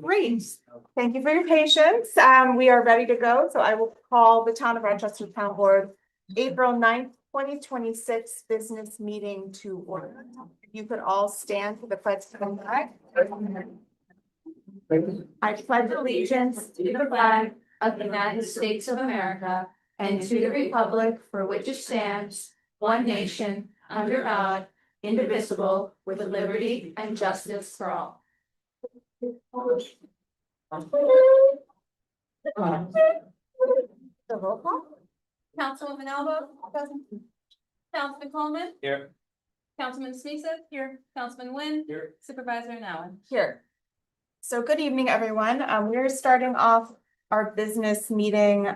Great. Thank you for your patience. We are ready to go. So I will call the Town of Rochester Town Board April 9th, 2026 business meeting to order. If you could all stand for the pledge to the flag. I pledge allegiance to the flag of the United States of America and to the republic for which it stands, one nation, under God, indivisible, with liberty and justice for all. The roll call. Councilwoman Alba. Present. Councilman Coleman. Here. Councilman Smeezak. Here. Councilman Wynn. Here. Supervisor Nowen. Here. So good evening, everyone. We're starting off our business meeting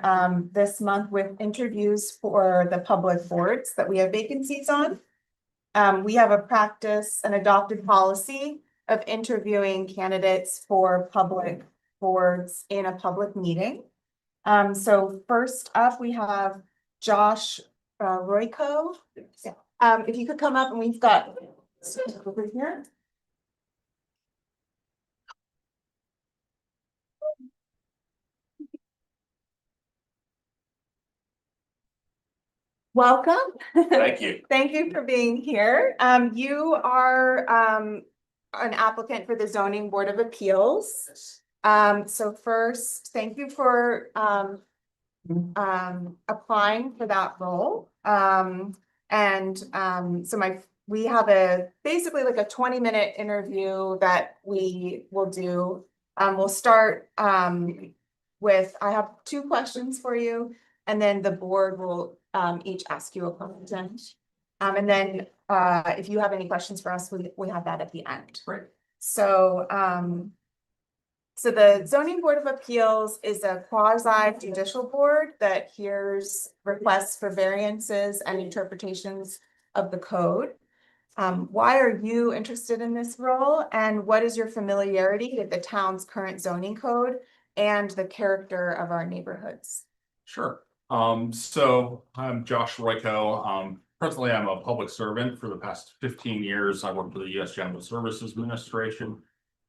this month with interviews for the public boards that we have vacancies on. We have a practice, an adopted policy of interviewing candidates for public boards in a public meeting. So first up, we have Josh Royko. If you could come up, and we've got over here. Welcome. Thank you. Thank you for being here. You are an applicant for the Zoning Board of Appeals. So first, thank you for applying for that role. We have basically like a 20-minute interview that we will do. We'll start with, I have 2 questions for you, and then the board will each ask you a question. And then if you have any questions for us, we have that at the end. Great. So, so the Zoning Board of Appeals is a quasi judicial board that hears requests for variances and interpretations of the code. Why are you interested in this role, and what is your familiarity with the town's current zoning code and the character of our neighborhoods? Sure. So I'm Josh Royko. Presently, I'm a public servant. For the past 15 years, I worked for the U.S. General Services Administration.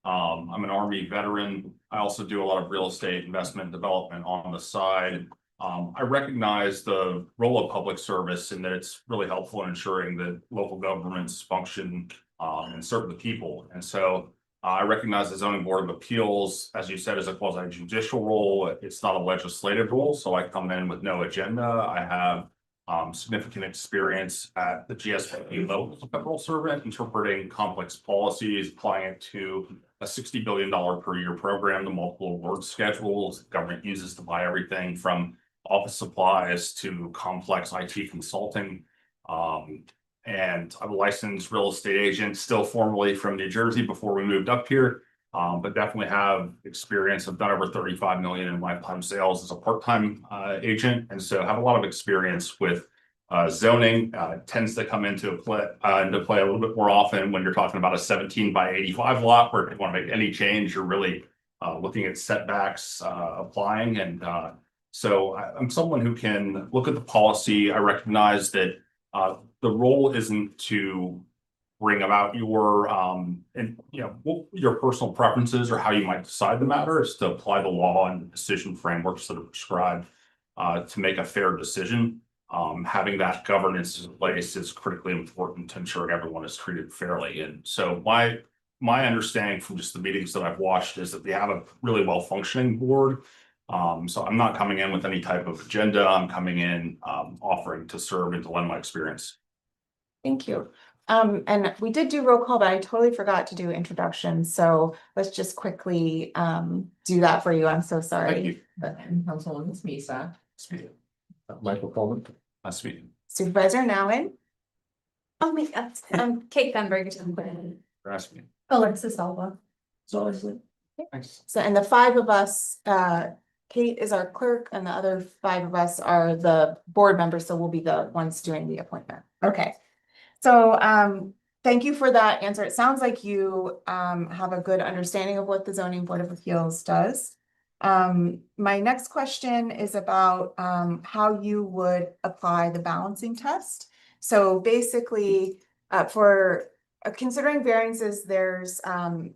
I'm an Army veteran. I also do a lot of real estate investment development on the side. I recognize the role of public service and that it's really helpful in ensuring that local governments function and serve the people. And so I recognize the Zoning Board of Appeals, as you said, is a quasi judicial role. It's not a legislative role, so I come in with no agenda. I have significant experience at the GSA level as a federal servant, interpreting complex policies, applying it to a $60 billion per year program, the multiple award schedules the government uses to buy everything from office supplies to complex IT consulting. And I'm a licensed real estate agent, still formerly from New Jersey before we moved up here, but definitely have experience. I've done over 35 million in lifetime sales as a part-time agent, and so have a lot of experience with zoning. Tends to come into play a little bit more often when you're talking about a 17 by 85 lot, where if you want to make any change, you're really looking at setbacks, applying. And so I'm someone who can look at the policy. I recognize that the role isn't to bring about your your personal preferences or how you might decide the matter. It's to apply the law and decision frameworks that are prescribed to make a fair decision. Having that governance in place is critically important to ensuring everyone is treated fairly. And so my understanding from just the meetings that I've watched is that they have a really well functioning board. So I'm not coming in with any type of agenda. I'm coming in offering to serve and to lend my experience. Thank you. And we did do roll call, but I totally forgot to do introductions. So let's just quickly do that for you. I'm so sorry. Councilwoman Smeezak. Michael Coleman. Speaking. Supervisor Nowen. Oh my God. Kate Benberg. Alexis Alba. Thanks. So, and the 5 of us, Kate is our clerk, and the other 5 of us are the board members. So we'll be the ones doing the appointment. Okay. So thank you for that answer. It sounds like you have a good understanding of what the zoning board of appeals does. My next question is about how you would apply the balancing test. So basically, for considering variances, there's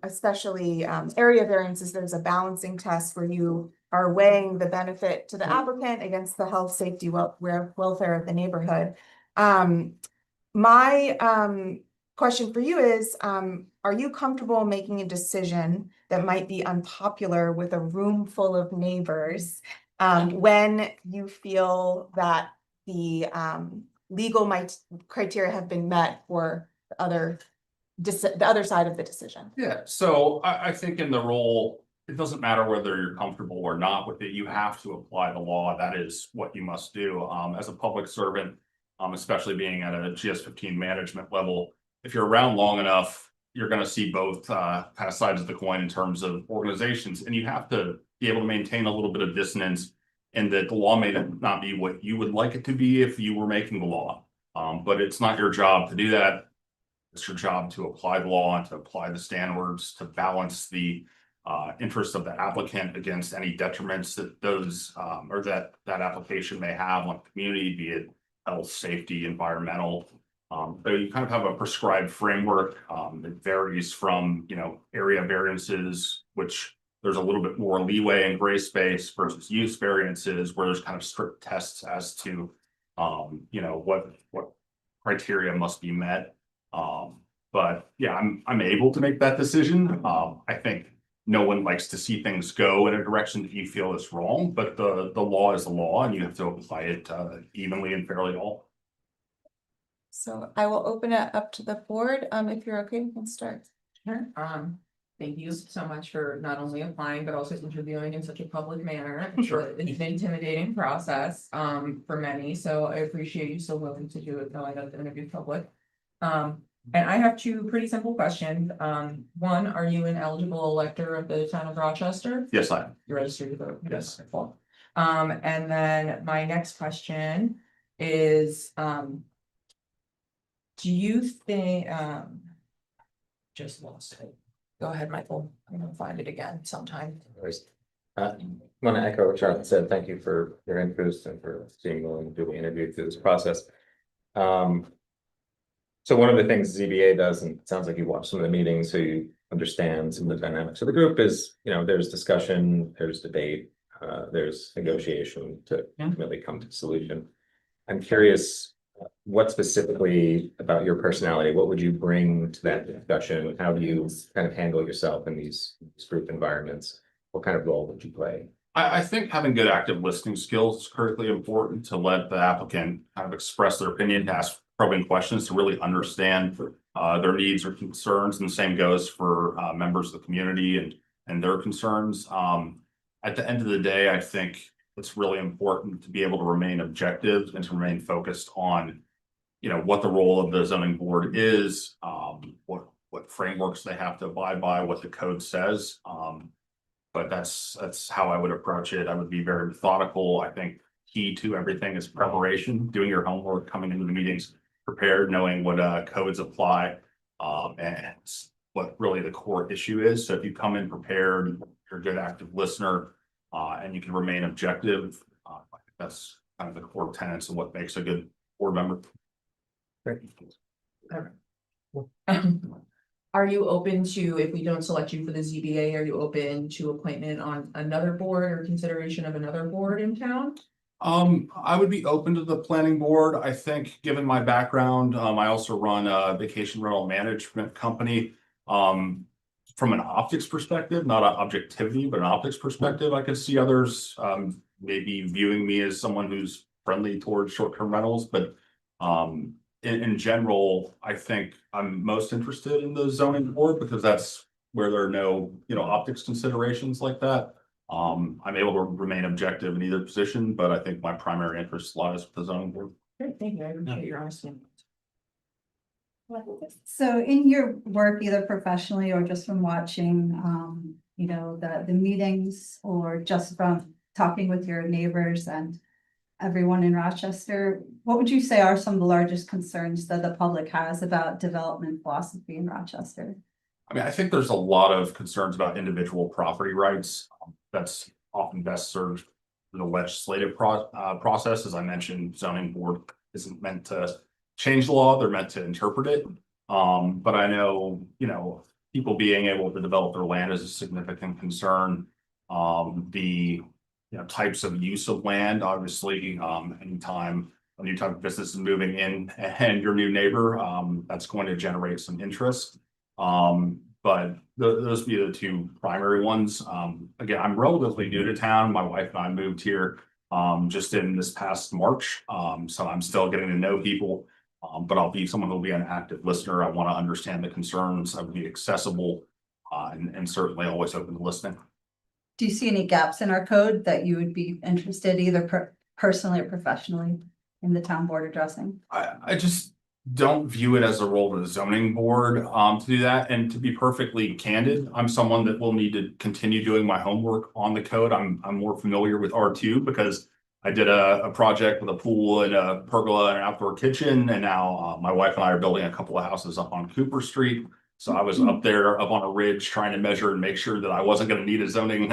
especially area variances, there's a balancing test where you are weighing the benefit to the applicant against the health, safety, welfare of the neighborhood. My question for you is, are you comfortable making a decision that might be unpopular with a room full of neighbors when you feel that the legal criteria have been met for the other side of the decision? Yeah, so I think in the role, it doesn't matter whether you're comfortable or not with it, you have to apply the law. That is what you must do. As a public servant, especially being at a GS-15 management level, if you're around long enough, you're gonna see both kind of sides of the coin in terms of organizations, and you have to be able to maintain a little bit of dissonance and that the law may not be what you would like it to be if you were making the law. But it's not your job to do that. It's your job to apply the law and to apply the standards, to balance the interests of the applicant against any detriments that those or that application may have on the community, be it health, safety, environmental. So you kind of have a prescribed framework. It varies from, area variances, which there's a little bit more leeway and gray space versus use variances, where there's kind of strict tests as to, what criteria must be met. But yeah, I'm able to make that decision. I think no one likes to see things go in a direction that you feel is wrong, but the law is the law and you have to apply it evenly and fairly all. So I will open it up to the board. If you're okay, we can start. Sure. Thank you so much for not only applying, but also interviewing in such a public manner. Sure. It's an intimidating process, for many, so I appreciate you so willing to do it, knowing that the interview public. And I have two pretty simple questions. One, are you an eligible elector of the town of Rochester? Yes, I am. You're registered to vote? Yes. Wonderful. And then my next question is, do you think, just lost it. Go ahead, Michael. I'm gonna find it again sometime. I want to echo what Charlotte said. Thank you for your interest and for being willing to do the interview through this process. So one of the things ZBA does, and it sounds like you watched some of the meetings, so you understand some of the dynamics of the group, is, there's discussion, there's debate, there's negotiation to ultimately come to a solution. I'm curious, what specifically about your personality, what would you bring to that discussion? How do you kind of handle yourself in these group environments? What kind of role would you play? I think having good active listening skills is critically important to let the applicant kind of express their opinion, to ask probing questions, to really understand their needs or concerns. And the same goes for members of the community and their concerns. At the end of the day, I think it's really important to be able to remain objective and to remain focused on, what the role of the zoning board is, what frameworks they have to abide by, what the code says. But that's how I would approach it. I would be very methodical. I think key to everything is preparation, doing your homework, coming into the meetings prepared, knowing what codes apply, and what really the core issue is. So if you come in prepared, you're a good active listener, and you can remain objective, I think that's kind of the core tenets of what makes a good board member. Are you open to, if we don't select you for the ZBA, are you open to appointment on another board or consideration of another board in town? I would be open to the planning board. I think, given my background, I also run a vacation rental management company. From an optics perspective, not an objectivity, but an optics perspective, I could see others maybe viewing me as someone who's friendly towards short-term rentals, but in general, I think I'm most interested in the zoning board because that's where there are no, optics considerations like that. I'm able to remain objective in either position, but I think my primary interest lies with the zoning board. Great, thank you. I appreciate your honesty. So in your work, either professionally or just from watching, the meetings or just from talking with your neighbors and everyone in Rochester. What would you say are some of the largest concerns that the public has about development philosophy in Rochester? I mean, I think there's a lot of concerns about individual property rights. That's often best served in the legislative process. As I mentioned, zoning board isn't meant to change the law, they're meant to interpret it. But I know, people being able to develop their land is a significant concern. The types of use of land, obviously, anytime a new type of business is moving in and your new neighbor, that's going to generate some interest. But those be the two primary ones. Again, I'm relatively new to town. My wife and I moved here just in this past March. So I'm still getting to know people. But I'll be someone who'll be an active listener. I want to understand the concerns. I will be accessible and certainly always open to listening. Do you see any gaps in our code that you would be interested either personally or professionally in the town board addressing? I just don't view it as a role of the zoning board to do that. And to be perfectly candid, I'm someone that will need to continue doing my homework on the code. I'm more familiar with R2 because I did a project with a pool and a pergola and an outdoor kitchen, and now my wife and I are building a couple of houses up on Cooper Street. So I was up there up on a ridge trying to measure and make sure that I wasn't going to need a zoning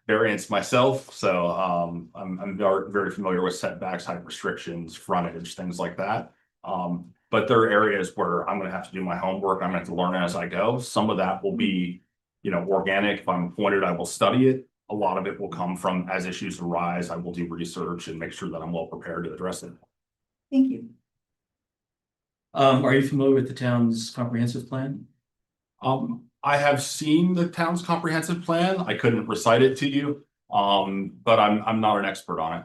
variance myself. So I'm very familiar with setbacks, height restrictions, frontage, things like that. But there are areas where I'm going to have to do my homework. I'm going to have to learn as I go. Some of that will be, organic. If I'm appointed, I will study it. A lot of it will come from as issues arise. I will do research and make sure that I'm well prepared to address it. Thank you. Are you familiar with the town's comprehensive plan? I have seen the town's comprehensive plan. I couldn't recite it to you. But I'm not an expert on it.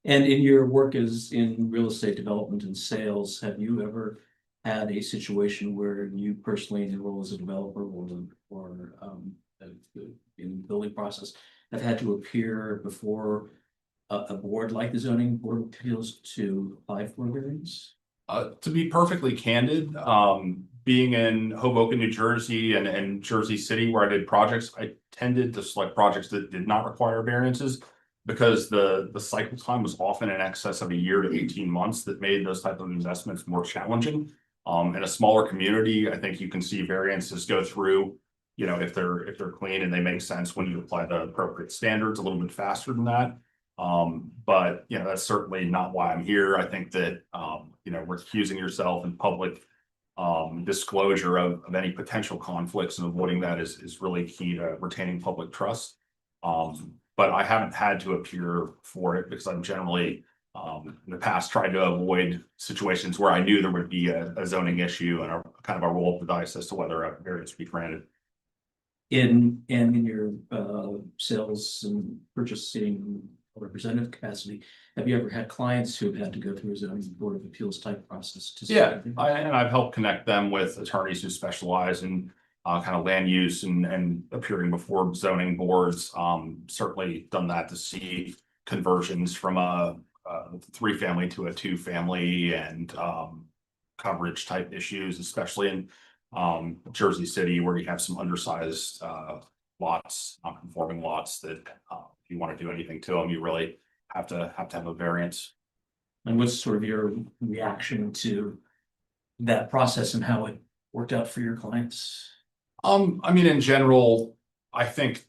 And in your work as in real estate development and sales, have you ever had a situation where you personally, in your role as a developer or in the building process, have had to appear before a board like the zoning board of appeals to apply for variance? To be perfectly candid, being in Hoboken, New Jersey and Jersey City where I did projects, I tended to select projects that did not require variances because the cycle time was often in excess of a year to 18 months that made those type of investments more challenging. In a smaller community, I think you can see variances go through, if they're clean and they make sense when you apply the appropriate standards a little bit faster than that. But that's certainly not why I'm here. I think that recusing yourself in public disclosure of any potential conflicts and avoiding that is really key to retaining public trust. But I haven't had to appear for it because I'm generally in the past tried to avoid situations where I knew there would be a zoning issue and a kind of a roll of the dice as to whether a variance would be granted. In your sales and purchasing representative capacity, have you ever had clients who have had to go through a zoning board of appeals type process? Yeah, and I've helped connect them with attorneys who specialize in kind of land use and appearing before zoning boards. Certainly done that to see conversions from a 3-family to a 2-family and coverage type issues, especially in Jersey City where you have some undersized lots, non-conforming lots that if you want to do anything to them, you really have to have a variance. And what's sort of your reaction to that process and how it worked out for your clients? I mean, in general, I think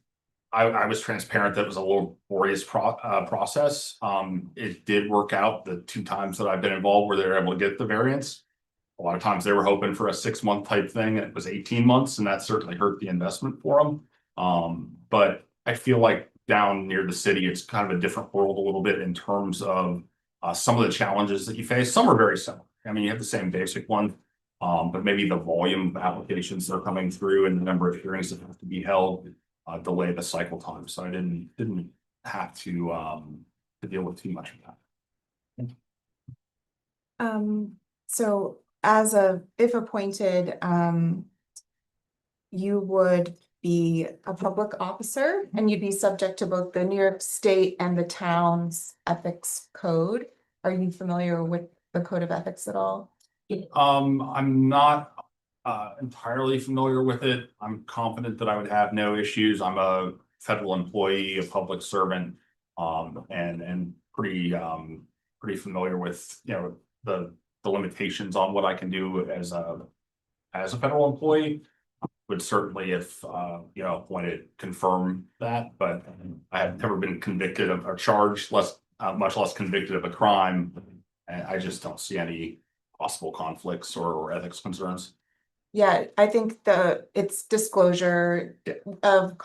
I was transparent that it was a little laborious process. It did work out the 2 times that I've been involved where they were able to get the variance. A lot of times they were hoping for a 6-month type thing and it was 18 months and that certainly hurt the investment for them. But I feel like down near the city, it's kind of a different world a little bit in terms of some of the challenges that you face. Some are very similar. I mean, you have the same basic one, but maybe the volume of applications that are coming through and the number of hearings that have to be held delay the cycle time. So I didn't have to deal with too much of that. So if appointed, you would be a public officer and you'd be subject to both the New York State and the town's ethics code. Are you familiar with the code of ethics at all? I'm not entirely familiar with it. I'm confident that I would have no issues. I'm a federal employee, a public servant, and pretty familiar with, the limitations on what I can do as a federal employee. Would certainly, if, appointed, confirm that, but I have never been convicted of or charged, much less convicted of a crime. And I just don't see any possible conflicts or ethics concerns. Yeah, I think it's disclosure of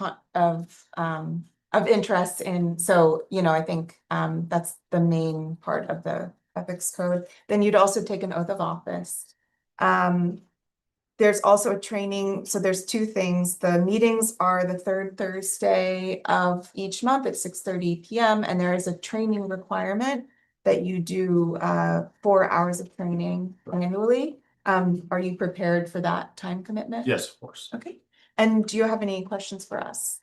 interest in, so, I think, that's the main part of the ethics code. Then you'd also take an oath of office. There's also a training, so there's two things. The meetings are the third Thursday of each month at 6:30 PM, and there is a training requirement that you do 4 hours of training annually. Are you prepared for that time commitment? Yes, of course. Okay, and do you have any questions for us?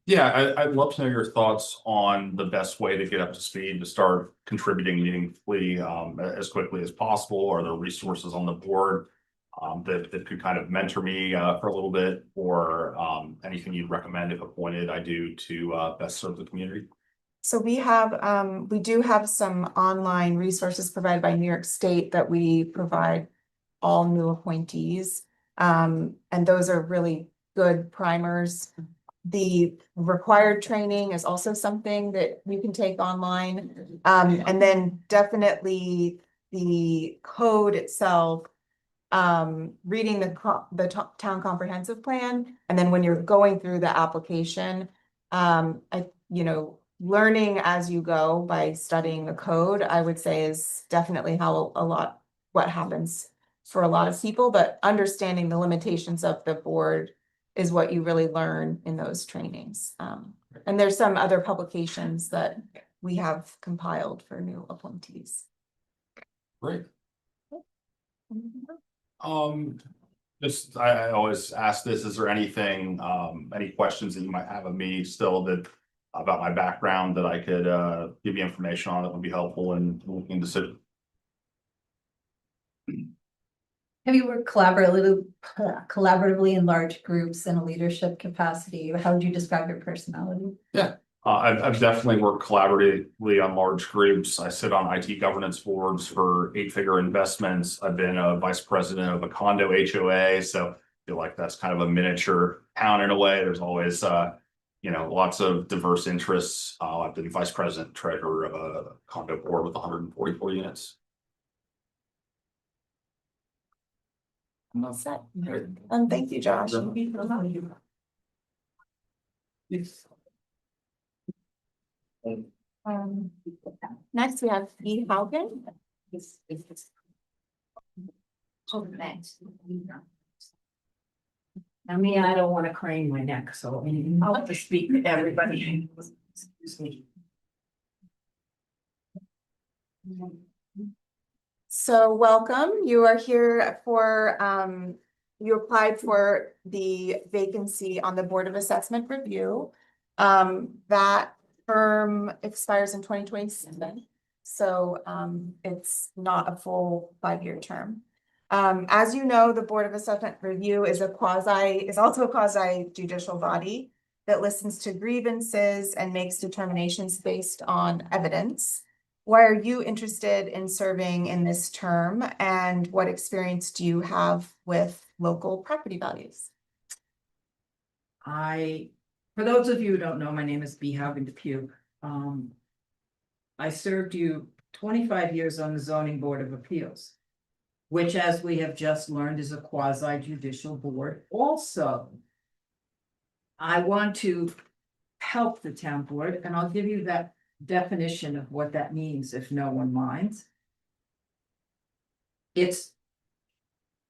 Yeah, I'd love to know your thoughts on the best way to get up to speed to start contributing meaningfully as quickly as possible. Are there resources on the board that could kind of mentor me for a little bit, or anything you'd recommend if appointed I do to best serve the community? So we do have some online resources provided by New York State that we provide all new appointees. And those are really good primers. The required training is also something that you can take online. And then definitely the code itself, reading the town comprehensive plan. And then when you're going through the application, learning as you go by studying the code, I would say, is definitely what happens for a lot of people, but understanding the limitations of the board is what you really learn in those trainings. And there's some other publications that we have compiled for new appointees. Great. I always ask this, is there anything, any questions that you might have of me still about my background that I could give you information on that would be helpful in making decisions? Have you worked collaboratively in large groups in a leadership capacity? How would you describe your personality? Yeah, I've definitely worked collaboratively on large groups. I sit on IT governance boards for 8-figure investments. I've been a vice president of a condo HOA, so I feel like that's kind of a miniature town in a way. There's always lots of diverse interests. I've been vice president treasurer of a condo board with 144 units. I'm all set. Thank you, Josh. Next, we have E. Haugen. I mean, I don't want to crane my neck, so I'll have to speak to everybody. Excuse me. So welcome. You are here for, you applied for the vacancy on the Board of Assessment Review. That term expires in 2027. So it's not a full 5-year term. As you know, the Board of Assessment Review is also a quasi judicial body that listens to grievances and makes determinations based on evidence. Why are you interested in serving in this term, and what experience do you have with local property values? For those of you who don't know, my name is B. Haugen Depew. I served you 25 years on the Zoning Board of Appeals, which, as we have just learned, is a quasi judicial board. Also, I want to help the town board, and I'll give you that definition of what that means if no one minds. It's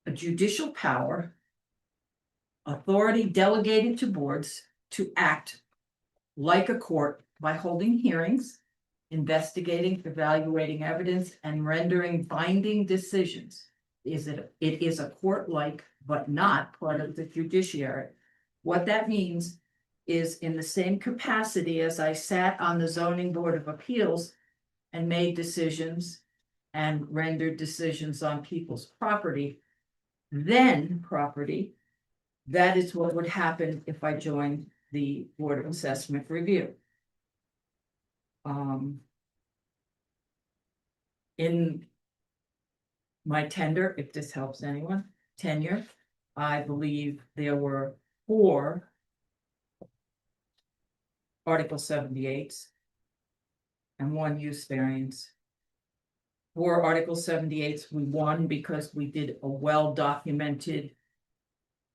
a judicial power, authority delegated to boards to act like a court by holding hearings, investigating, evaluating evidence, and rendering binding decisions. It is a court-like, but not part of the judiciary. What that means is, in the same capacity as I sat on the Zoning Board of Appeals and made decisions and rendered decisions on people's property, that is what would happen if I joined the Board of Assessment Review. in my tenure, if this helps anyone, tenure, I believe there were 4 Article 78s and 1 use variance. 4 Article 78s, we won because we did a well-documented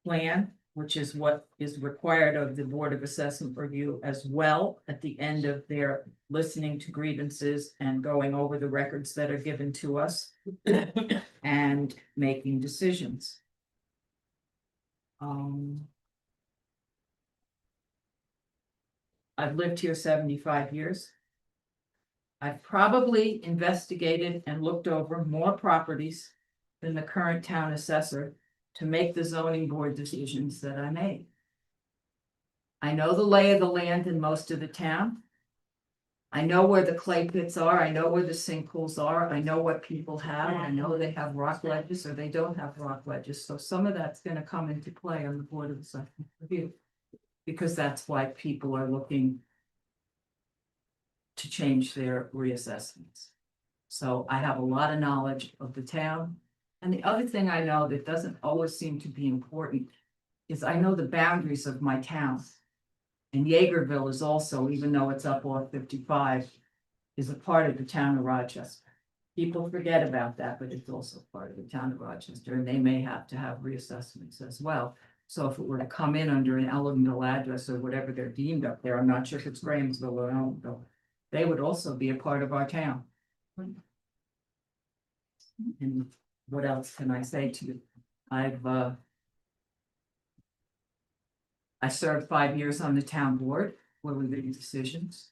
plan, which is what is required of the Board of Assessment Review as well at the end of their listening to grievances and going over the records that are given to us and making decisions. I've lived here 75 years. I've probably investigated and looked over more properties than the current town assessor to make the zoning board decisions that I made. I know the lay of the land in most of the town. I know where the clay pits are, I know where the sinkholes are, I know what people have, I know they have rock ledges or they don't have rock ledges, so some of that's gonna come into play on the Board of Assessment Review. Because that's why people are looking to change their reassessments. So I have a lot of knowledge of the town. And the other thing I know that doesn't always seem to be important is I know the boundaries of my town. And Yeagerville is also, even though it's up off 55, is a part of the town of Rochester. People forget about that, but it's also part of the town of Rochester, and they may have to have reassessments as well. So if it were to come in under an Ellenville address or whatever they're deemed up there, I'm not sure if it's Grahamsville or Ellenville, they would also be a part of our town. And what else can I say to you? I served 5 years on the town board where we made decisions.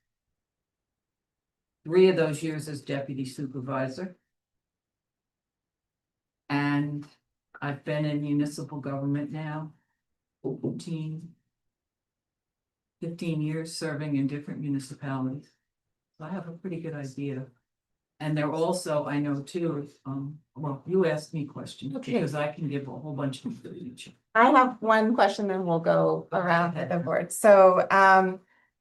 3 of those years as deputy supervisor. And I've been in municipal government now 15 years serving in different municipalities. So I have a pretty good idea. And they're also, I know too, well, you asked me questions because I can give a whole bunch of information. I have one question, then we'll go around the board. So,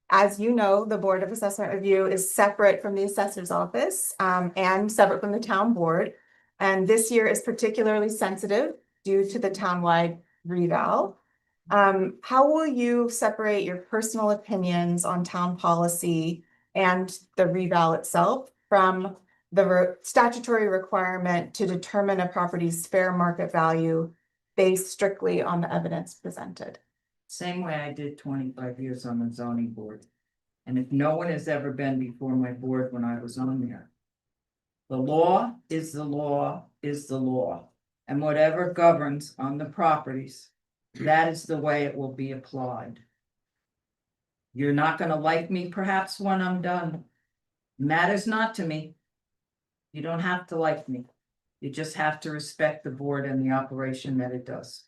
as you know, the Board of Assessment Review is separate from the assessor's office, and separate from the town board. And this year is particularly sensitive due to the townwide reval. How will you separate your personal opinions on town policy and the reval itself from the statutory requirement to determine a property's fair market value based strictly on the evidence presented? Same way I did 25 years on the zoning board. And if no one has ever been before my board when I was on there. The law is the law is the law. And whatever governs on the properties, that is the way it will be applied. You're not gonna like me perhaps when I'm done. Matters not to me. You don't have to like me. You just have to respect the board and the operation that it does.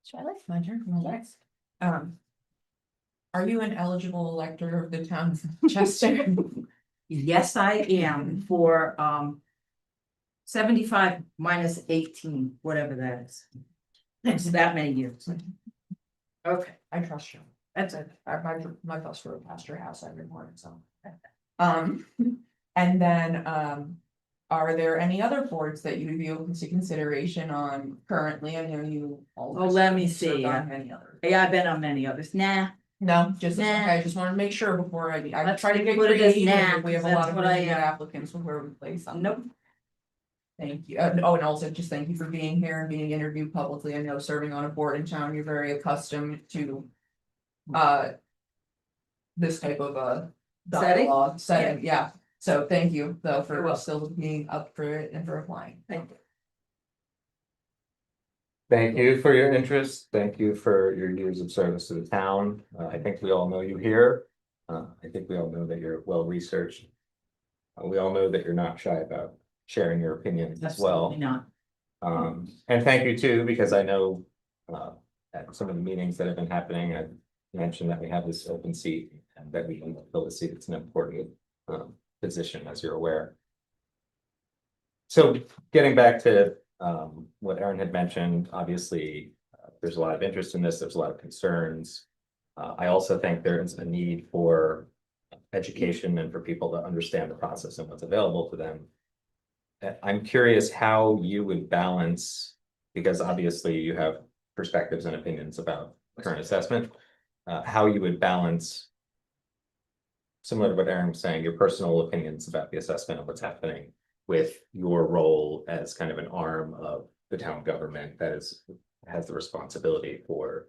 Charlotte? My turn. Next. Are you an eligible elector of the town of Chester? Yes, I am for 75 minus 18, whatever that is. It's that many years. Okay, I trust you. that's it. My bus rode past your house every morning, so. And then, are there any other boards that you would be open to consideration on currently? I know you. all Oh, let me served see, on many others. Yeah, I've been on many others. Nah, No, just, Nah. okay, I just wanted to make sure before I Let's try to get put it as creative, nah, if we have a that's lot of what I really good am. applicants with where we place them. nope. Thank you. Oh, and also just thank you for being here and being interviewed publicly. I know serving on a board in town, you're very accustomed to this type of Setting? dialogue setting, yeah. So thank you though You're for welcome. still being up for it and for applying. Thank you. Thank you for your interest. Thank you for your years of service to the town. I think we all know you here. I think we all know that you're well researched. We all know that you're not shy about sharing your opinions as well. Absolutely not. And thank you too, because I know at some of the meetings that have been happening, I mentioned that we have this open seat and that we can fill the seat. It's an important position, as you're aware. So getting back to what Erin had mentioned, obviously, there's a lot of interest in this. There's a lot of concerns. I also think there is a need for education and for people to understand the process and what's available to them. I'm curious how you would balance, because obviously you have perspectives and opinions about current assessment, how you would balance, similar to what Aaron was saying, your personal opinions about the assessment of what's happening with your role as kind of an arm of the town government that has the responsibility for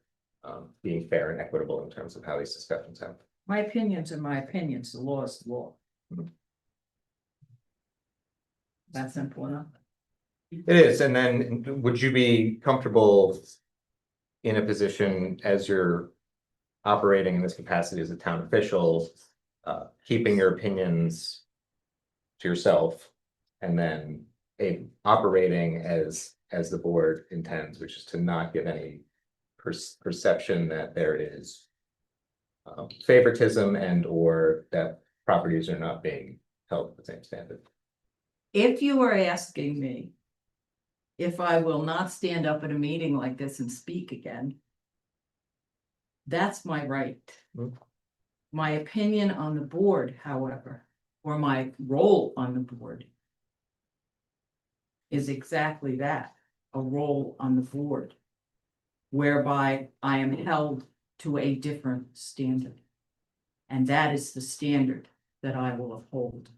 being fair and equitable in terms of how these discussions happen. My opinions are my opinions, the law is the law. Mhm. That's simple enough. It is, and then would you be comfortable in a position as you're operating in this capacity as a town official, keeping your opinions to yourself and then operating as the board intends, which is to not give any perception that there is favoritism and or that properties are not being held to the same standard? If you are asking me if I will not stand up at a meeting like this and speak again, that's my right. Mhm. My opinion on the board, however, or my role on the board is exactly that, a role on the board, whereby I am held to a different standard. And that is the standard that I will uphold.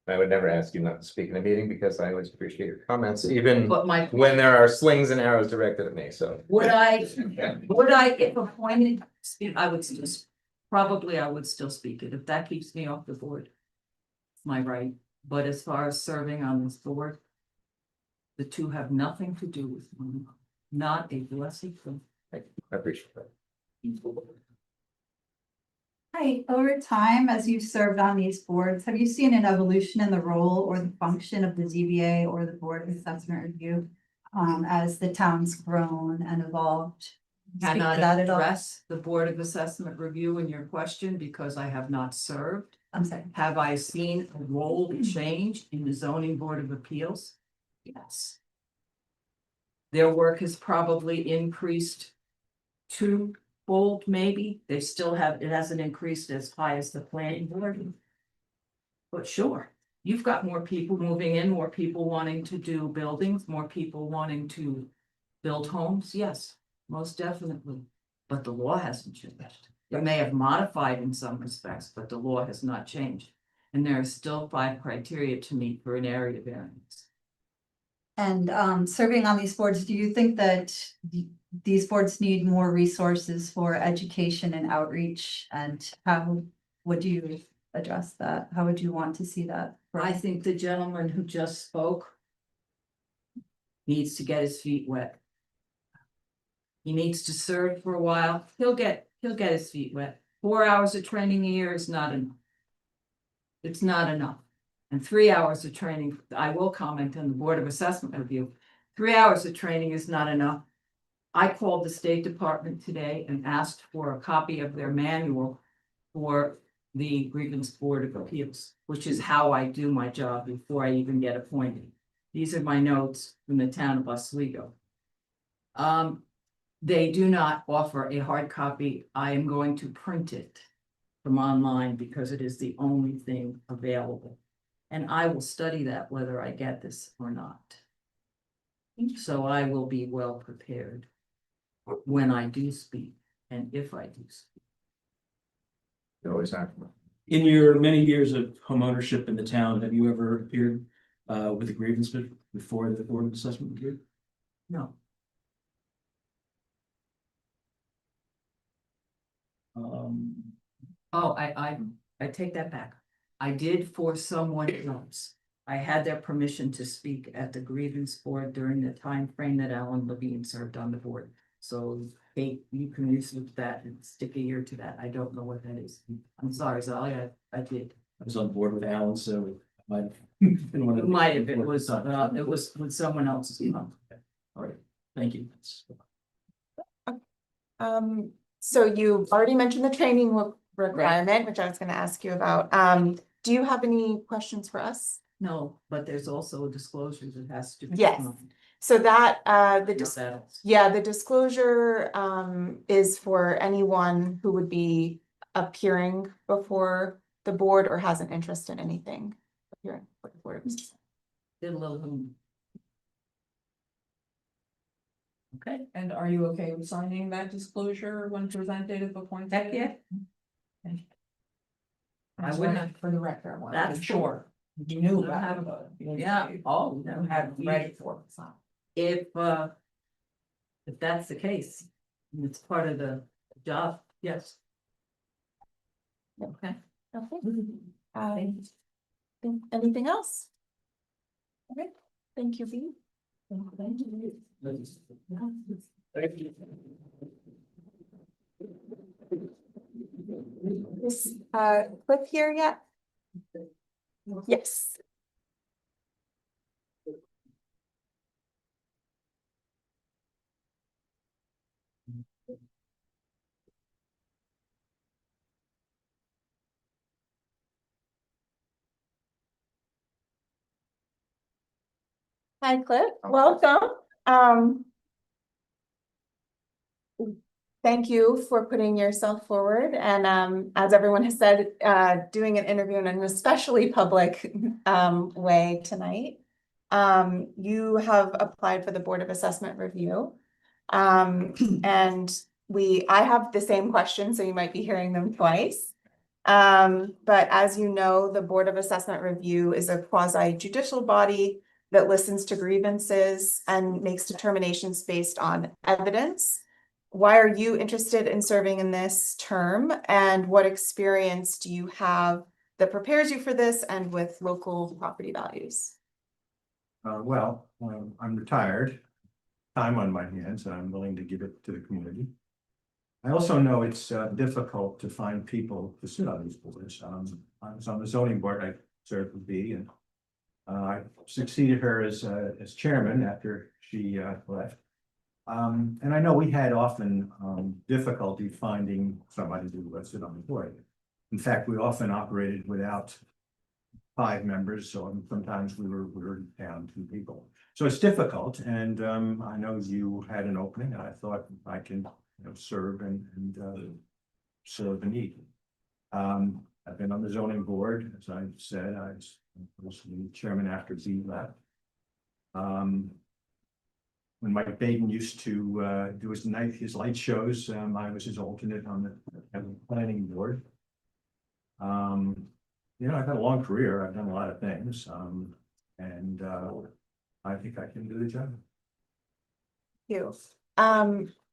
I would never ask you not to speak in a meeting because I always appreciate your comments, even But my, when there are slings and arrows directed at me, so. would I, if appointed, I would still, probably I would still speak it, if that keeps me off the board. It's my right, but as far as serving on this board, the two have nothing to do with one another, not a blessing from. I appreciate that. Hi, over time, as you've served on these boards, have you seen an evolution in the role or the function of the ZBA or the Board of Assessment Review? As the town's grown and evolved? Speak to Cannot that at all? address the Board of Assessment Review in your question because I have not served. I'm sorry. Have I seen a role change in the zoning board of appeals? Yes. Their work has probably increased twofold, maybe. They still have, it hasn't increased as high as the planning board. But sure, you've got more people moving in, more people wanting to do buildings, more people wanting to build homes, yes, most definitely. But the law hasn't changed. It may have modified in some respects, but the law has not changed. And there are still 5 criteria to meet for an area variance. And serving on these boards, do you think that these boards need more resources for education and outreach? And how would you address that? How would you want to see that? I think the gentleman who just spoke needs to get his feet wet. He needs to serve for a while. He'll get his feet wet. 4 hours of training a year is not enough. It's not enough. And 3 hours of training, I will comment on the Board of Assessment Review. 3 hours of training is not enough. I called the State Department today and asked for a copy of their manual for the Grievance Board of Appeals, which is how I do my job before I even get appointed. These are my notes from the town of Oswego. They do not offer a hard copy. I am going to print it from online because it is the only thing available. And I will study that whether I get this or not. So I will be well prepared when I do speak and if I do speak. You always have. In your many years of homeownership in the town, have you ever appeared with a grievance before the Board of Assessment Review? No, oh, I take that back. I did for someone else. I had their permission to speak at the grievance board during the time frame that Alan Levine served on the board. So Kate, you can use that and stick a year to that. I don't know what that is. I'm sorry, Sally, I did. I was on board with Alan, so I might have been one of It the. might have been, it was with someone else. All right, thank you. So you already mentioned the training requirement, which I was gonna ask you about. Do you have any questions for us? No, but there's also a disclosure that has to be. Yes. signed. So that, Not that. yeah, the disclosure, is for anyone who would be, appearing before the board or has an interest in anything appearing before the board. Did a little. Okay, and are you okay with signing that disclosure when presented if appointed? Heck, yeah. Okay. I Just wouldn't- wanted for the record, I wanted to That's be sure. You knew about it. Yeah. Oh, you had ready for it, so. If that's the case, and it's part of the job, yes. Okay. Anything else? Okay, thank you, B. Is Cliff here yet? Yes. Hi, Cliff, welcome. Thank you for putting yourself forward and as everyone has said, doing an interview in an especially public way tonight. You have applied for the Board of Assessment Review. And I have the same question, so you might be hearing them twice. But as you know, the Board of Assessment Review is a quasi judicial body that listens to grievances and makes determinations based on evidence. Why are you interested in serving in this term, and what experience do you have that prepares you for this and with local property values? I'm retired, time on my hands, and I'm willing to give it to the community. I also know it's difficult to find people to sit on these boards. I was on the zoning board, I served with B, and I succeeded her as chairman after she left. And I know we had often difficulty finding somebody to sit on the board. In fact, we often operated without 5 members, so sometimes we were down 2 people. So it's difficult, and I know you had an opening, and I thought I can serve and serve the need. I've been on the zoning board, as I said, I was the chairman after Z left. When Mike Baden used to do his light shows, I was his alternate on the planning board. I've had a long career, I've done a lot of things, and I think I can do the job. Thank you.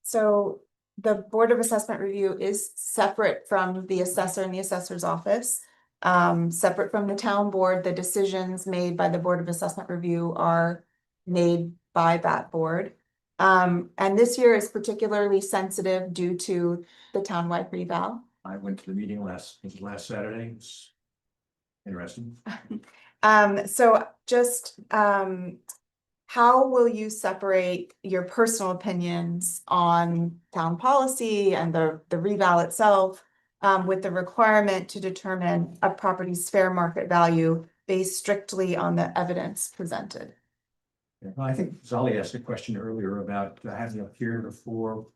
So the Board of Assessment Review is separate from the assessor and the assessor's office. Separate from the town board, the decisions made by the Board of Assessment Review are made by that board. And this year is particularly sensitive due to the townwide reval. I went to the meeting last Saturday, it's interesting. So just how will you separate your personal opinions on town policy and the reval itself with the requirement to determine a property's fair market value based strictly on the evidence presented? I think Zali asked a question earlier about having appeared before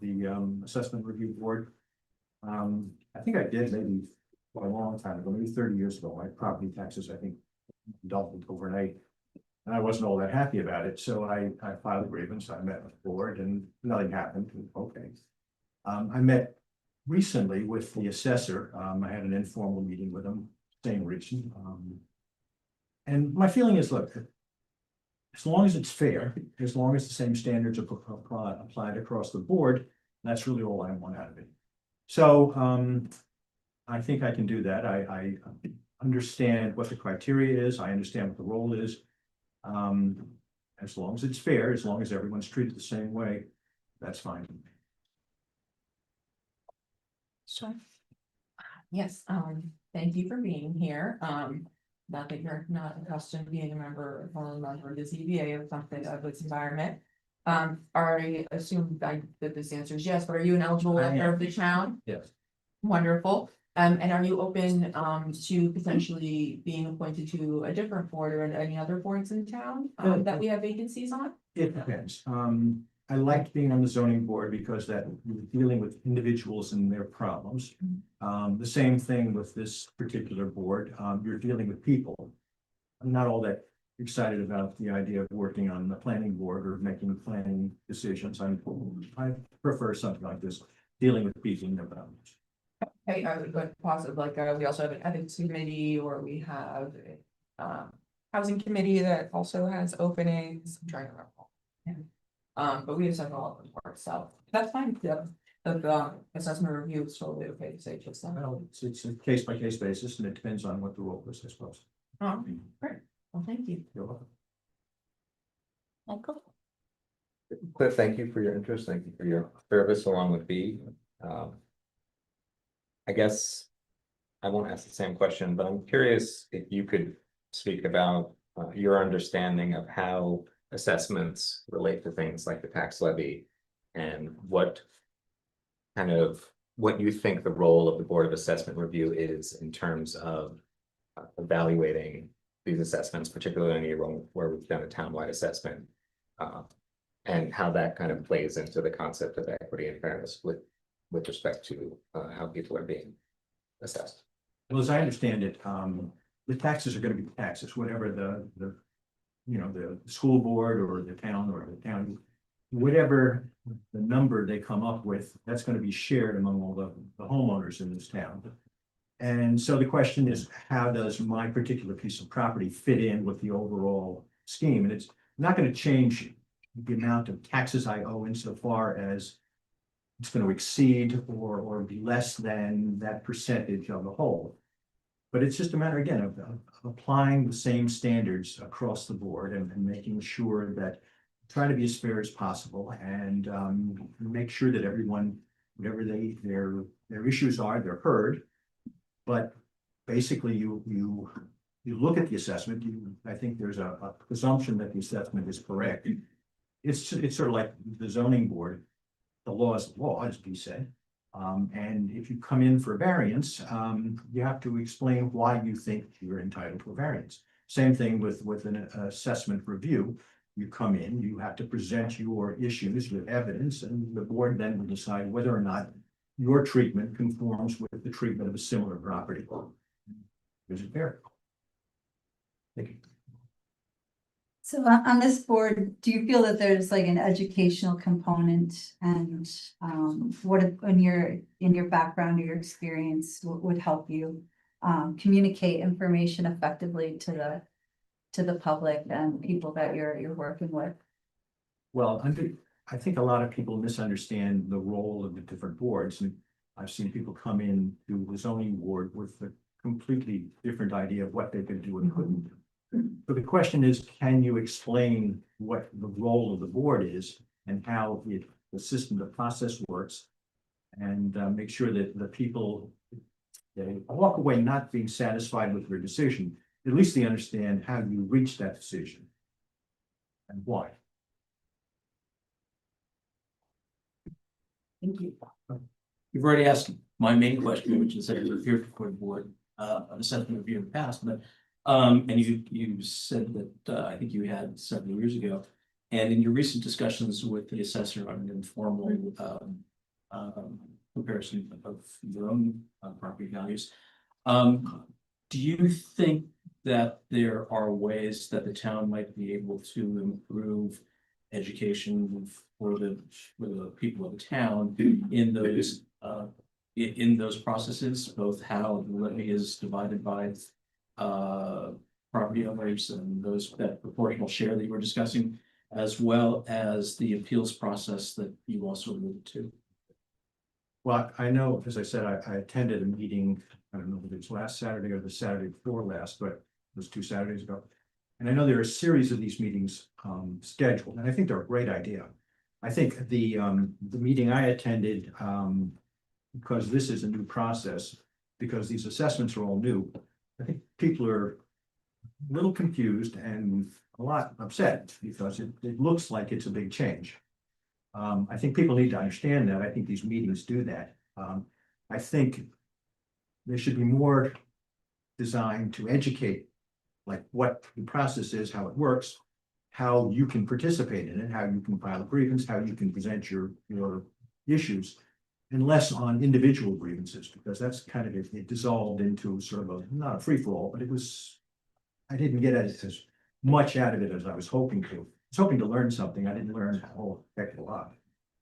the assessment review board. I think I did maybe a long time ago, maybe 30 years ago. My property taxes, I think, doubled overnight. And I wasn't all that happy about it, so I filed a grievance. I met with the board and nothing happened. Okay. I met recently with the assessor. I had an informal meeting with him, same reason. And my feeling is, look, as long as it's fair, as long as the same standards are applied across the board, that's really all I want out of it. So I think I can do that. I understand what the criteria is. I understand what the role is. As long as it's fair, as long as everyone's treated the same way, that's fine. Sure. Yes, thank you for being here. Not that you're not accustomed to being a member or a member of the ZBA or something of this environment. I assume that this answer is yes, but are you an eligible member of the town? Yes. Wonderful. And are you open to potentially being appointed to a different board or any other boards in town that we have vacancies on? It depends. I liked being on the zoning board because that you're dealing with individuals and their problems. The same thing with this particular board, you're dealing with people. I'm not all that excited about the idea of working on the planning board or making planning decisions. I prefer something like this, dealing with people and their problems. Hey, I would put positive, like, we also have an ethics committee, or we have a housing committee that also has openings. I'm trying to remember. But we just have all of them work, so that's fine. Yeah. The assessment review is totally okay to say just that. Well, it's a case by case basis and it depends on what the role is, I suppose. Great. Well, thank you. You're welcome. Michael? Cliff, thank you for your interest. Thank you for your service along with B. I guess I won't ask the same question, but I'm curious if you could speak about your understanding of how assessments relate to things like the tax levy and what you think the role of the Board of Assessment Review is in terms of evaluating these assessments, particularly where we've done a townwide assessment, and how that kind of plays into the concept of equity and fairness with respect to how people are being assessed. Well, as I understand it, the taxes are gonna be taxes, whatever the school board or the town county, whatever the number they come up with, that's gonna be shared among all the homeowners in this town. And so the question is, how does my particular piece of property fit in with the overall scheme? And it's not gonna change the amount of taxes I owe insofar as it's going to exceed or be less than that percentage of the whole. But it's just a matter, again, of applying the same standards across the board and making sure that try to be as fair as possible and make sure that everyone, whatever their issues are, they're heard. But basically, you look at the assessment, I think there's a presumption that the assessment is correct. It's sort of like the zoning board. The law is the law, as B said. And if you come in for a variance, you have to explain why you think you're entitled to a variance. Same thing with an assessment review. You come in, you have to present your issues with evidence, and the board then will decide whether or not your treatment conforms with the treatment of a similar property. Is it fair? Thank you. So on this board, do you feel that there's like an educational component, and what in your background or your experience would help you communicate information effectively to the public and people that you're working with? Well, I think a lot of people misunderstand the role of the different boards, and I've seen people come in to the zoning board with a completely different idea of what they could do and couldn't do. But the question is, can you explain what the role of the board is and how the system, the process works, and make sure that the people they walk away not being satisfied with their decision, at least they understand how you reach that decision and why. Thank you. You've already asked my main question, which is that you've appeared before the board, an assessment review in the past, but and you said that I think you had several years ago, and in your recent discussions with the assessor on an informal comparison of your own property values, do you think that there are ways that the town might be able to improve education for the people of the town in those processes, both how the levy is divided by property owners and that proportional share that you were discussing, as well as the appeals process that you also alluded to? Well, I know, as I said, I attended a meeting, I don't know if it was last Saturday or the Saturday before last, but it was 2 Saturdays ago. And I know there are a series of these meetings scheduled, and I think they're a great idea. I think the meeting I attended, because this is a new process, because these assessments are all new, I think people are a little confused and a lot upset because it looks like it's a big change. I think people need to understand that. I think these meetings do that. I think there should be more designed to educate, like what the process is, how it works, how you can participate in it, how you can file a grievance, how you can present your issues. And less on individual grievances, because that's kind of, it dissolved into sort of a, not a free-for-all, but it was. I didn't get as much out of it as I was hoping to. I was hoping to learn something. I didn't learn a whole heck of a lot.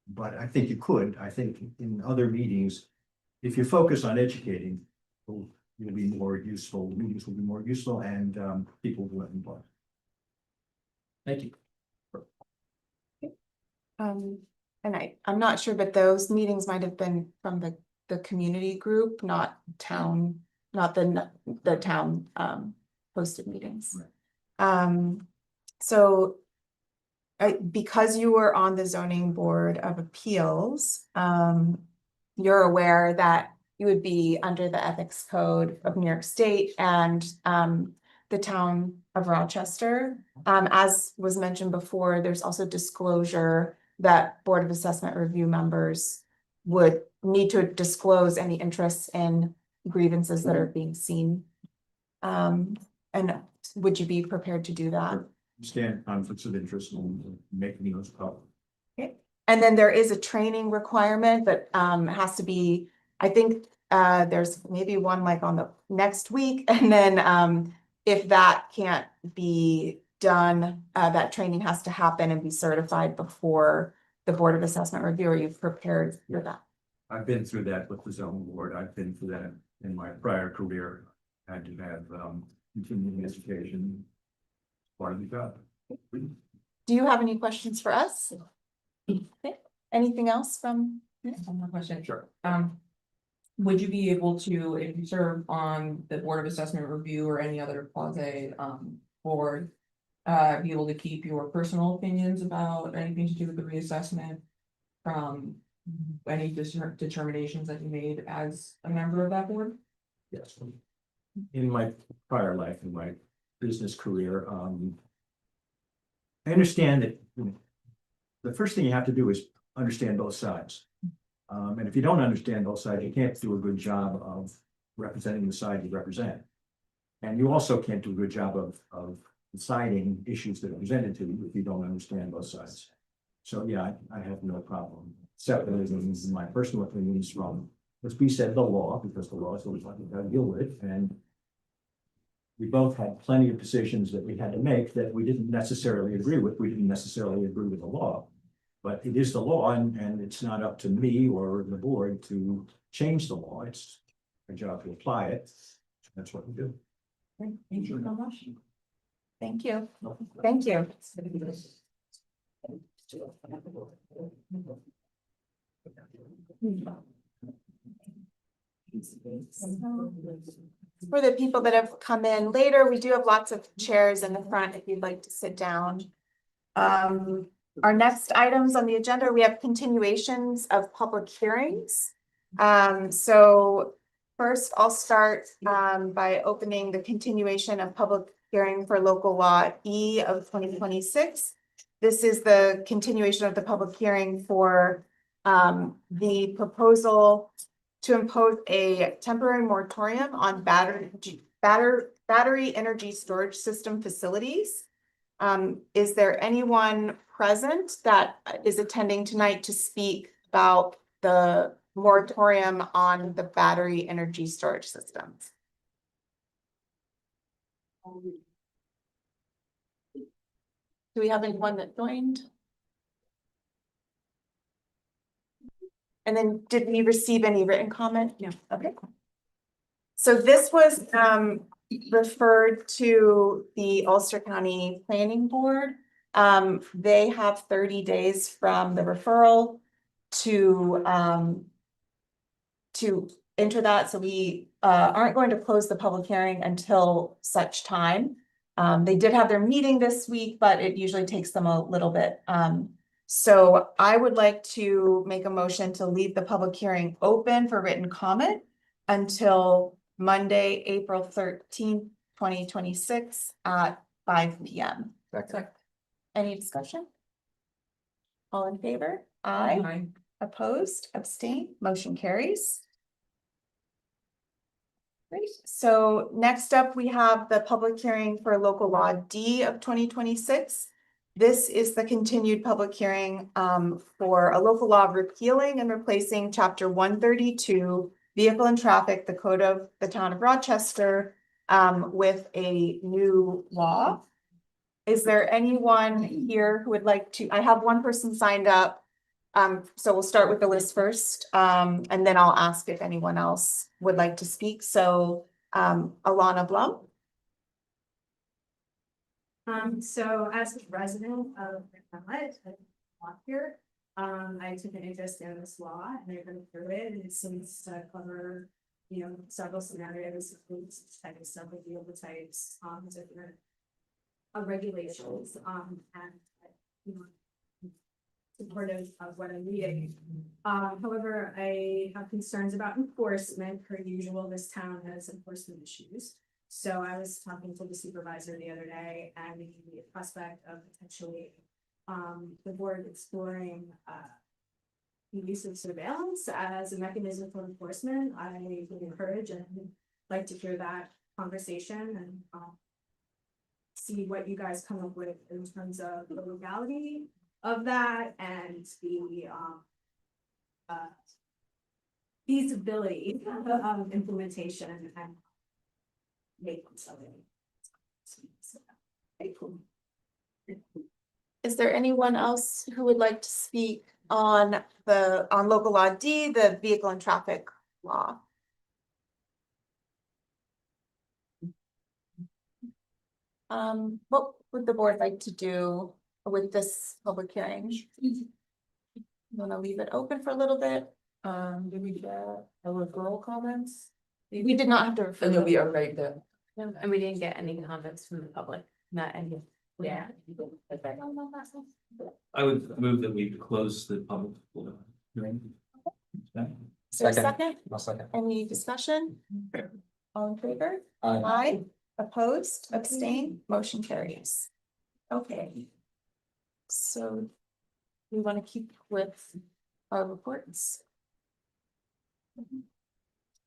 But I think you could. I think in other meetings, if you focus on educating, you'll be more useful, meetings will be more useful, and people will let involved. Thank you. And I'm not sure, but those meetings might have been from the community group, not town, not the town, posted meetings. So because you were on the zoning board of appeals, you're aware that you would be under the ethics code of New York State and the town of Rochester. As was mentioned before, there's also disclosure that Board of Assessment Review members would need to disclose any interests in grievances that are being seen. And would you be prepared to do that? Understand conflicts of interest and making those public. And then there is a training requirement that has to be, I think there's maybe one like on the next week. And then if that can't be done, that training has to happen and be certified before the Board of Assessment Review. Are you prepared for that? I've been through that with the zoning board. I've been through that in my prior career. I had to have continuing education. Part of the job. Do you have any questions for us? Okay. Anything else from? One more question. Sure. Would you be able to, if you serve on the Board of Assessment Review or any other quasi board, be able to keep your personal opinions about anything to do with the reassessment from any determinations that you made as a member of that board? Yes. In my prior life, in my business career, I understand that the first thing you have to do is understand both sides. And if you don't understand both sides, you can't do a good job of representing the side you represent. And you also can't do a good job of deciding issues that are presented to you if you don't understand both sides. So yeah, I have no problem separating my personal opinions from, as we said, the law, because the law is always what we got to deal with. And we both had plenty of decisions that we had to make that we didn't necessarily agree with. We didn't necessarily agree with the law. But it is the law, and it's not up to me or the board to change the law. It's our job to apply it. That's what we do. Thank you so much. Thank you. Thank you. For the people that have come in later, we do have lots of chairs in the front if you'd like to sit down. Our next items on the agenda, we have continuations of public hearings. So first I'll start by opening the continuation of public hearing for local law E of 2026. This is the continuation of the public hearing for the proposal to impose a temporary moratorium on battery energy storage system facilities. Is there anyone present that is attending tonight to speak about the moratorium on the battery energy storage systems? Do we have anyone that joined? And then did we receive any written comment? No. Okay. So this was referred to the Ulster County Planning Board. They have 30 days from the referral to enter that. So we aren't going to close the public hearing until such time. They did have their meeting this week, but it usually takes them a little bit. So I would like to make a motion to leave the public hearing open for written comment until Monday, April 13th, 2026 at 5 p.m. Any discussion? All in favor? Aye. Aye. Opposed? Abstain? Motion carries. Great. So next up, we have the public hearing for local law D of 2026. This is the continued public hearing for a local law repealing and replacing chapter 132, vehicle and traffic, the code of the town of Rochester, with a new law. Is there anyone here who would like to, I have one person signed up. So we'll start with the list first, and then I'll ask if anyone else would like to speak. So, Alana Blum. So as a resident of Hamlet, I walk here, I took an interest in this law and I've been through it and it seems to cover, several scenarios, includes this type of stuff with the overtypes, different regulations, and, supportive of what I'm reading. However, I have concerns about enforcement. Per usual, this town has enforcement issues. So I was talking to the supervisor the other day and the prospect of potentially the board exploring the use of surveillance as a mechanism for enforcement. I would encourage and like to hear that conversation and see what you guys come up with in terms of the legality of that and the feasibility of implementation and make something. Is there anyone else who would like to speak on local law D, the vehicle and traffic law? What would the board like to do with this public hearing? You want to leave it open for a little bit? Did we get a referral comments? We did not have to refer. And you'll be alright then. And we didn't get any comments from the public, not any. Yeah. I would move that we close the public hearing. Is there a second? I'll second. Any discussion? All in favor? Aye. Aye. Opposed, abstain, motion carries. Okay. So we want to keep with our reports.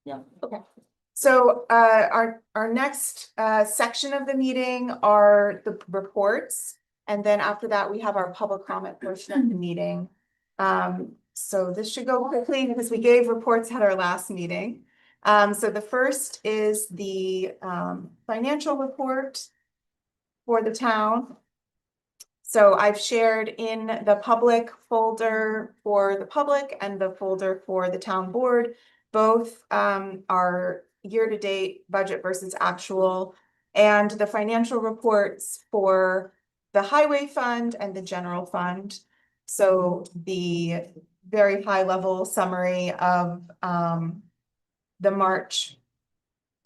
Yeah, okay. So our next section of the meeting are the reports. And then after that, we have our public comment portion of the meeting. So this should go quickly because we gave reports at our last meeting. So the first is the financial report for the town. So I've shared in the public folder for the public and the folder for the town board, both are year-to-date budget versus actual, and the financial reports for the highway fund and the general fund. So the very high-level summary of the March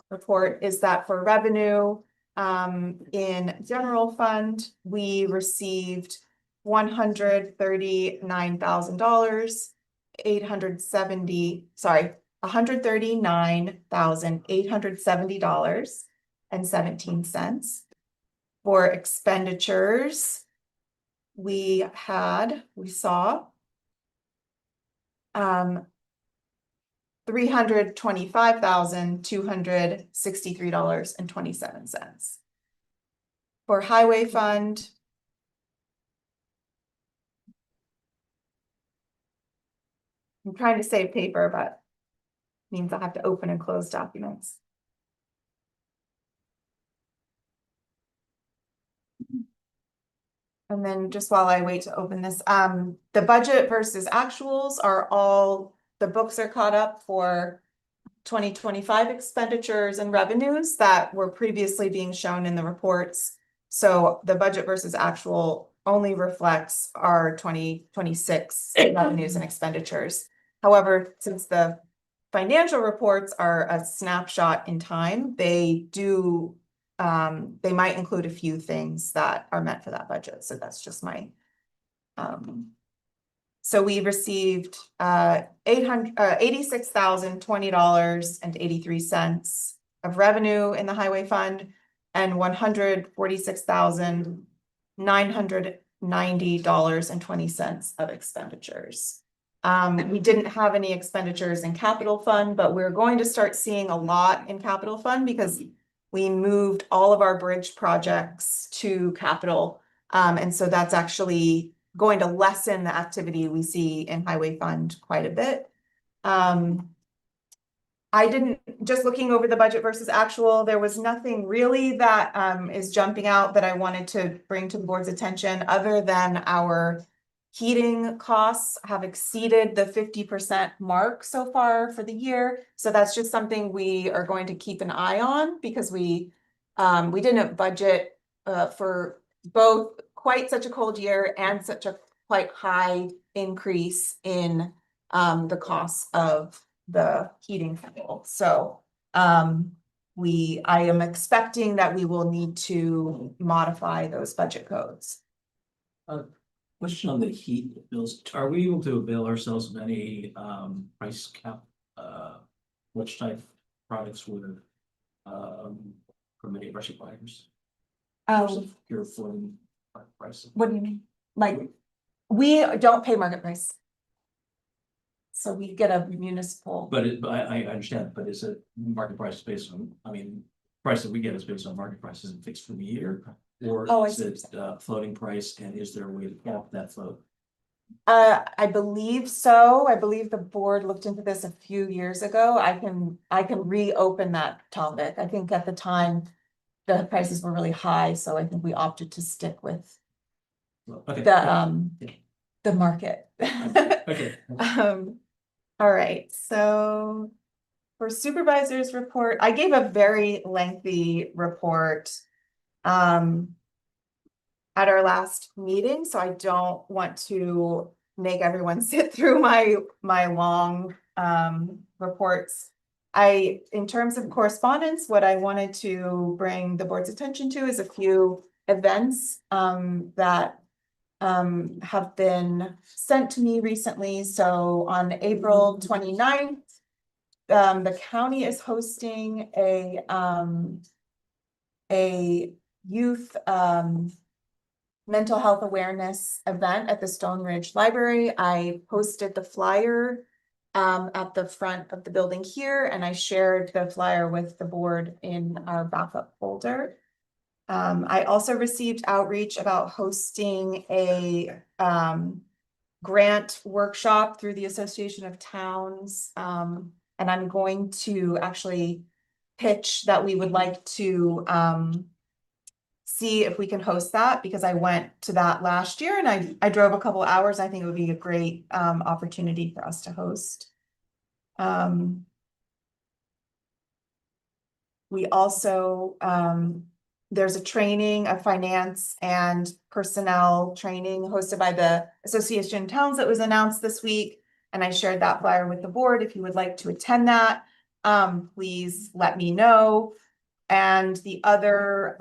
report is that for revenue, in general fund, we received $139,870, $139,870.17. For expenditures, we saw $325,263.27. For highway fund, I'm trying to save paper, but means I'll have to open and close documents. And then just while I wait to open this, the budget versus actuals are all, the books are caught up for 2025 expenditures and revenues that were previously being shown in the reports. So the budget versus actual only reflects our 2026 revenues and expenditures. However, since the financial reports are a snapshot in time, they might include a few things that are meant for that budget. So that's just my, so we received $86,020.83 of revenue in the highway fund and $146,990.20 of expenditures. We didn't have any expenditures in capital fund, but we're going to start seeing a lot in capital fund because we moved all of our bridge projects to capital And so that's actually going to lessen the activity we see in highway fund quite a bit. I didn't, just looking over the budget versus actual, there was nothing really that is jumping out that I wanted to bring to the board's attention other than our heating costs have exceeded the 50% mark so far for the year. So that's just something we are going to keep an eye on because we didn't budget for both quite such a cold year and such a quite high increase in the costs of the heating fuel. So I am expecting that we will need to modify those budget codes. Question on the heat bills, are we able to avail ourselves of any price cap? Which type of products were from any of our suppliers? Your floating price. What do you mean? Like, we don't pay market price. So we get a municipal. But I understand, but is it market price based on, I mean, price that we get is based on market price, is it fixed for the year? Or Oh, I is see. it floating price, and is there a way to cap that float? I believe so. I believe the board looked into this a few years ago. I can reopen that topic. I think at the time the prices were really high, so I think we opted to stick with Okay. the market. Okay. All right, so for supervisor's report, I gave a very lengthy report at our last meeting, so I don't want to make everyone sit through my long reports. In terms of correspondence, what I wanted to bring the board's attention to is a few events that have been sent to me recently. So on April 29th, the county is hosting a youth mental health awareness event at the Stone Ridge Library. I posted the flyer at the front of the building here, and I shared the flyer with the board in our backup folder. I also received outreach about hosting a grant workshop through the Association of Towns. And I'm going to actually pitch that we would like to see if we can host that, because I went to that last year and I drove a couple hours. I think it would be a great opportunity for us to host. We also, there's a training, a finance and personnel training hosted by the Association of Towns that was announced this week. And I shared that flyer with the board. If you would like to attend that, please let me know. And the other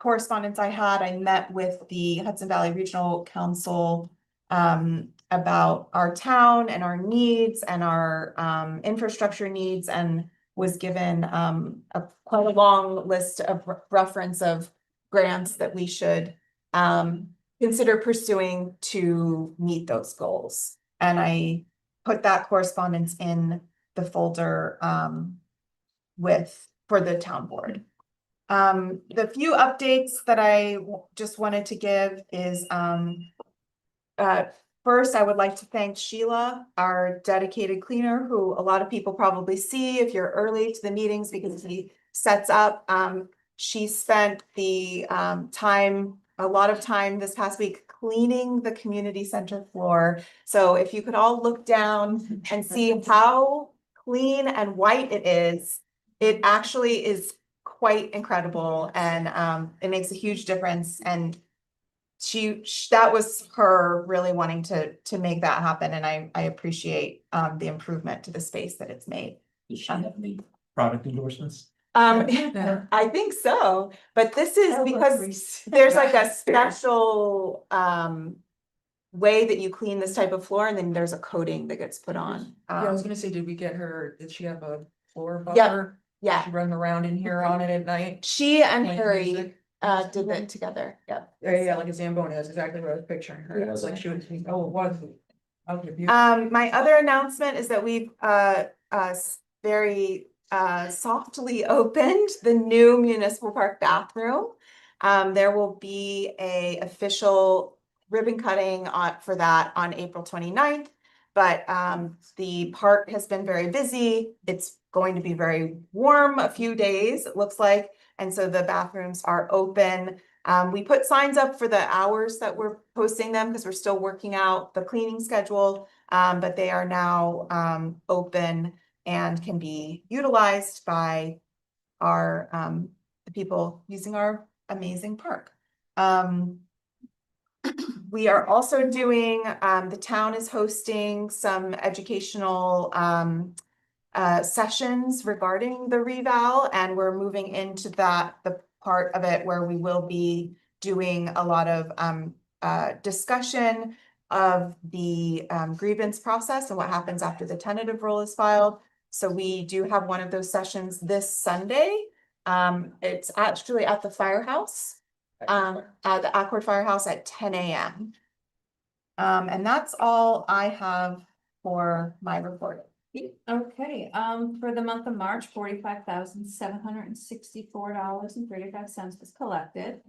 correspondence I had, I met with the Hudson Valley Regional Council about our town and our needs and our infrastructure needs, and was given quite a long list of reference of grants that we should consider pursuing to meet those goals. And I put that correspondence in the folder for the town board. The few updates that I just wanted to give is first, I would like to thank Sheila, our dedicated cleaner, who a lot of people probably see if you're early to the meetings because he sets up. She spent the a lot of time this past week cleaning the community center floor. So if you could all look down and see how clean and white it is, it actually is quite incredible, and it makes a huge difference. And that was her really wanting to make that happen, and I appreciate the improvement to the space that it's made. Does she have any product endorsements? I think so, but this is because there's like a special way that you clean this type of floor, and then there's a coating that gets put on. Yeah, I was gonna say, did she have a floor Yep. buffer? Yeah, She run around in here on it at night? she and Playing Harry music? did it together. Yep. Yeah, like a Zamboni, that's exactly what I was picturing her. It was like she was, oh, it was. Okay, beautiful. My other announcement is that we've very softly opened the new municipal park bathroom. There will be a official ribbon cutting for that on April 29th. But the park has been very busy. It's going to be very warm a few days, it looks like. And so the bathrooms are open. We put signs up for the hours that we're posting them because we're still working out the cleaning schedule. But they are now open and can be utilized by our the people using our amazing park. We are also doing, the town is hosting some educational sessions regarding the reval, and we're moving into the part of it where we will be doing a lot of discussion of the grievance process and what happens after the tentative rule is filed. So we do have one of those sessions this Sunday. It's actually at the firehouse, at the Accord Firehouse at 10 a.m. And that's all I have for my report. Okay, for the month of March, $45,764.35 was collected.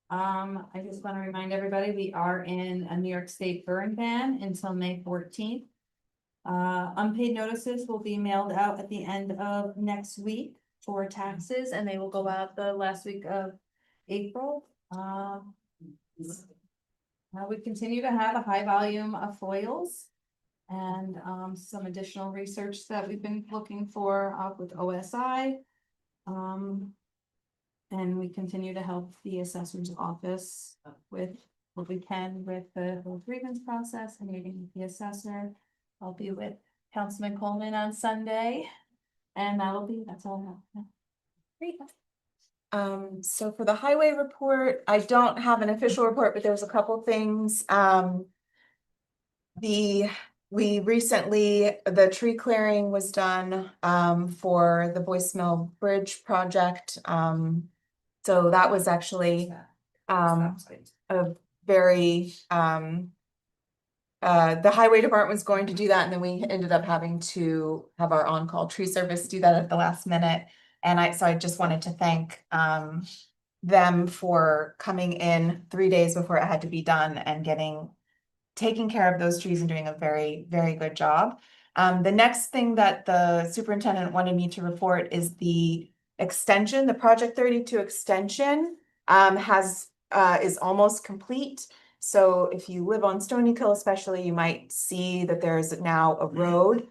I just want to remind everybody, we are in a New York State burn ban until May 14th. Unpaid notices will be mailed out at the end of next week for taxes, and they will go out the last week of April. We continue to have a high volume of foils and some additional research that we've been looking for with OSI. And we continue to help the assessor's office with what we can with the whole grievance process and meeting with the assessor. I'll be with Councilman Coleman on Sunday, and that's all I have. Great. So for the highway report, I don't have an official report, but there was a couple things. We recently, the tree clearing was done for the Boyce Mill Bridge project. So that was actually a very the highway department was going to do that, and then we ended up having to have our on-call tree service do that at the last minute. And so I just wanted to thank them for coming in 3 days before it had to be done and taking care of those trees and doing a very, very good job. The next thing that the superintendent wanted me to report is the extension. The Project 32 extension is almost complete. So if you live on Stony Kill especially, you might see that there's now a road.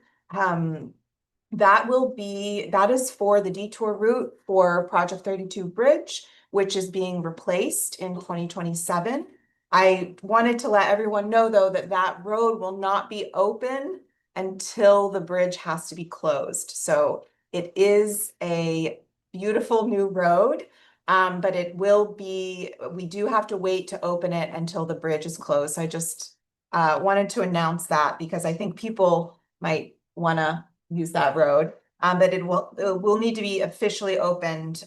That is for the detour route for Project 32 Bridge, which is being replaced in 2027. I wanted to let everyone know, though, that road will not be open until the bridge has to be closed. So it is a beautiful new road, but we do have to wait to open it until the bridge is closed. So I just wanted to announce that because I think people might want to use that road, but it will need to be officially opened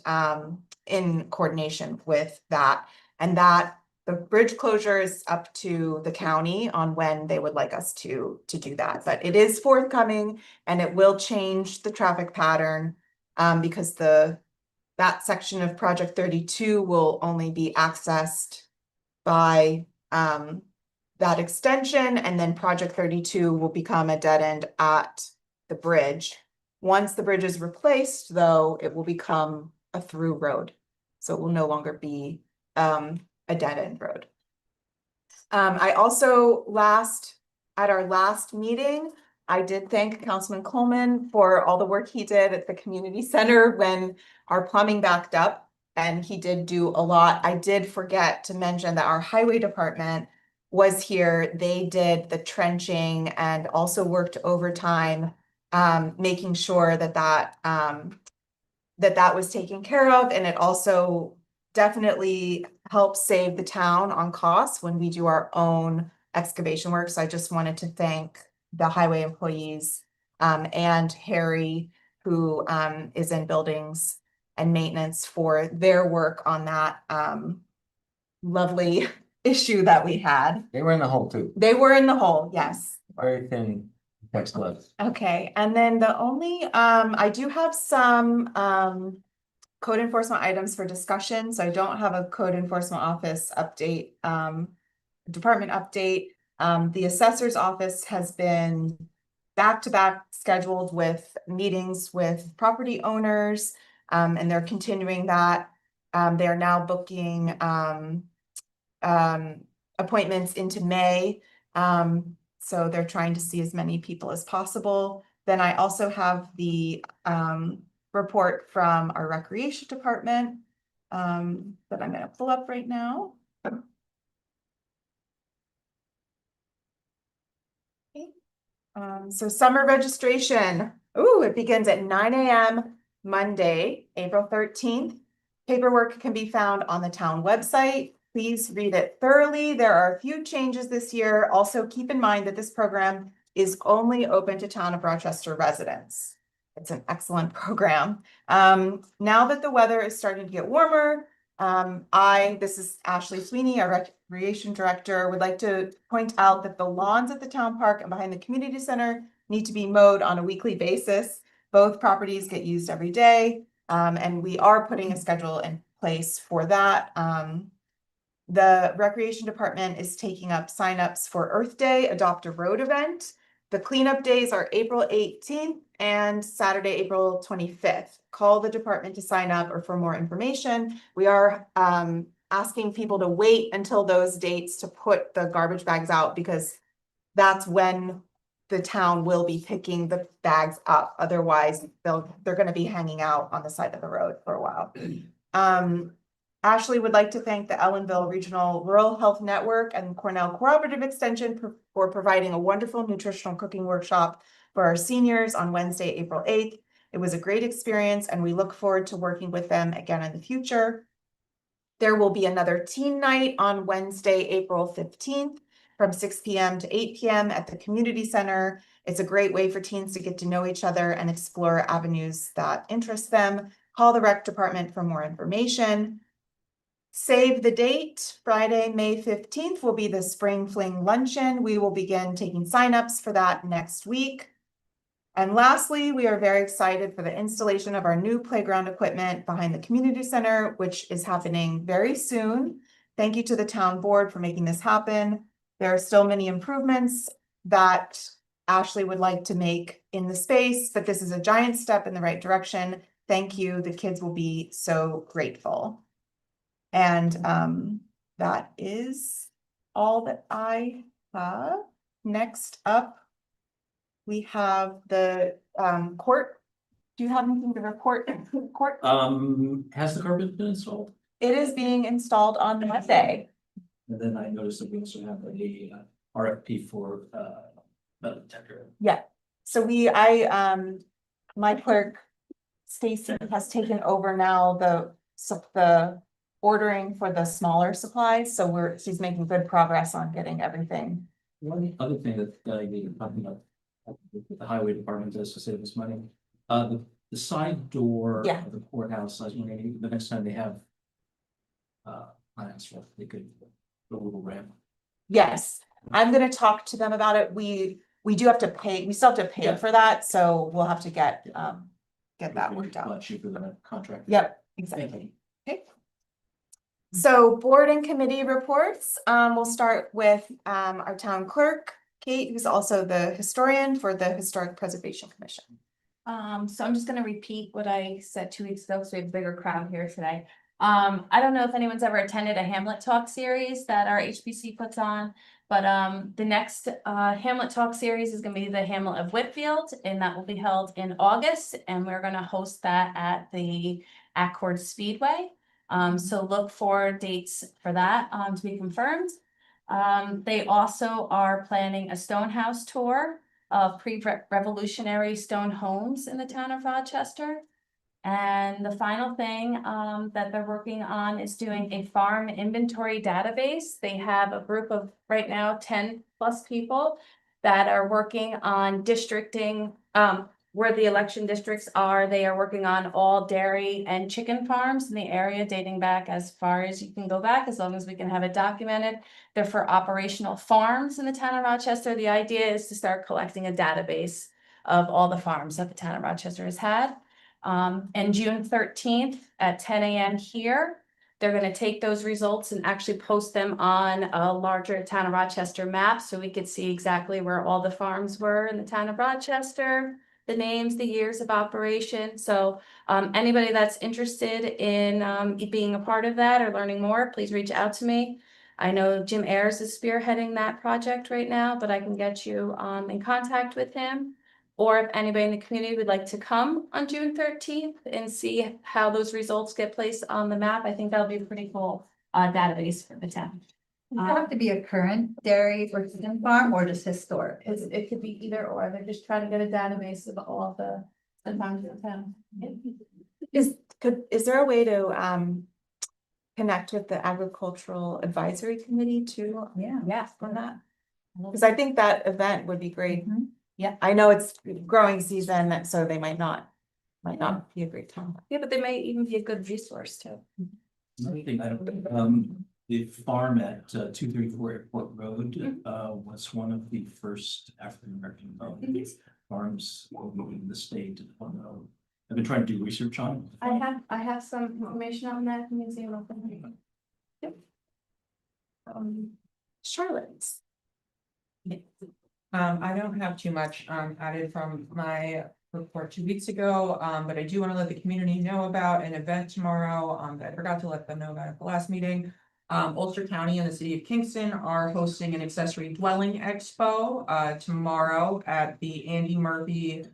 in coordination with that. And that the bridge closure is up to the county on when they would like us to do that. But it is forthcoming, and it will change the traffic pattern because that section of Project 32 will only be accessed by that extension, and then Project 32 will become a dead end at the bridge. Once the bridge is replaced, though, it will become a through road. So it will no longer be a dead end road. I also at our last meeting, I did thank Councilman Coleman for all the work he did at the community center when our plumbing backed up, and he did do a lot. I did forget to mention that our highway department was here. They did the trenching and also worked overtime, making sure that was taken care of. And it also definitely helps save the town on costs when we do our own excavation work. So I just wanted to thank the highway employees and Harry, who is in buildings and maintenance, for their work on that lovely issue that we had. They were in the hole too. They were in the hole, yes. Very thin text left. Okay, and then the only, I do have some code enforcement items for discussion, so I don't have a code enforcement office update, department update. The assessor's office has been back-to-back scheduled with meetings with property owners, and they're continuing that. They are now booking, appointments into May. So they're trying to see as many people as possible. Then I also have the, report from our recreation department, that I'm gonna pull up right now. Okay. So summer registration, ooh, it begins at 9 AM Monday, April 13th. Paperwork can be found on the town website. Please read it thoroughly. There are a few changes this year. Also, keep in mind that this program is only open to Town of Rochester residents. It's an excellent program. Now that the weather is starting to get warmer, this is Ashley Sweeney, our recreation director, would like to point out that the lawns at the town park and behind the community center need to be mowed on a weekly basis. Both properties get used every day, and we are putting a schedule in place for that. The recreation department is taking up signups for Earth Day Adopt a Road event. The cleanup days are April 18th and Saturday, April 25th. Call the department to sign up or for more information. We are asking people to wait until those dates to put the garbage bags out, because that's when the town will be picking the bags up. Otherwise, they're going to be hanging out on the side of the road for a while. Ashley would like to thank the Ellenville Regional Rural Health Network and Cornell Cooperative Extension for providing a wonderful nutritional cooking workshop for our seniors on Wednesday, April 8th. It was a great experience, and we look forward to working with them again in the future. There will be another teen night on Wednesday, April 15th from 6 PM to 8 PM at the community center. It's a great way for teens to get to know each other and explore avenues that interest them. Call the rec department for more information. Save the date, Friday, May 15th will be the Spring Fling Luncheon. We will begin taking signups for that next week. And lastly, we are very excited for the installation of our new playground equipment behind the community center, which is happening very soon. Thank you to the town board for making this happen. There are still many improvements that Ashley would like to make in the space, but this is a giant step in the right direction. Thank you. The kids will be so grateful. And that is all that I have. Next up, we have the court. Do you have anything to report? Court? Has the carpet been installed? It is being installed on Monday. And then I noticed that we also have a RFP for metal detector. Yeah. So my clerk, Stacy, has taken over now the ordering for the smaller supplies, so she's making good progress on getting everything. One other thing that you're talking about, the highway department does to save us money, the side door Yeah. of the courthouse, I was wondering, the next time they have plans for, they could go a little ramp. Yes, I'm gonna talk to them about it. We do have to pay, we still have to pay Yeah. for that, so we'll have to get that worked A lot out. cheaper than a contract. Yep, exactly. Okay. So board and committee reports, we'll start with our town clerk, Kate, who's also the historian for the Historic Preservation Commission. So I'm just gonna repeat what I said 2 weeks ago, so we have a bigger crowd here today. I don't know if anyone's ever attended a Hamlet Talk series that our HPC puts on, but the next Hamlet Talk series is gonna be the Hamlet of Whitfield, and that will be held in August, and we're gonna host that at the Accord Speedway. So look for dates for that to be confirmed. They also are planning a Stonehouse tour of pre-revolutionary stone homes in the town of Rochester. And the final thing that they're working on is doing a farm inventory database. They have a group of right now 10+ people that are working on districting where the election districts are. They are working on all dairy and chicken farms in the area dating back as far as you can go back, as long as we can have it documented. They're for operational farms in the town of Rochester. The idea is to start collecting a database of all the farms that the town of Rochester has had. And June 13th at 10 a.m. here. They're gonna take those results and actually post them on a larger town of Rochester map, so we could see exactly where all the farms were in the town of Rochester, the names, the years of operation. So anybody that's interested in being a part of that or learning more, please reach out to me. I know Jim Ayers is spearheading that project right now, but I can get you in contact with him. Or if anybody in the community would like to come on June 13th and see how those results get placed on the map, I think that'll be a pretty cool database for the town. Does it have to be a current dairy or chicken farm or just historic? It could be either or. They're just trying to get a database of all the farms in the town. Is there a way to connect with the agricultural advisory committee too? Yeah. Yeah. On that? Because I think that event would be great. Mhm. Yeah. I know it's growing season, so they might not be a great time. Yeah, but they may even be a good resource too. Another thing, the farm at 234 Airport Road was one of the first African-American farms in the state. I've been trying to do research on it. I have some information on that. Let me see. Yep. Charlotte's. I don't have too much added from my report 2 weeks ago, but I do want to let the community know about an event tomorrow. I forgot to let them know about it at the last meeting. Ulster County and the city of Kingston are hosting an accessory dwelling expo tomorrow at the Andy Murphy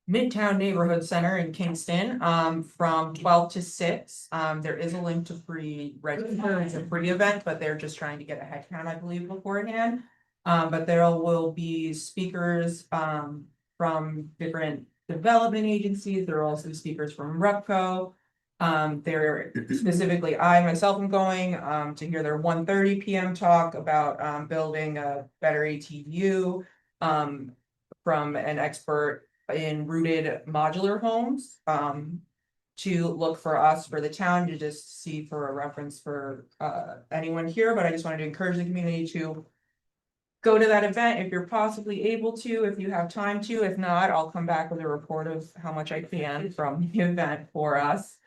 Midtown Neighborhood Center in Kingston from 12 to 6. There is a link to pre-register. It's a free event, but they're just trying to get a head count, I believe, beforehand. But there will be speakers from different development agencies. There are also speakers from REPCO. There specifically, I myself am going to hear their 1:30 p.m. talk about building a better ATU from an expert in rooted modular homes. To look for us for the town to just see for a reference for anyone here, but I just wanted to encourage the community to go to that event if you're possibly able to, if you have time to. If not, I'll come back with a report of how much I can from the event for us.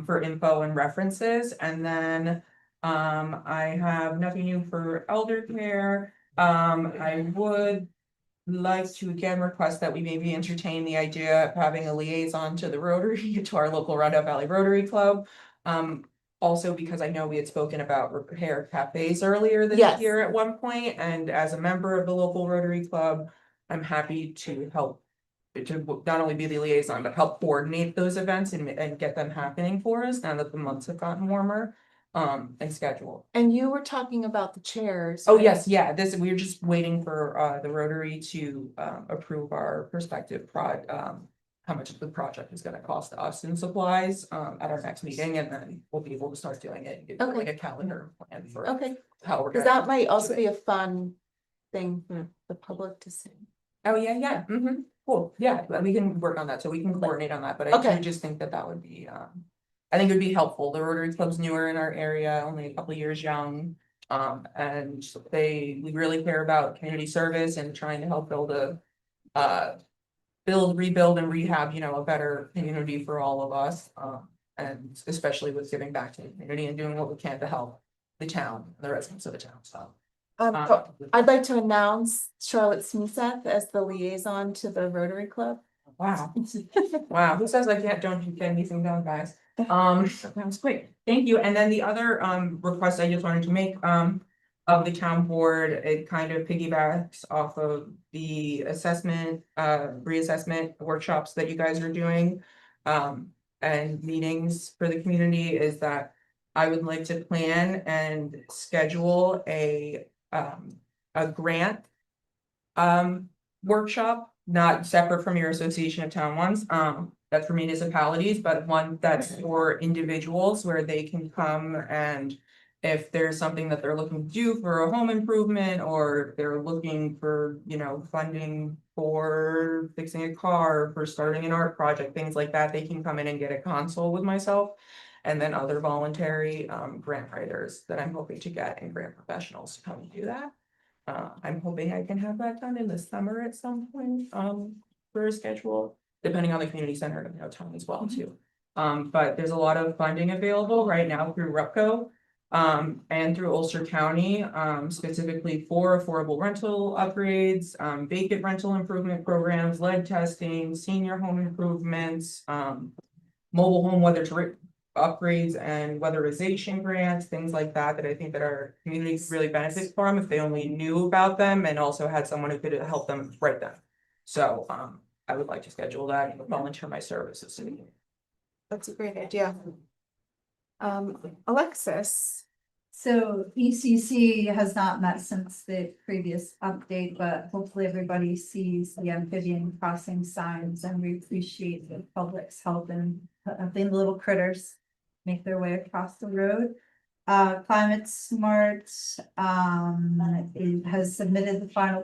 For info and references, and then I have nothing new for elder care. I would like to again request that we maybe entertain the idea of having a liaison to the Rotary, to our local Roundup Valley Rotary Club. Also because I know we had spoken about repair cafes earlier this Yes. year at one point, and as a member of the local Rotary Club, I'm happy to help to not only be the liaison, but help coordinate those events and get them happening for us now that the months have gotten warmer. And schedule. And you were talking about the chairs. Oh, right? yes, yeah, we're just waiting for the Rotary to approve our prospective how much the project is gonna cost us in supplies at our next meeting, and then we'll be able to start doing it. and get, like a calendar plan for Okay, how we're because gonna. that might also be a fun thing for the public to see. Oh, yeah, cool, yeah, we can work on that, so we can coordinate on that, but I Okay. do just think that would be, I think it would be helpful. The Rotary Club's newer in our area, only a couple of years young. And we really care about community service and trying to help build rebuild and rehab, a better community for all of us. And especially with giving back to the community and doing what we can to help the town, the residents of the town, so. I'd like to announce Charlotte Smithseth as the liaison to the Rotary Club. Wow. Wow, who says I don't get anything done, guys? That was great, thank you. And then the other request I just wanted to make of the town board, it kind of piggybacks off of the assessment, reassessment workshops that you guys are doing. And meetings for the community, is that I would like to plan and schedule a grant workshop, not separate from your association of town ones, that's for municipalities, but one that's for individuals where they can come and if there's something that they're looking to do for a home improvement, or if they're looking for, funding for fixing a car, for starting an art project, things like that, they can come in and get a consult with myself. And then other voluntary grant writers that I'm hoping to get, and grant professionals to come and do that. I'm hoping I can have that done in the summer at some point, for a schedule depending on the community center, you know, town as well too. But there's a lot of funding available right now through REPCO. And through Ulster County, specifically for affordable rental upgrades, vacant rental improvement programs, lead testing, senior home improvements, mobile home upgrades and weatherization grants, things like that, that I think that our communities really benefit from if they only knew about them and also had someone who could help them write them. So, I would like to schedule that and volunteer my services. That's a great idea. Alexis, So ECC has not met since the previous update, but hopefully everybody sees the amphibian crossing signs and we appreciate the public's help in helping the little critters make their way across the road. Climate Smart, it has submitted the final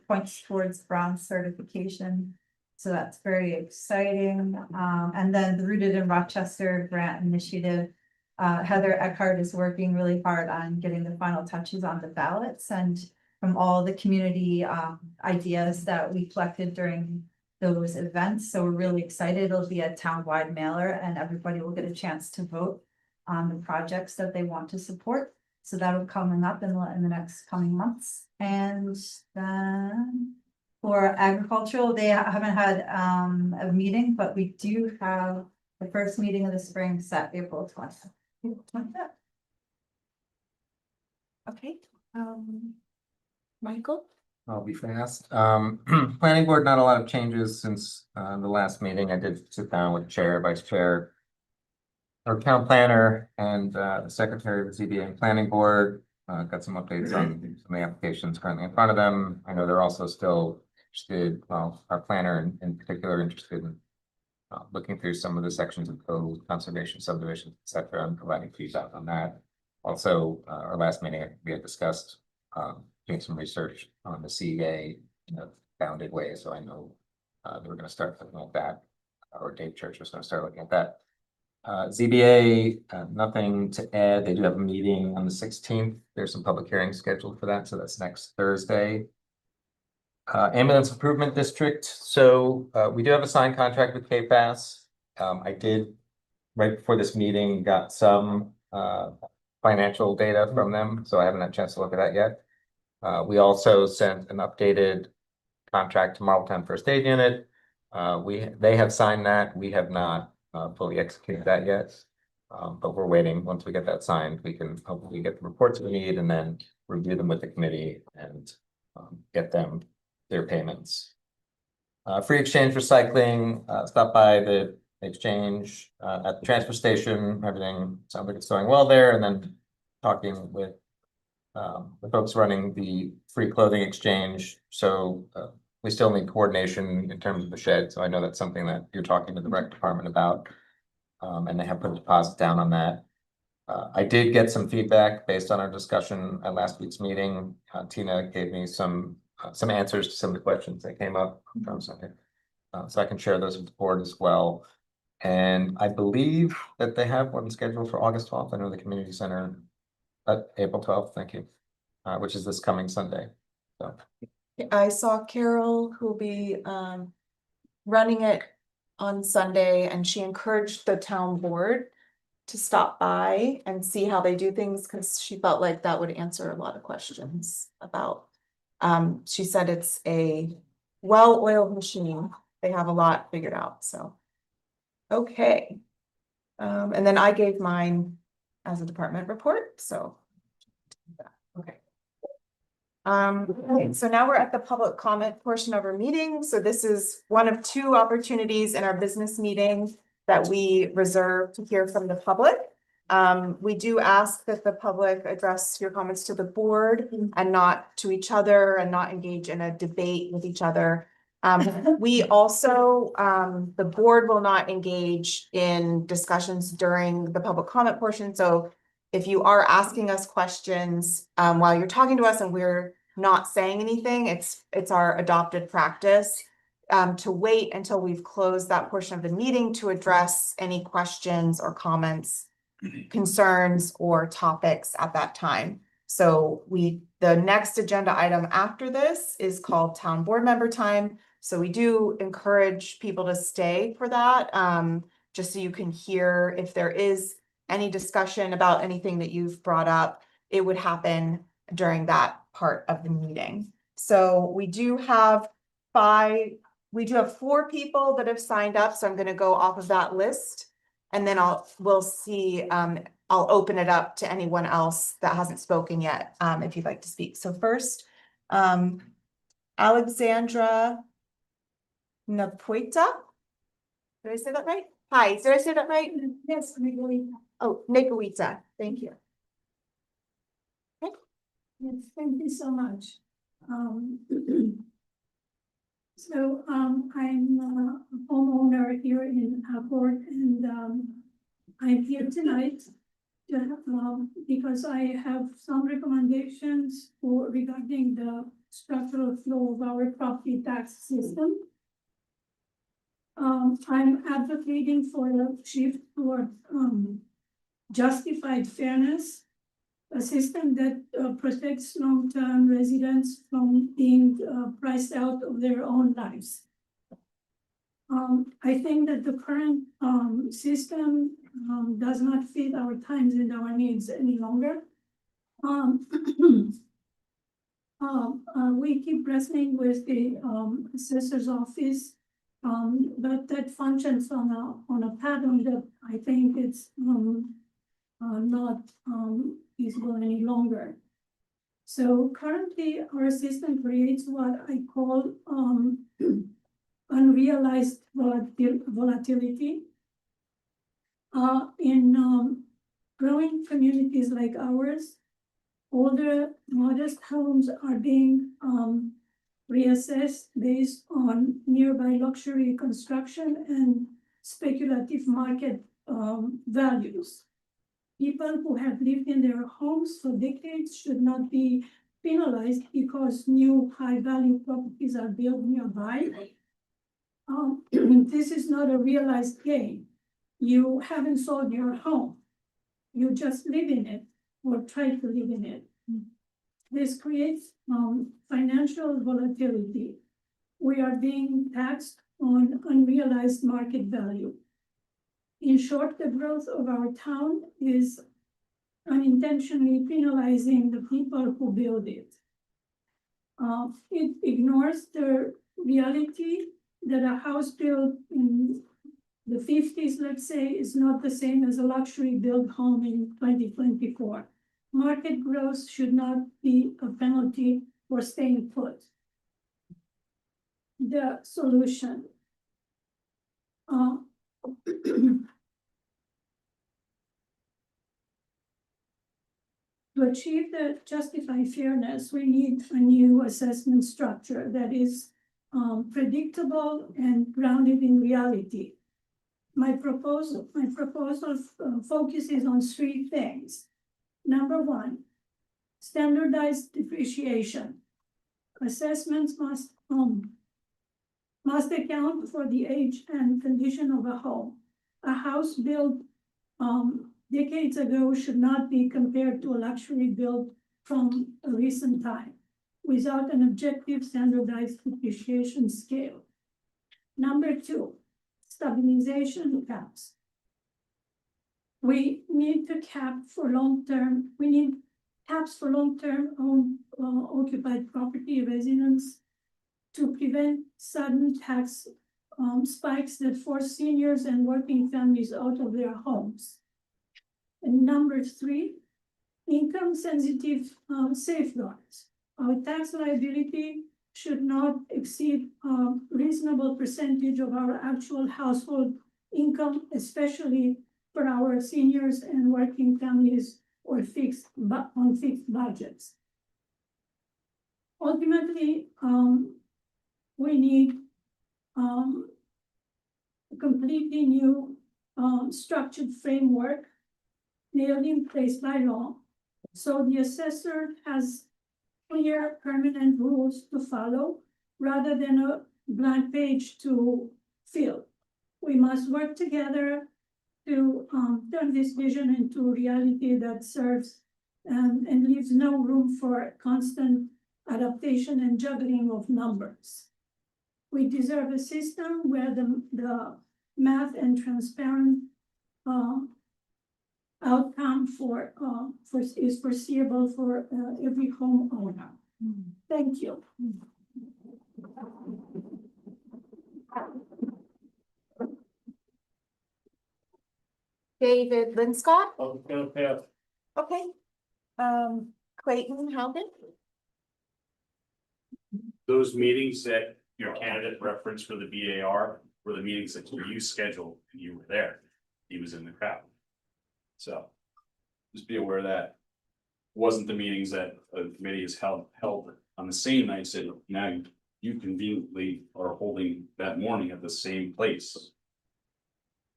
points towards bronze certification. So that's very exciting. And then the Rooted in Rochester grant initiative. Heather Eckhart is working really hard on getting the final touches on the ballots and from all the community ideas that we collected during those events. So we're really excited. It'll be a town-wide mailer and everybody will get a chance to vote on the projects that they want to support. So that'll coming up in the next coming months. And then for agricultural, they haven't had a meeting, but we do have the first meeting of the spring set April 20th. okay, Michael? I'll be fast. Planning board, not a lot of changes since the last meeting. I did sit down with chair, vice chair, our town planner and the secretary of the ZBA and planning board. Got some updates on some of the applications currently in front of them. I know they're also still interested, well, our planner in particular interested in looking through some of the sections of code, conservation, subdivision, et cetera, and providing feedback on that. Also, our last meeting, we had discussed doing some research on the CEA in a bounded way. So I know they were going to start looking at that, or Dave Church was going to start looking at that. ZBA, nothing to add. They do have a meeting on the 16th. There's some public hearings scheduled for that. So that's next Thursday. Ambulance Improvement District. So we do have a signed contract with KFAS. I did, right before this meeting, got some financial data from them. So I haven't had a chance to look at that yet. We also sent an updated contract to Marlton First Aid Unit. They have signed that. We have not fully executed that yet. But we're waiting. Once we get that signed, we can hopefully get the reports we need and then review them with the committee and get them their payments. Free exchange recycling, stop by the exchange at the transfer station. Everything sounds like it's going well there. And then talking with the folks running the free clothing exchange. So we still need coordination in terms of the shed. So I know that's something that you're talking to the rec department about. And they have put a deposit down on that. I did get some feedback based on our discussion at last week's meeting. Tina gave me some answers to some of the questions that came up from Sunday. So I can share those with the board as well. And I believe that they have one scheduled for August 12th. I know the community center April 12th, thank you, which is this coming Sunday. So I saw Carol who'll be running it on Sunday, and she encouraged the town board to stop by and see how they do things because she felt like that would answer a lot of questions about. She said it's a well-oiled machine. They have a lot figured out, so. Okay. And then I gave mine as a department report, so. Okay. Okay, so now we're at the public comment portion of our meeting. So this is one of two opportunities in our business meeting that we reserve to hear from the public. We do ask that the public address your comments to the board and not to each other and not engage in a debate with each other. We also, the board will not engage in discussions during the public comment portion. So if you are asking us questions while you're talking to us and we're not saying anything, it's our adopted practice to wait until we've closed that portion of the meeting to address any questions or comments, concerns, or topics at that time. So the next agenda item after this is called town board member time. So we do encourage people to stay for that, just so you can hear if there is any discussion about anything that you've brought up, it would happen during that part of the meeting. So we do have 4 people that have signed up, so I'm gonna go off of that list. And then we'll see, I'll open it up to anyone else that hasn't spoken yet, if you'd like to speak. So first, Alexandra Napuita. Did I say that right? Hi, did I say that right? Yes, Nicolita. Oh, Nikuita, thank you. Yes, thank you so much. I'm a homeowner here in Upward, and I'm here tonight to because I have some recommendations regarding the structural flow of our property tax system. I'm advocating for a shift toward justified fairness, a system that protects long-term residents from being priced out of their own lives. I think that the current system does not fit our times and our needs any longer. We keep wrestling with the assessor's office, but that functions on a pattern that I think it's not feasible any longer. So currently our system creates what I call unrealized volatility. In growing communities like ours, older modest homes are being reassessed based on nearby luxury construction and speculative market values. People who have lived in their homes for decades should not be penalized because new high-value properties are built nearby. This is not a realized gain. You haven't sold your home. You just live in it or try to live in it. This creates financial volatility. We are being taxed on unrealized market value. In short, the growth of our town is unintentionally penalizing the people who build it. It ignores the reality that a house built in the 50s, let's say, is not the same as a luxury built home in 2024. Market growth should not be a penalty for staying put. The solution. To achieve the justified fairness, we need a new assessment structure that is predictable and grounded in reality. My proposal focuses on 3 things. Number 1, standardized depreciation. Assessments must account for the age and condition of a home. A house built decades ago should not be compared to a luxury built from a recent time without an objective standardized depreciation scale. Number 2, stabilization caps. We need to cap for long-term, we need caps for long-term occupied property residents to prevent sudden tax spikes that force seniors and working families out of their homes. And number 3, income-sensitive safeguards. Our tax liability should not exceed a reasonable percentage of our actual household income, especially for our seniors and working families or on fixed budgets. Ultimately, we need a completely new structured framework nailed in place by law, so the assessor has clear permanent rules to follow rather than a blank page to fill. We must work together to turn this vision into a reality that serves and leaves no room for constant adaptation and juggling of numbers. we deserve a system where the math and transparent outcome is foreseeable for every homeowner. Thank you. David Linscott, Okay. okay. Clayton Howden, Those meetings that your candidate referenced for the BAR were the meetings that you scheduled and you were there. He was in the crowd. So just be aware that wasn't the meetings that a committee is held on the same nights that now you conveniently are holding that morning at the same place.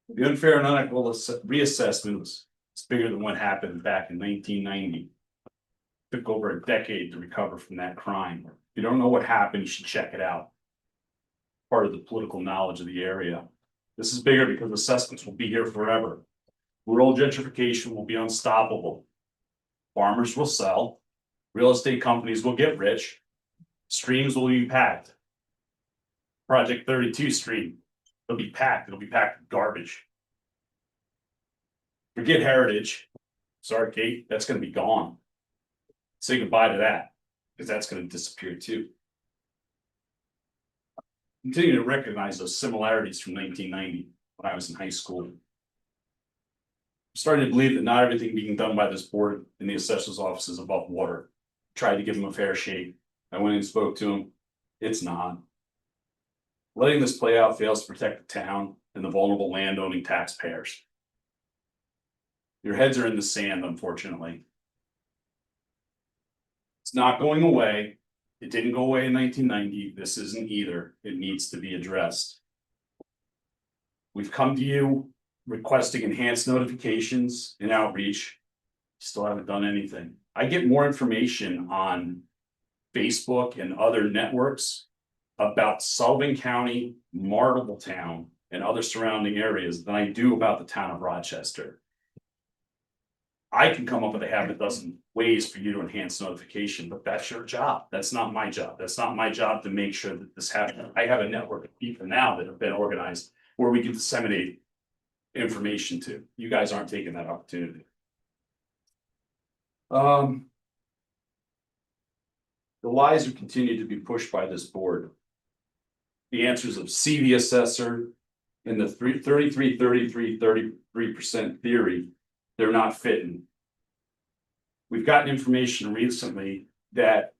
The unfair and unequal reassessment is bigger than what happened back in 1990. Took over a decade to recover from that crime. If you don't know what happened, you should check it out. Part of the political knowledge of the area. This is bigger because assessments will be here forever. Rural gentrification will be unstoppable. Farmers will sell. Real estate companies will get rich. Streams will be packed. Project 32 stream, it'll be packed. It'll be packed with garbage. Forget heritage. Sorry, Kate, that's gonna be gone. Say goodbye to that, because that's gonna disappear too. Continue to recognize those similarities from 1990 when I was in high school. I'm starting to believe that not everything being done by this board in the assessor's office is above water. Tried to give him a fair shake. I went and spoke to him. It's not. Letting this play out fails to protect the town and the vulnerable landowning taxpayers. Your heads are in the sand, unfortunately. It's not going away. It didn't go away in 1990. This isn't either. It needs to be addressed. We've come to you requesting enhanced notifications and outreach. Still haven't done anything. I get more information on Facebook and other networks about Sullivan County, Marbletown, and other surrounding areas than I do about the town of Rochester. I can come up with a half a dozen ways for you to enhance notification, but that's your job. That's not my job. That's not my job to make sure that this happens. I have a network of people now that have been organized where we can disseminate information to. You guys aren't taking that opportunity. The lies are continued to be pushed by this board. The answers of see the assessor in the 33% theory, they're not fitting. We've gotten information recently that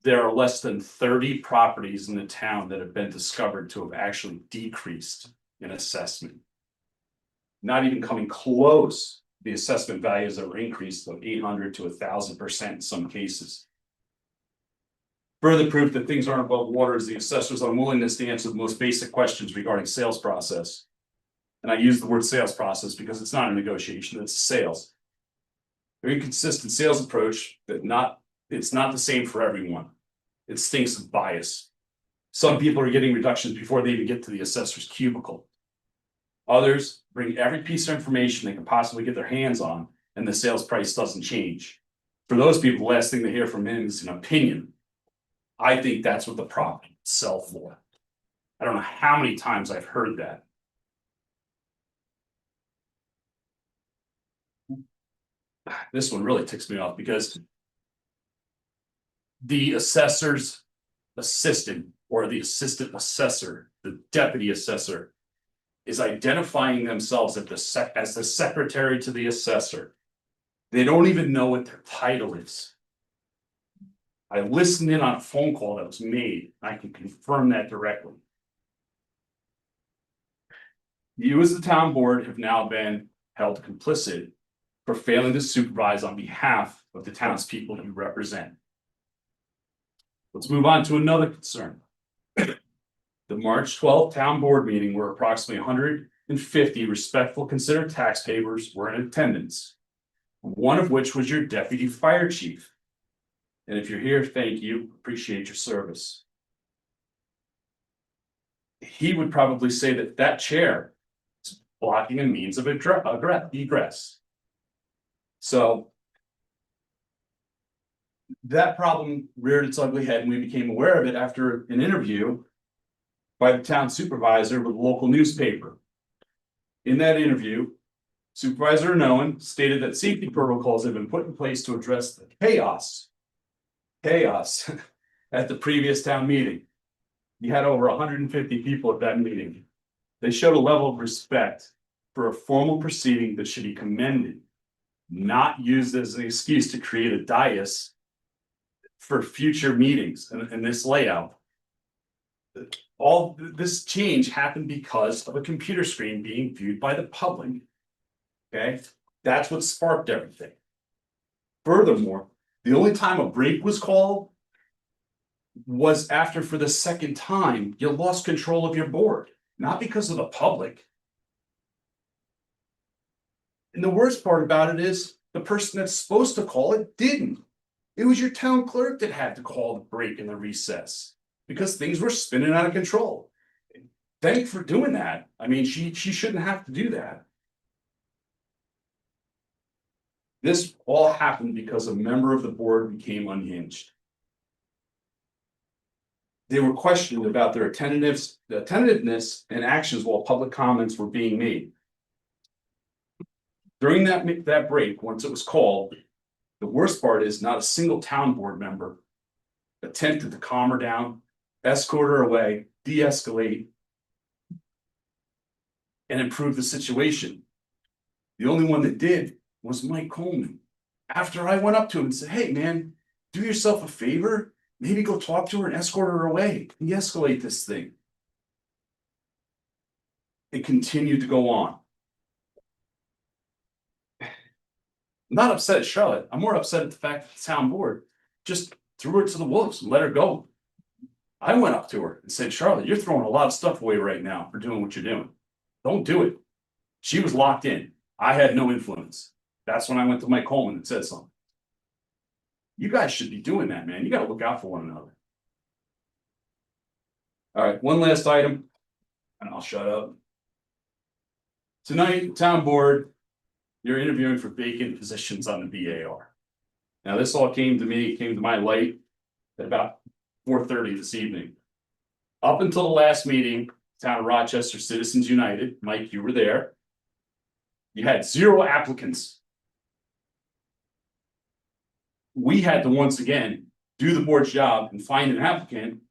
there are less than 30 properties in the town that have been discovered to have actually decreased in assessment. Not even coming close, the assessment values that were increased of 800 to 1,000% in some cases. Further proof that things aren't above water is the assessor's unwillingness to answer the most basic questions regarding sales process. And I use the word sales process because it's not a negotiation, it's sales. Their inconsistent sales approach it's not the same for everyone. It stinks of bias. Some people are getting reductions before they even get to the assessor's cubicle. Others bring every piece of information they can possibly get their hands on, and the sales price doesn't change. For those people, the last thing they hear from him is an opinion. I think that's what the property would sell for. I don't know how many times I've heard that. This one really ticks me off because the assessor's assistant or the assistant assessor, the deputy assessor, is identifying themselves as the secretary to the assessor. They don't even know what their title is. I listened in on a phone call that was made. I can confirm that directly. You as the town board have now been held complicit for failing to supervise on behalf of the townspeople you represent. Let's move on to another concern. The March 12th town board meeting where approximately 150 respectful considered taxpayers were in attendance, one of which was your deputy fire chief. And if you're here, thank you, appreciate your service. He would probably say that that chair is blocking a means of egress. So that problem reared its ugly head and we became aware of it after an interview by the town supervisor with a local newspaper. In that interview, Supervisor Noen stated that safety protocols have been put in place to address the chaos at the previous town meeting. You had over 150 people at that meeting. They showed a level of respect for a formal proceeding that should be commended, not used as an excuse to create a dais for future meetings in this layout. All this change happened because of a computer screen being viewed by the public. Okay, that's what sparked everything. Furthermore, the only time a break was called was after, for the second time, you lost control of your board, not because of the public. And the worst part about it is the person that's supposed to call it didn't. It was your town clerk that had to call the break and the recess because things were spinning out of control. Thank you for doing that. I mean, she shouldn't have to do that. This all happened because a member of the board became unhinged. They were questioned about their attentiveness and actions while public comments were being made. During that break, once it was called, the worst part is not a single town board member attempted to calm her down, escort her away, de-escalate, and improve the situation. The only one that did was Mike Coleman. After I went up to him and said, "Hey man, do yourself a favor, maybe go talk to her and escort her away, de-escalate this thing." It continued to go on. I'm not upset at Charlotte. I'm more upset at the fact that the town board just threw her to the wolves and let her go. I went up to her and said, "Charlotte, you're throwing a lot of stuff away right now for doing what you're doing. Don't do it." She was locked in. I had no influence. That's when I went to Mike Coleman and said something. You guys should be doing that, man. You got to look out for one another. All right, one last item, and I'll shut up. Tonight, town board, you're interviewing for vacant positions on the BAR. Now, this all came to my light at about 4:30 this evening. Up until the last meeting, town of Rochester Citizens United, Mike, you were there. You had 0 applicants. We had to once again do the board's job and find an applicant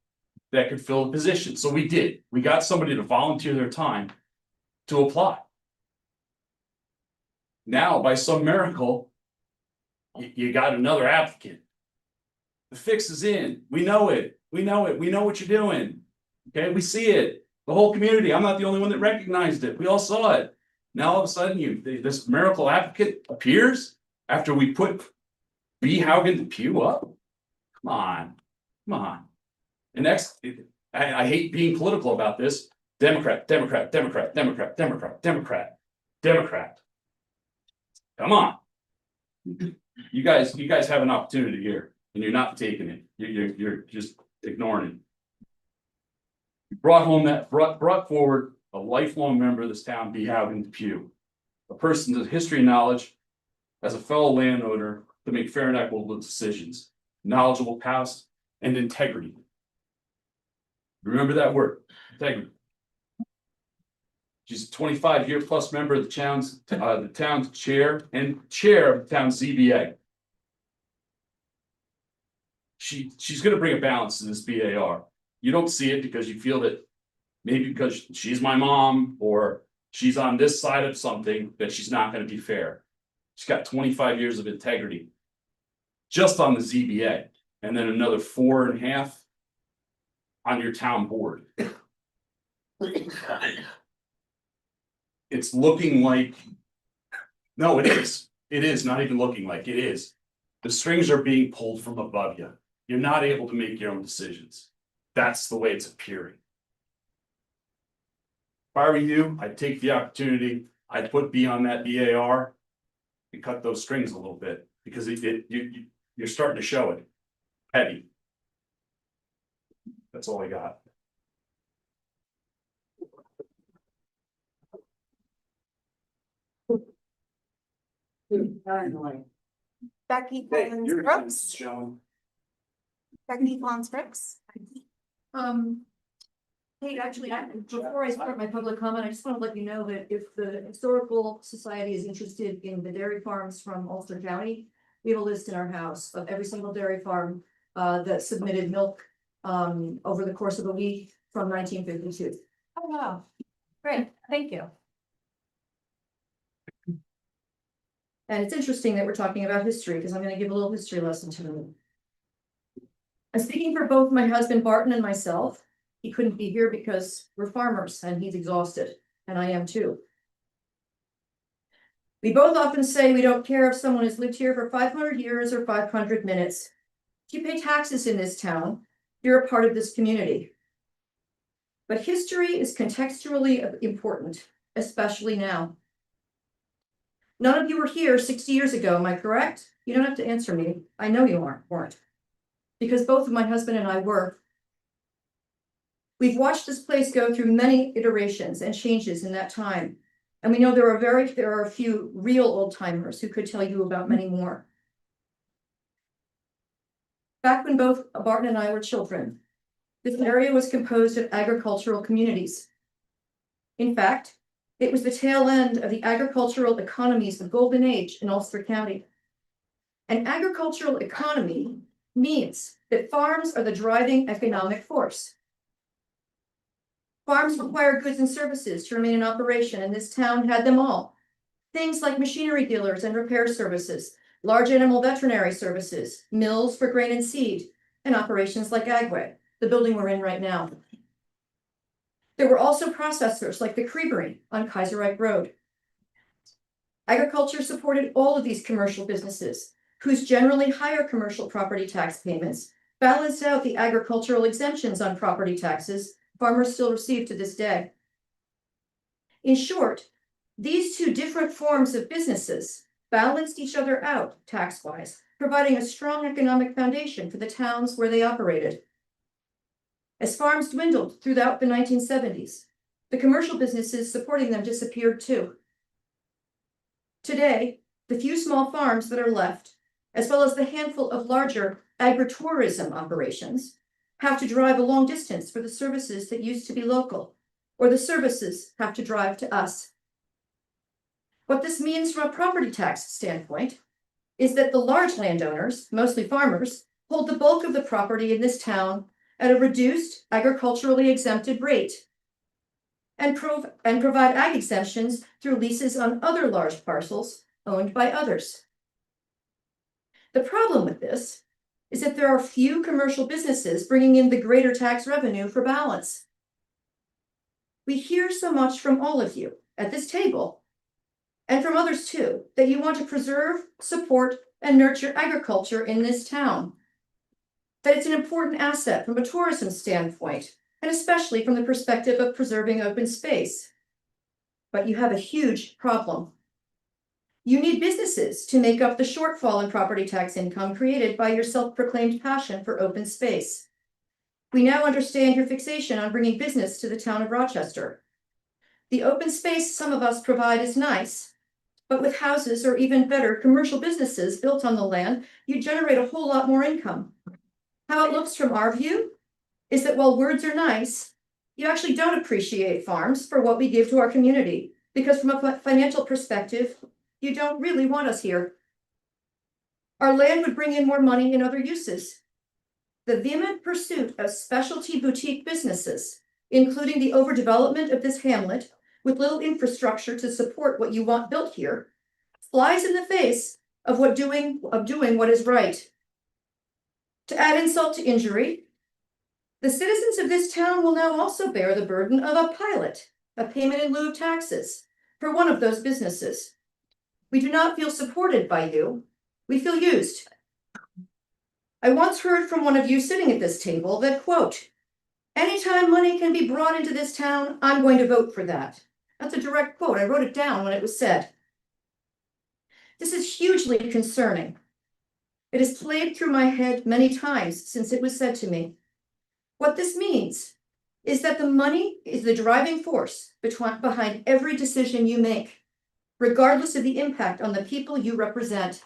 that could fill the position. So we did. We got somebody to volunteer their time to apply. Now, by some miracle, you got another applicant. The fix is in. We know it. We know it. We know what you're doing. Okay, we see it. The whole community. I'm not the only one that recognized it. We all saw it. Now all of a sudden, this miracle applicant appears after we put B. Haugen Depew up. Come on, come on. And next, I hate being political about this. Democrat, Democrat, Democrat, Democrat, Democrat, Democrat, Democrat. Come on. You guys have an opportunity here, and you're not taking it. You're just ignoring it. You brought forward a lifelong member of this town, B. Haugen Depew, a person with history and knowledge as a fellow landowner to make fair and equitable decisions, knowledgeable past, and integrity. Remember that word, integrity. She's a 25-year plus member of the town's chair of the town's ZBA. She's going to bring a balance to this BAR. You don't see it because you feel that maybe because she's my mom or she's on this side of something that she's not going to be fair. She's got 25 years of integrity just on the ZBA, and then another 4.5 on your town board. It's looking like, no, it is. It is not even looking like it is. The strings are being pulled from above you. You're not able to make your own decisions. That's the way it's appearing. If I were you, I'd take the opportunity. I'd put B on that BAR and cut those strings a little bit because you're starting to show it heavy. That's all I got. Becky Collins Brooks. Becky Collins Brooks. Hey, actually, before I start my public comment, I just want to let you know that if the Historical Society is interested in the dairy farms from Ulster County, we have a list in our house of every single dairy farm that submitted milk over the course of a week from 1952. Oh, wow. Great, thank you. And it's interesting that we're talking about history because I'm going to give a little history lesson to them. I'm speaking for both my husband Barton and myself. He couldn't be here because we're farmers and he's exhausted, and I am too. We both often say we don't care if someone has lived here for 500 years or 500 minutes. If you pay taxes in this town, you're a part of this community. But history is contextually important, especially now. None of you were here 60 years ago, am I correct? You don't have to answer me. I know you weren't. Because both of my husband and I were. We've watched this place go through many iterations and changes in that time. And we know there are a few real old timers who could tell you about many more. Back when both Barton and I were children, this area was composed of agricultural communities. In fact, it was the tail end of the agricultural economy's golden age in Ulster County. An agricultural economy means that farms are the driving economic force. Farms require goods and services to remain in operation, and this town had them all. Things like machinery dealers and repair services, large animal veterinary services, mills for grain and seed, and operations like Agway, the building we're in right now. There were also processors like the Creamery on Kaiserreich Road. Agriculture supported all of these commercial businesses, whose generally higher commercial property tax payments balanced out the agricultural exemptions on property taxes farmers still receive to this day. In short, these two different forms of businesses balanced each other out tax-wise, providing a strong economic foundation for the towns where they operated. As farms dwindled throughout the 1970s, the commercial businesses supporting them disappeared too. Today, the few small farms that are left, as well as the handful of larger agritourism operations, have to drive a long distance for the services that used to be local, or the services have to drive to us. What this means from a property tax standpoint is that the large landowners, mostly farmers, hold the bulk of the property in this town at a reduced agriculturally exempted rate and provide ag exemptions through leases on other large parcels owned by others. The problem with this is that there are few commercial businesses bringing in the greater tax revenue for balance. We hear so much from all of you at this table, and from others too, that you want to preserve, support, and nurture agriculture in this town. That it's an important asset from a tourism standpoint, and especially from the perspective of preserving open space. But you have a huge problem. You need businesses to make up the shortfall in property tax income created by your self-proclaimed passion for open space. We now understand your fixation on bringing business to the town of Rochester. The open space some of us provide is nice, but with houses or even better commercial businesses built on the land, you generate a whole lot more income. How it looks from our view is that while words are nice, you actually don't appreciate farms for what we give to our community, because from a financial perspective, you don't really want us here. Our land would bring in more money in other uses. The vehement pursuit of specialty boutique businesses, including the overdevelopment of this hamlet with little infrastructure to support what you want built here, flies in the face of doing what is right. To add insult to injury, the citizens of this town will now also bear the burden of a pilot, a payment in lieu of taxes, for one of those businesses. We do not feel supported by you. We feel used. I once heard from one of you sitting at this table that, quote, "Anytime money can be brought into this town, I'm going to vote for that." That's a direct quote. I wrote it down when it was said. This is hugely concerning. It has played through my head many times since it was said to me. What this means is that the money is the driving force behind every decision you make, regardless of the impact on the people you represent.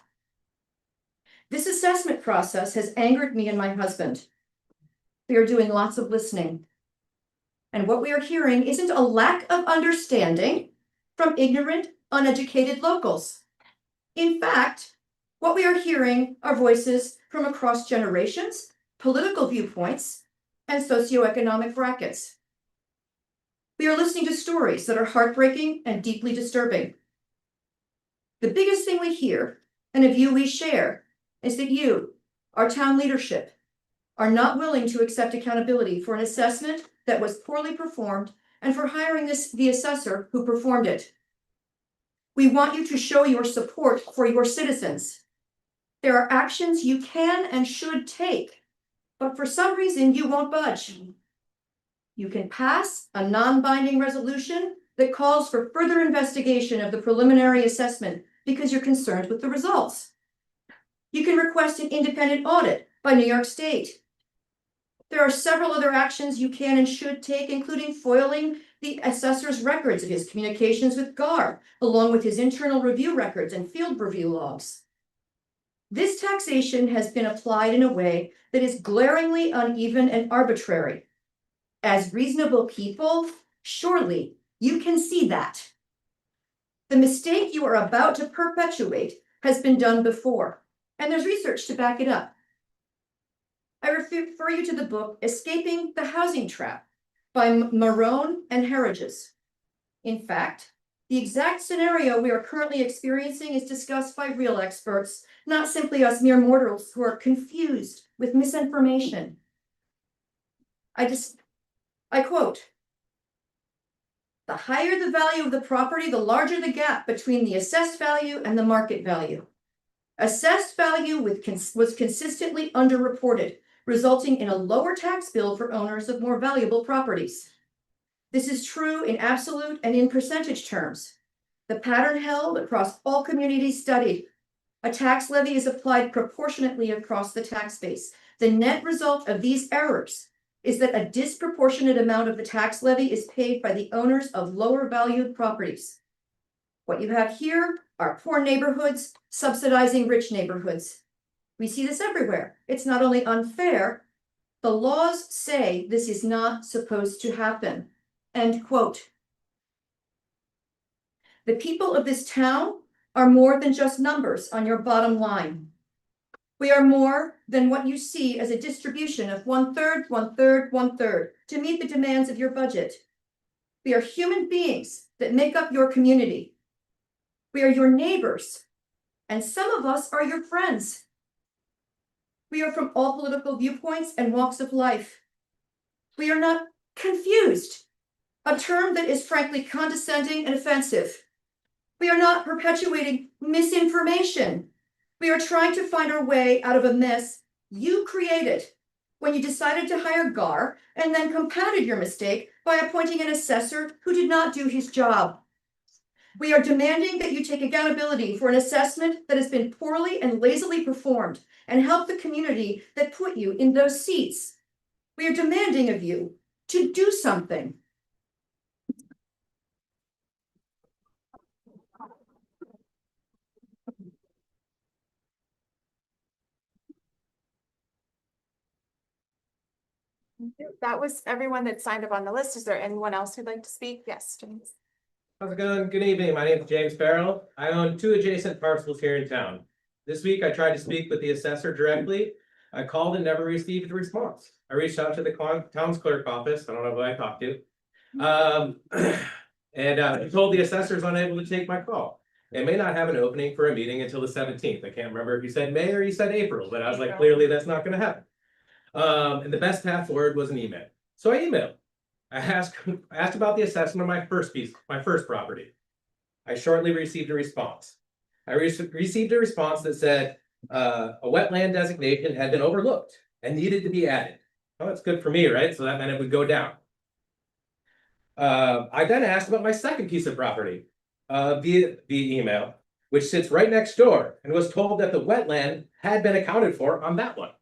This assessment process has angered me and my husband. We are doing lots of listening. And what we are hearing isn't a lack of understanding from ignorant, uneducated locals. In fact, what we are hearing are voices from across generations, political viewpoints, and socioeconomic brackets. We are listening to stories that are heartbreaking and deeply disturbing. The biggest thing we hear, and a view we share, is that you, our town leadership, are not willing to accept accountability for an assessment that was poorly performed and for hiring the assessor who performed it. We want you to show your support for your citizens. There are actions you can and should take, but for some reason you won't budge. You can pass a non-binding resolution that calls for further investigation of the preliminary assessment because you're concerned with the results. You can request an independent audit by New York State. There are several other actions you can and should take, including foiling the assessor's records of his communications with GAR, along with his internal review records and field review logs. This taxation has been applied in a way that is glaringly uneven and arbitrary. As reasonable people, surely you can see that. The mistake you are about to perpetuate has been done before, and there's research to back it up. I refer you to the book Escaping the Housing Trap by Marone and Herrages. In fact, the exact scenario we are currently experiencing is discussed by real experts, not simply us mere mortals who are confused with misinformation. I quote, "The higher the value of the property, the larger the gap between the assessed value and the market value. Assessed value was consistently underreported, resulting in a lower tax bill for owners of more valuable properties. This is true in absolute and in percentage terms. The pattern held across all communities studied. A tax levy is applied proportionately across the tax base. The net result of these errors is that a disproportionate amount of the tax levy is paid by the owners of lower valued properties. What you have here are poor neighborhoods subsidizing rich neighborhoods. We see this everywhere. It's not only unfair, the laws say this is not supposed to happen." End quote. The people of this town are more than just numbers on your bottom line. We are more than what you see as a distribution of 1/3, 1/3, 1/3 to meet the demands of your budget. We are human beings that make up your community. We are your neighbors, and some of us are your friends. We are from all political viewpoints and walks of life. We are not confused, a term that is frankly condescending and offensive. We are not perpetuating misinformation. We are trying to find our way out of a mess you created when you decided to hire GAR and then compounded your mistake by appointing an assessor who did not do his job. We are demanding that you take accountability for an assessment that has been poorly and lazily performed and help the community that put you in those seats. We are demanding of you to do something. That was everyone that signed up on the list. Is there anyone else who'd like to speak? Yes, James. How's it going? Good evening. My name is James Farrell. I own 2 adjacent parcels here in town. This week, I tried to speak with the assessor directly. I called and never received a response. I reached out to the town's clerk office. I don't know who I talked to. He told the assessor is unable to take my call. It may not have an opening for a meeting until the 17th. I can't remember if he said May or he said April, but I was like, clearly that's not going to happen. And the best path forward was an email. So I emailed. I asked about the assessment of my first property. I shortly received a response. I received a response that said a wetland designation had been overlooked and needed to be added. Well, that's good for me, right? So that meant it would go down. I then asked about my second piece of property via email, which sits right next door, and was told that the wetland had been accounted for on that one.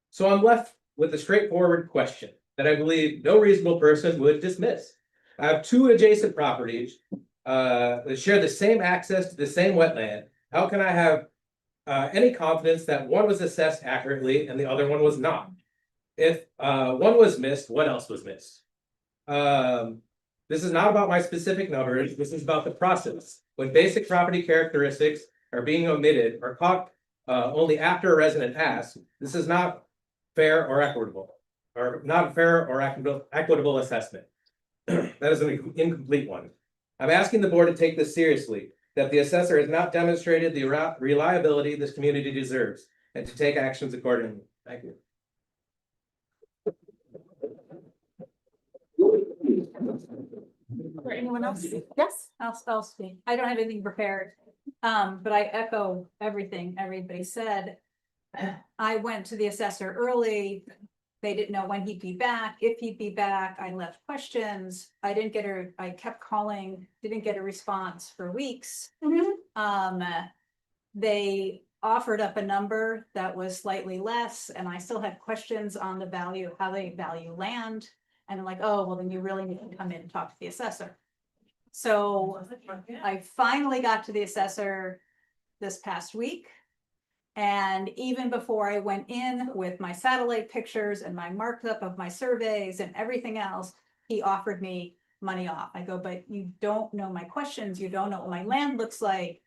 So I'm left with a straightforward question that I believe no reasonable person would dismiss. I have 2 adjacent properties that share the same access to the same wetland. How can I have any confidence that one was assessed accurately and the other one was not? If one was missed, what else was missed? This is not about my specific numbers, this is about the process. When basic property characteristics are being omitted or caught only after a resident asks, this is not fair or equitable. Or not fair or equitable assessment. That is an incomplete one. I'm asking the board to take this seriously, that the assessor has not demonstrated the reliability this community deserves, and to take actions accordingly. Thank you. For anyone else? Yes? I'll speak. I don't have anything prepared. But I echo everything everybody said. I went to the assessor early. They didn't know when he'd be back, if he'd be back. I left questions. I didn't get I kept calling, didn't get a response for weeks. They offered up a number that was slightly less, and I still had questions on the value, how they value land. And I'm like, oh, well, then you really need to come in and talk to the assessor. So I finally got to the assessor this past week. And even before I went in with my satellite pictures and my markup of my surveys and everything else, he offered me money off. I go, but you don't know my questions. You don't know what my land looks like.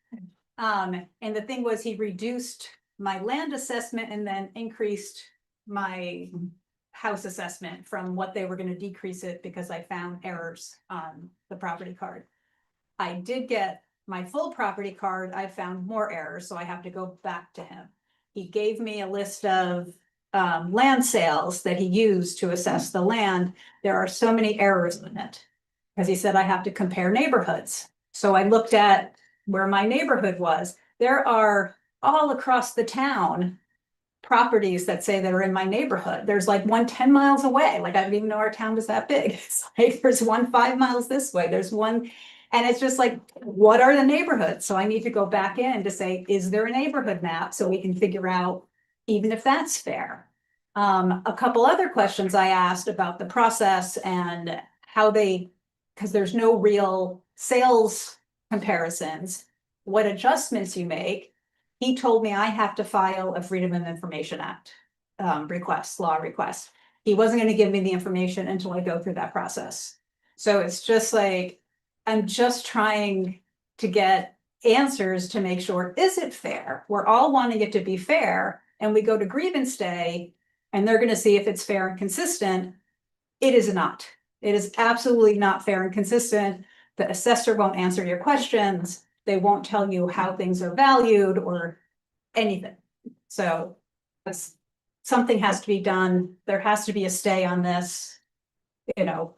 And the thing was, he reduced my land assessment and then increased my house assessment from what they were going to decrease it because I found errors on the property card. I did get my full property card. I found more errors, so I have to go back to him. He gave me a list of land sales that he used to assess the land. There are so many errors in it because he said I have to compare neighborhoods. So I looked at where my neighborhood was. There are all across the town properties that say that are in my neighborhood. There's like one 10 miles away. Like I didn't even know our town was that big. It's like there's one 5 miles this way. There's one, and it's just like, what are the neighborhoods? So I need to go back in to say, is there a neighborhood map so we can figure out even if that's fair. A couple other questions I asked about the process and how they, because there's no real sales comparisons, what adjustments you make. He told me I have to file a Freedom of Information Act law request. He wasn't going to give me the information until I go through that process. So it's just like, I'm just trying to get answers to make sure, is it fair? We're all wanting it to be fair, and we go to grievance day and they're going to see if it's fair and consistent. It is not. It is absolutely not fair and consistent. The assessor won't answer your questions. They won't tell you how things are valued or anything. So something has to be done. There has to be a stay on this. You know,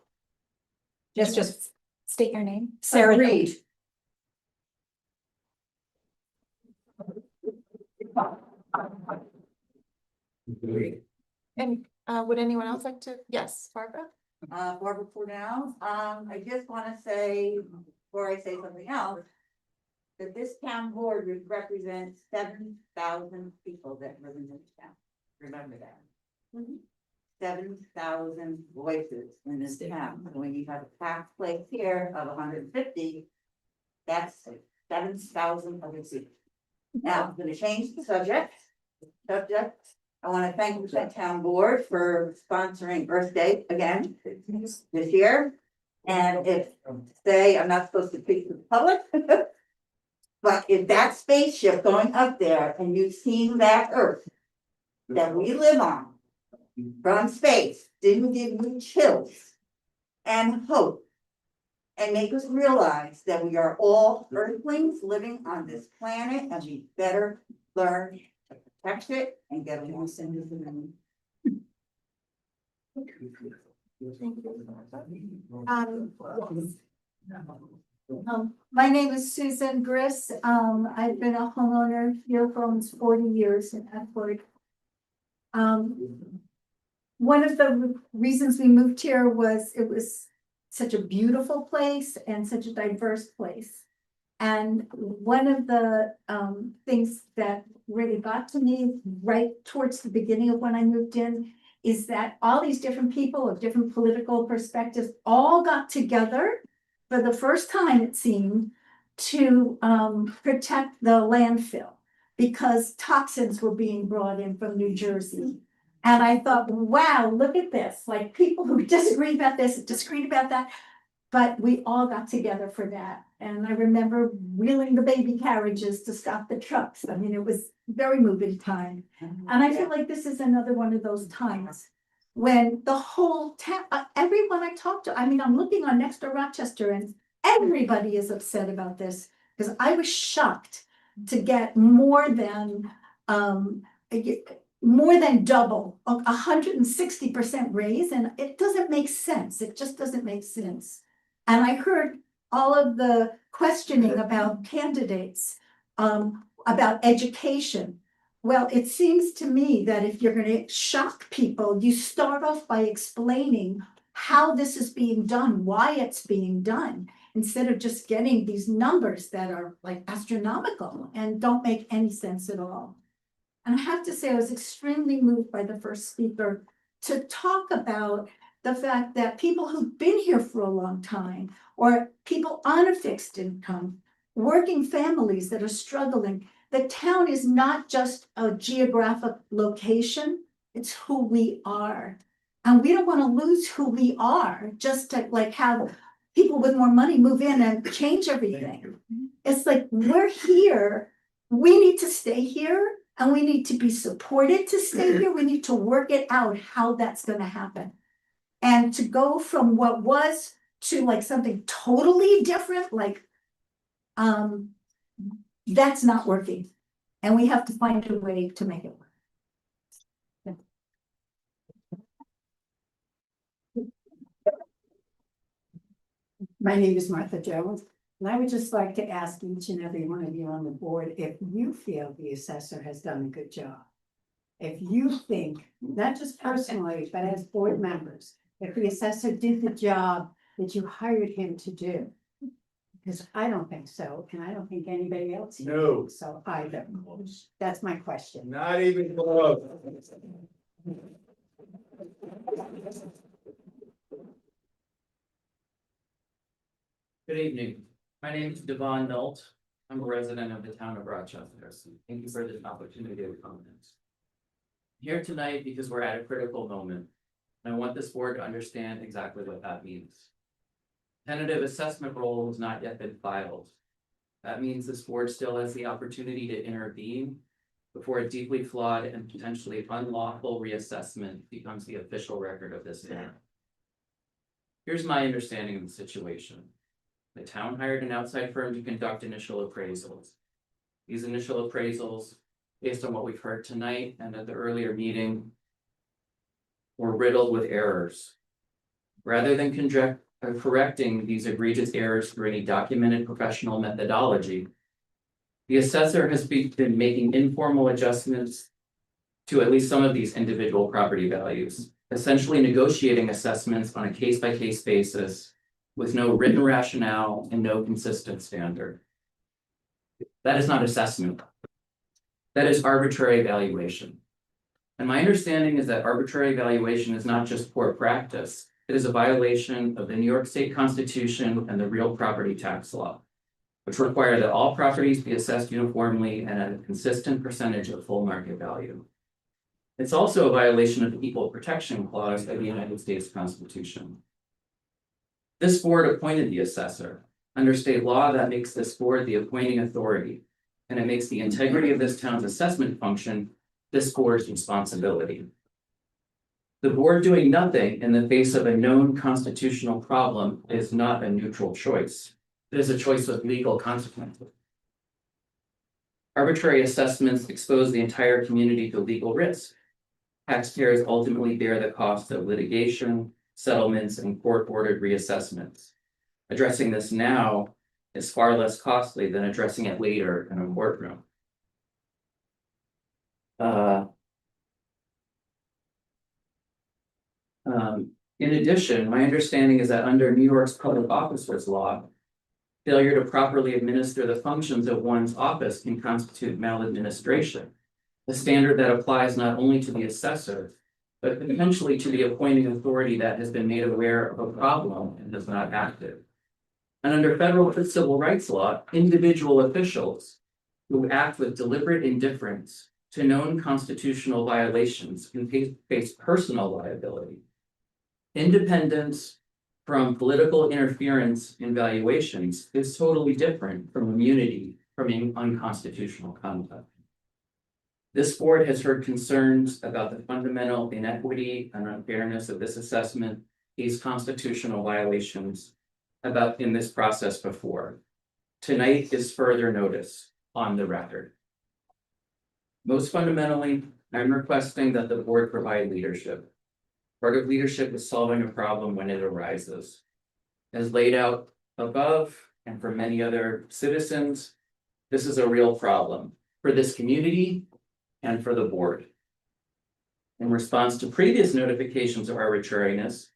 just state your name. Sarah Reed. And would anyone else like to? Yes, Barbara. Barbara Cornell. I just want to say, before I say something else, that this town board represents 7,000 people that live in this town. Remember that. 7,000 voices in this town. When you have a tax place here of 150, that's 7,000 other people. Now, I'm going to change the subject. I want to thank the town board for sponsoring Earth Day again this year. And if say I'm not supposed to speak to the public, but if that spaceship going up there and you've seen that Earth that we live on from space, didn't give me chills and hope and make us realize that we are all Earthlings living on this planet and we better learn to protect it and get along in this room. My name is Susan Griss. I've been a homeowner here for almost 40 years in Edward. One of the reasons we moved here was it was such a beautiful place and such a diverse place. And one of the things that really got to me right towards the beginning of when I moved in is that all these different people of different political perspectives all got together for the first time, it seemed, to protect the landfill because toxins were being brought in from New Jersey. And I thought, wow, look at this, like people who disagree about this, disagree about that. But we all got together for that. And I remember wheeling the baby carriages to stop the trucks. I mean, it was very moving time. And I feel like this is another one of those times when the whole town, everyone I talked to, I mean, I'm looking on Next Door Rochester and everybody is upset about this. Because I was shocked to get more than double, 160% raise, and it doesn't make sense. It just doesn't make sense. And I heard all of the questioning about candidates, about education. Well, it seems to me that if you're gonna shock people, you start off by explaining how this is being done, why it's being done, instead of just getting these numbers that are like astronomical and don't make any sense at all. And I have to say, I was extremely moved by the first speaker to talk about the fact that people who've been here for a long time, or people on a fixed income, working families that are struggling, the town is not just a geographic location, it's who we are. And we don't want to lose who we are just to like have people with more money move in and change everything. It's like, we're here, we need to stay here, and we need to be supported to stay here. We need to work it out how that's gonna happen. And to go from what was to like something totally different, like, that's not working. And we have to find a way to make it work. My name is Martha Jones, and I would just like to ask each and every one of you on the board if you feel the assessor has done a good job. If you think, not just personally, but as board members, if the assessor did the job that you hired him to do. Because I don't think so, and I don't think anybody else No. thinks so either. That's my question. Not even close. Good evening. My name is Devon Nolt. I'm a resident of the town of Rochester. So thank you for this opportunity to comment. Here tonight because we're at a critical moment. And I want this board to understand exactly what that means. Tentative assessment roll has not yet been filed. That means this board still has the opportunity to intervene before a deeply flawed and potentially unlawful reassessment becomes the official record of this town. Here's my understanding of the situation. The town hired an outside firm to conduct initial appraisals. These initial appraisals, based on what we've heard tonight and at the earlier meeting, were riddled with errors. Rather than correcting these egregious errors through any documented professional methodology, the assessor has been making informal adjustments to at least some of these individual property values, essentially negotiating assessments on a case-by-case basis with no written rationale and no consistent standard. That is not assessment. That is arbitrary valuation. And my understanding is that arbitrary valuation is not just poor practice, it is a violation of the New York State Constitution and the real property tax law, which require that all properties be assessed uniformly and at a consistent percentage of full market value. It's also a violation of the Equal Protection Clause of the United States Constitution. This board appointed the assessor. Under state law, that makes this board the appointing authority, and it makes the integrity of this town's assessment function this board's responsibility. The board doing nothing in the face of a known constitutional problem is not a neutral choice. It is a choice with legal consequences. Arbitrary assessments expose the entire community to legal risk. Taxpayers ultimately bear the cost of litigation, settlements, and court-ordered reassessments. Addressing this now is far less costly than addressing it later in a courtroom. In addition, my understanding is that under New York's public officers law, failure to properly administer the functions of one's office can constitute maladministration, a standard that applies not only to the assessor, but potentially to the appointing authority that has been made aware of a problem and has not acted. And under federal civil rights law, individual officials who act with deliberate indifference to known constitutional violations and face personal liability. Independence from political interference in valuations is totally different from immunity from unconstitutional conduct. This board has heard concerns about the fundamental inequity and unfairness of this assessment, these constitutional violations in this process before. Tonight is further notice on the record. Most fundamentally, I'm requesting that the board provide leadership. Part of leadership is solving a problem when it arises. As laid out above, and for many other citizens, this is a real problem for this community and for the board. In response to previous notifications of arbitrariness,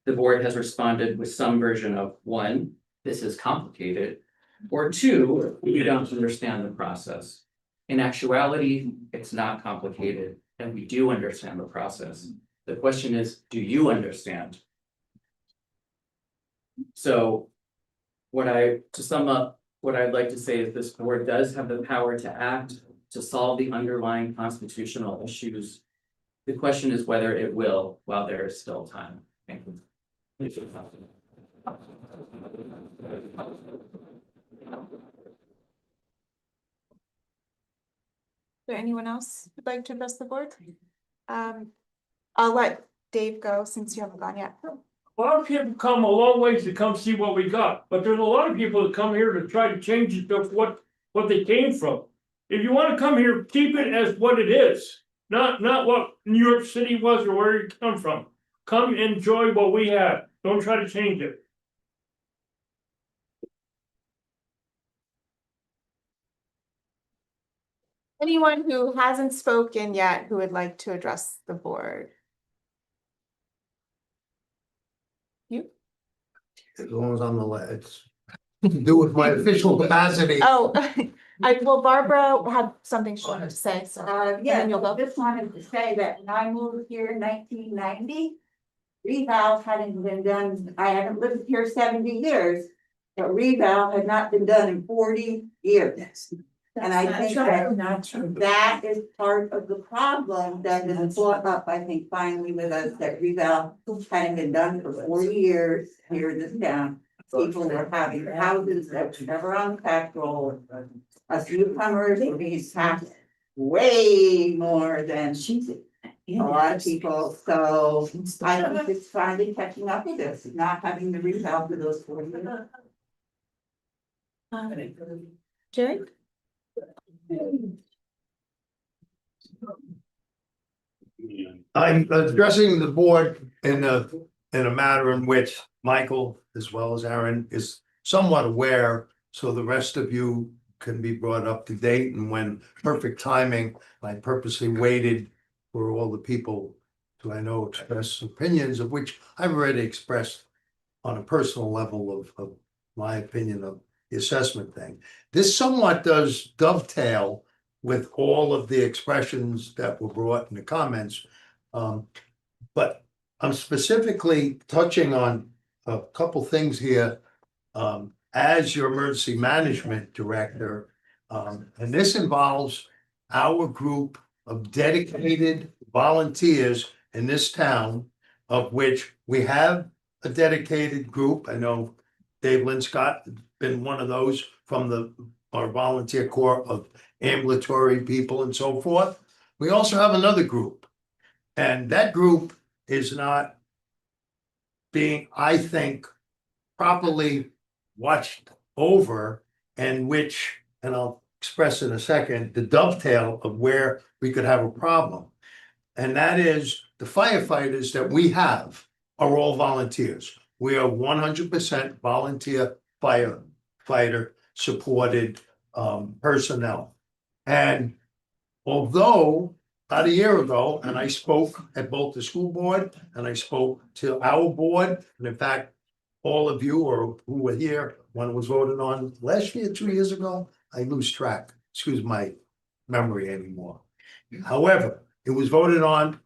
the board has responded with some version of 1, this is complicated, or 2, you don't understand the process. In actuality, it's not complicated, and we do understand the process. The question is, do you understand? So to sum up, what I'd like to say is this board does have the power to act to solve the underlying constitutional issues. The question is whether it will while there is still time. Thank you. Is there anyone else who'd like to address the board? I'll let Dave go since you haven't gone yet. A lot of people come a long ways to come see what we got, but there's a lot of people that come here to try to change it to what they came from. If you want to come here, keep it as what it is, not what New York City was or where you come from. Come enjoy what we have. Don't try to change it. Anyone who hasn't spoken yet who would like to address the board? You? As long as I'm the it's to do with my official capacity. Oh, well, Barbara had something she wanted to say, so. Yeah, then you'll go. just wanted to say that when I moved here in 1990, reval hadn't been done. I haven't lived here 70 years, but reval had not been done in 40 years. And I think that is part of the problem that is brought up, I think, finally with us, that reval hadn't been done for 40 years here in this town. People were having houses that were never on tax roll. Us newcomers were being taxed way more than a lot of people, so I think it's finally catching up with us, not having the reval for those 40 years. Jerry? I'm addressing the board in a matter in which Michael, as well as Aaron, is somewhat aware, so the rest of you can be brought up to date, and when perfect timing, I purposely waited for all the people to, I know, express opinions of which I've already expressed on a personal level of my opinion of the assessment thing. This somewhat does dovetail with all of the expressions that were brought in the comments. But I'm specifically touching on a couple things here. As your emergency management director, and this involves our group of dedicated volunteers in this town, of which we have a dedicated group. I know Dave Linscott has been one of those from our volunteer corps of ambulatory people and so forth. We also have another group, and that group is not being, I think, properly watched over, and which, and I'll express in a second, the dovetail of where we could have a problem. And that is the firefighters that we have are all volunteers. We are 100% volunteer firefighter supported personnel. And although about a year ago, and I spoke at both the school board and I spoke to our board, and in fact, all of you or who were here when it was voted on last year, 2 years ago, I lose track, excuse my memory anymore. However, it was voted on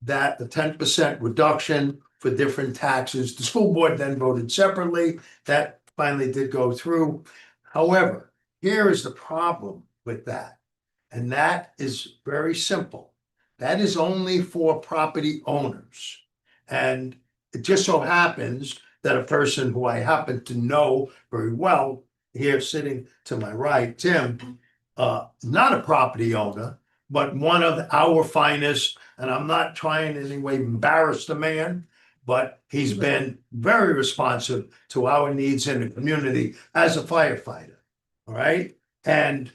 that the 10% reduction for different taxes, the school board then voted separately, that finally did go through. However, here is the problem with that. And that is very simple. That is only for property owners. And it just so happens that a person who I happen to know very well, here sitting to my right, Tim, not a property owner, but one of our finest, and I'm not trying in any way embarrass the man, but he's been very responsive to our needs in the community as a firefighter. All right, and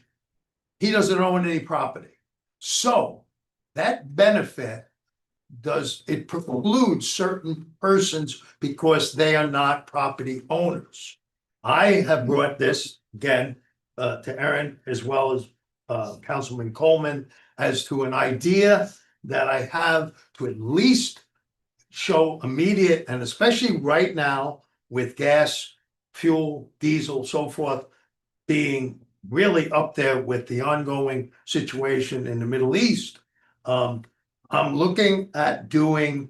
he doesn't own any property. So that benefit does it preclude certain persons because they are not property owners. I have brought this again to Aaron as well as Councilman Coleman as to an idea that I have to at least show immediate, and especially right now with gas, fuel, diesel, so forth, being really up there with the ongoing situation in the Middle East. I'm looking at doing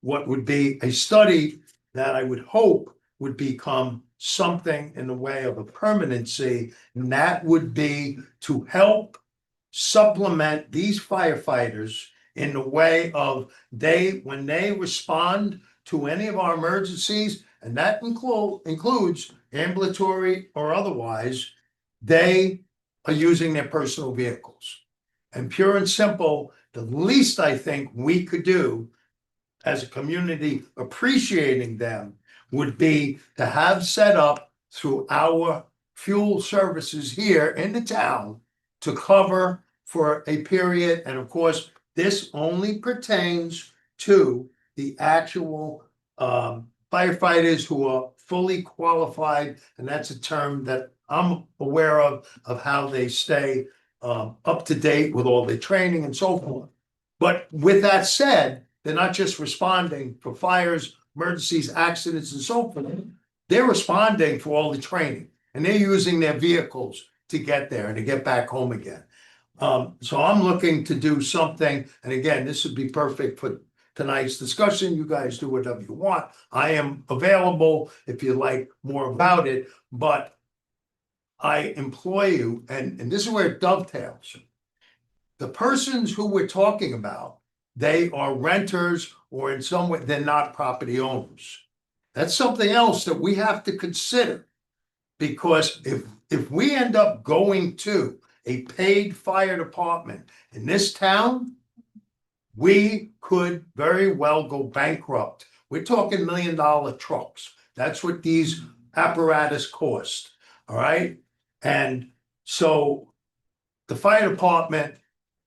what would be a study that I would hope would become something in the way of a permanency, and that would be to help supplement these firefighters in the way of when they respond to any of our emergencies, and that includes ambulatory or otherwise, they are using their personal vehicles. And pure and simple, the least I think we could do as a community appreciating them would be to have set up through our fuel services here in the town to cover for a period. And of course, this only pertains to the actual firefighters who are fully qualified. And that's a term that I'm aware of how they stay up to date with all their training and so forth. But with that said, they're not just responding for fires, emergencies, accidents, and so forth. They're responding for all the training, and they're using their vehicles to get there and to get back home again. So I'm looking to do something, and again, this would be perfect for tonight's discussion. You guys do whatever you want. I am available if you like more about it, but I employ you, and this is where it dovetails. The persons who we're talking about, they are renters or in some way, they're not property owners. That's something else that we have to consider. Because if we end up going to a paid fire department in this town, we could very well go bankrupt. We're talking $1 million trucks. That's what these apparatus cost. All right. And so the fire department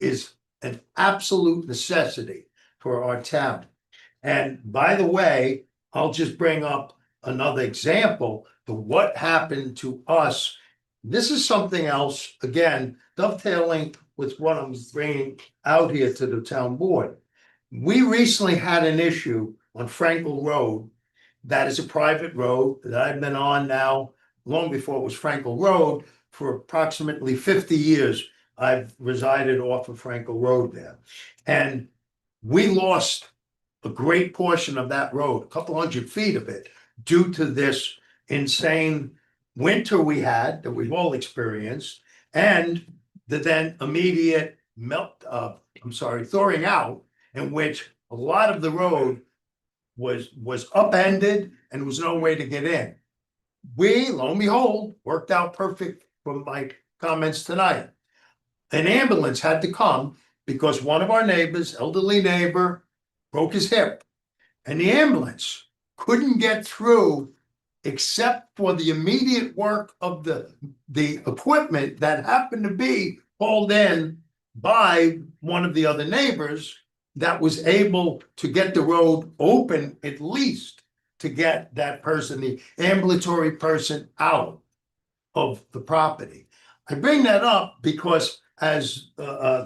is an absolute necessity for our town. And by the way, I'll just bring up another example to what happened to us. This is something else, again, dovetailing with what I'm bringing out here to the town board. We recently had an issue on Frankel Road. That is a private road that I've been on now long before it was Frankel Road. For approximately 50 years, I've resided off of Frankel Road there. And we lost a great portion of that road, a couple hundred feet of it, due to this insane winter we had that we've all experienced, and the then immediate thawing out, in which a lot of the road was upended and was no way to get in. We, lo and behold, worked out perfect from my comments tonight. An ambulance had to come because one of our neighbors, elderly neighbor, broke his hip. And the ambulance couldn't get through except for the immediate work of the equipment that happened to be hauled in by one of the other neighbors that was able to get the road open, at least to get that person, the ambulatory person, out of the property. I bring that up because as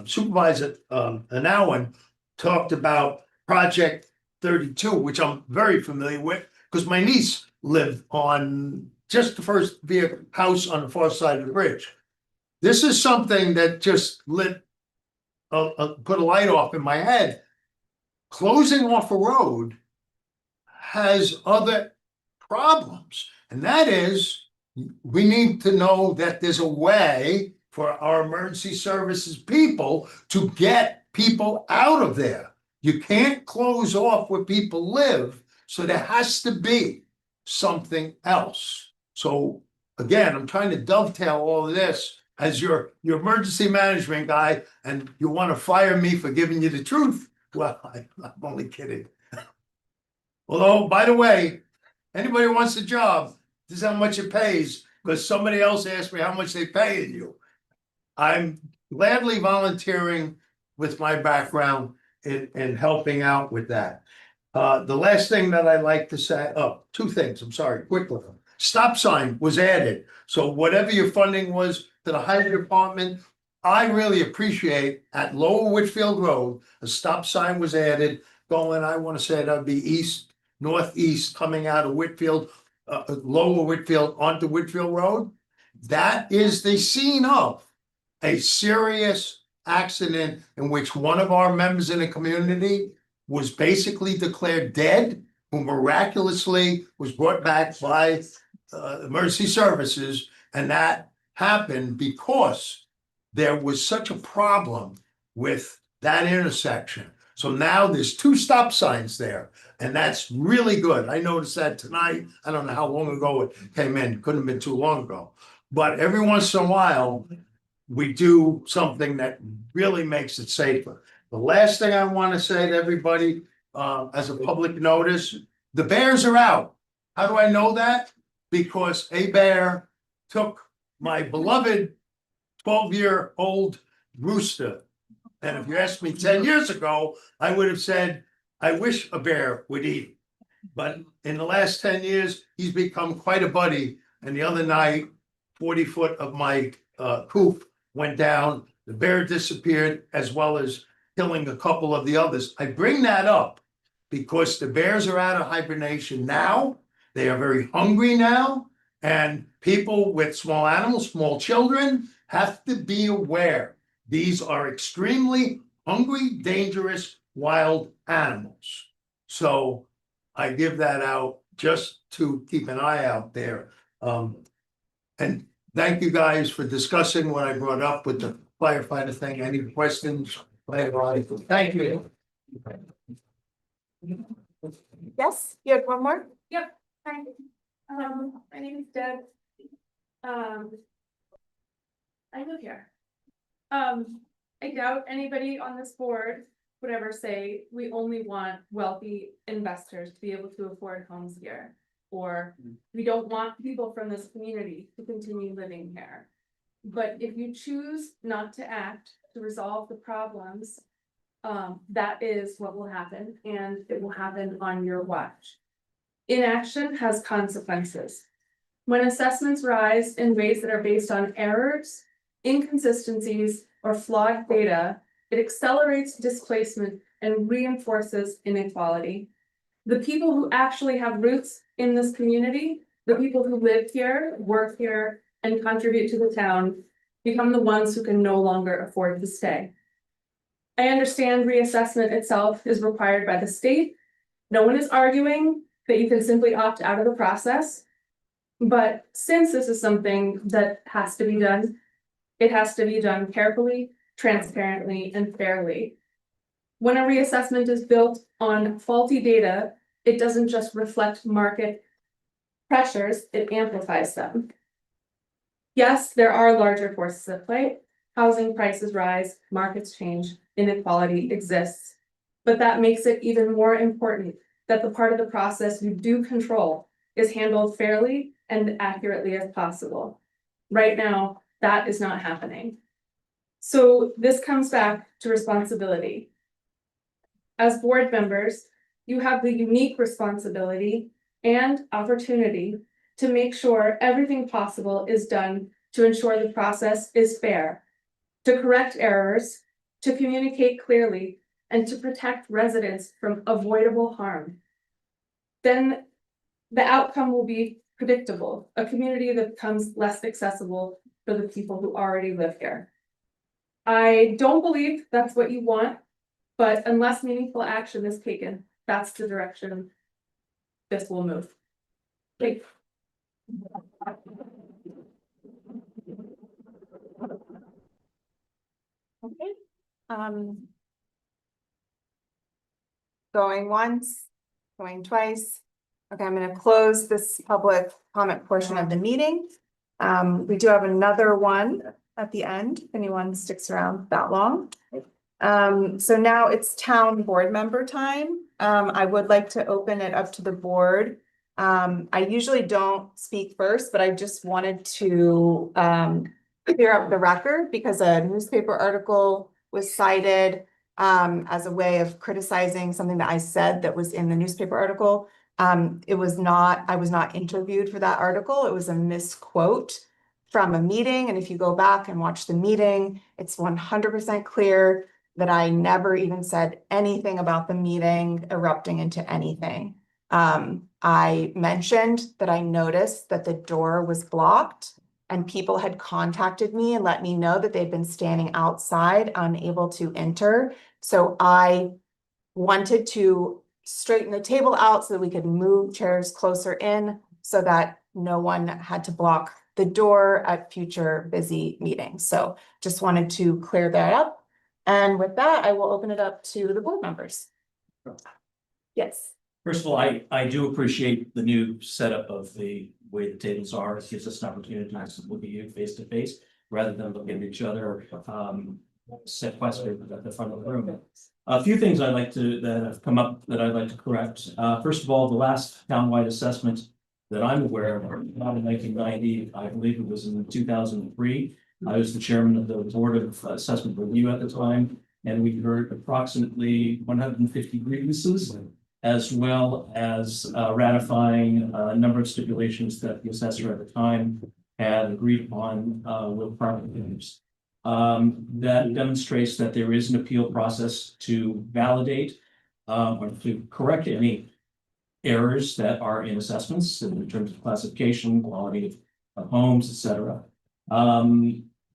Supervisor Anawan talked about Project 32, which I'm very familiar with, because my niece lived on just the first house on the far side of the bridge. This is something that just put a light off in my head. Closing off a road has other problems, and that is we need to know that there's a way for our emergency services people to get people out of there. You can't close off where people live, so there has to be something else. So again, I'm trying to dovetail all of this as your emergency management guy, and you want to fire me for giving you the truth. Well, I'm only kidding. Although, by the way, anybody who wants a job, this is how much it pays, because somebody else asked me how much they paying you. I'm gladly volunteering with my background in helping out with that. The last thing that I'd like to say, two things, I'm sorry, quickly. Stop sign was added. So whatever your funding was to the highway department, I really appreciate at Lower Whitfield Road, a stop sign was added going, I want to say that'd be northeast coming out of Whitfield, Lower Whitfield onto Whitfield Road. That is the scene of a serious accident in which one of our members in the community was basically declared dead, who miraculously was brought back by emergency services. And that happened because there was such a problem with that intersection. So now there's two stop signs there, and that's really good. I noticed that tonight. I don't know how long ago it came in, couldn't have been too long ago. But every once in a while, we do something that really makes it safer. The last thing I want to say to everybody, as a public notice, the bears are out. How do I know that? Because a bear took my beloved 12-year-old rooster. And if you asked me 10 years ago, I would have said, I wish a bear would eat. But in the last 10 years, he's become quite a buddy. And the other night, 40 foot of my coop went down. The bear disappeared, as well as killing a couple of the others. I bring that up because the bears are out of hibernation now. They are very hungry now. And people with small animals, small children, have to be aware. These are extremely hungry, dangerous, wild animals. So I give that out just to keep an eye out there. And thank you guys for discussing what I brought up with the firefighter thing. Any questions? Thank you. Yes, you had one more? Yep. Hi. My name is Deb. I live here. I doubt anybody on this board would ever say we only want wealthy investors to be able to afford homes here. Or we don't want people from this community to continue living here. But if you choose not to act to resolve the problems, that is what will happen, and it will happen on your watch. Inaction has consequences. When assessments rise in ways that are based on errors, inconsistencies, or flawed data, it accelerates displacement and reinforces inequality. The people who actually have roots in this community, the people who live here, work here, and contribute to the town, become the ones who can no longer afford to stay. I understand reassessment itself is required by the state. No one is arguing that you can simply opt out of the process. But since this is something that has to be done, it has to be done carefully, transparently, and fairly. When a reassessment is built on faulty data, it doesn't just reflect market pressures, it amplifies them. Yes, there are larger forces at play. Housing prices rise, markets change, inequality exists. But that makes it even more important that the part of the process you do control is handled fairly and accurately as possible. Right now, that is not happening. So this comes back to responsibility. As board members, you have the unique responsibility and opportunity to make sure everything possible is done to ensure the process is fair, to correct errors, to communicate clearly, and to protect residents from avoidable harm. Then the outcome will be predictable, a community that becomes less accessible for the people who already live here. I don't believe that's what you want, but unless meaningful action is taken, that's the direction this will move. Thank you. Going once, going twice. Okay, I'm gonna close this public comment portion of the meeting. We do have another one at the end, if anyone sticks around that long. So now it's town board member time. I would like to open it up to the board. I usually don't speak first, but I just wanted to clear up the record because a newspaper article was cited as a way of criticizing something that I said that was in the newspaper article. I was not interviewed for that article. It was a misquote from a meeting. And if you go back and watch the meeting, it's 100% clear that I never even said anything about the meeting erupting into anything. I mentioned that I noticed that the door was blocked and people had contacted me and let me know that they'd been standing outside, unable to enter. So I wanted to straighten the table out so that we could move chairs closer in so that no one had to block the door at future busy meetings. So just wanted to clear that up. And with that, I will open it up to the board members. Yes. First of all, I do appreciate the new setup of the way the tables are. It gives us an opportunity to look at you face to face rather than looking at each other set questions at the front of the room. A few things that have come up that I'd like to correct. First of all, the last townwide assessment that I'm aware of, not in 1990, I believe it was in 2003. I was the chairman of the Board of Assessment Review at the time, and we heard approximately 150 grievances, as well as ratifying a number of stipulations that the assessor at the time had agreed upon with property owners. That demonstrates that there is an appeal process to validate or to correct any errors that are in assessments in terms of classification, quality of homes, etc.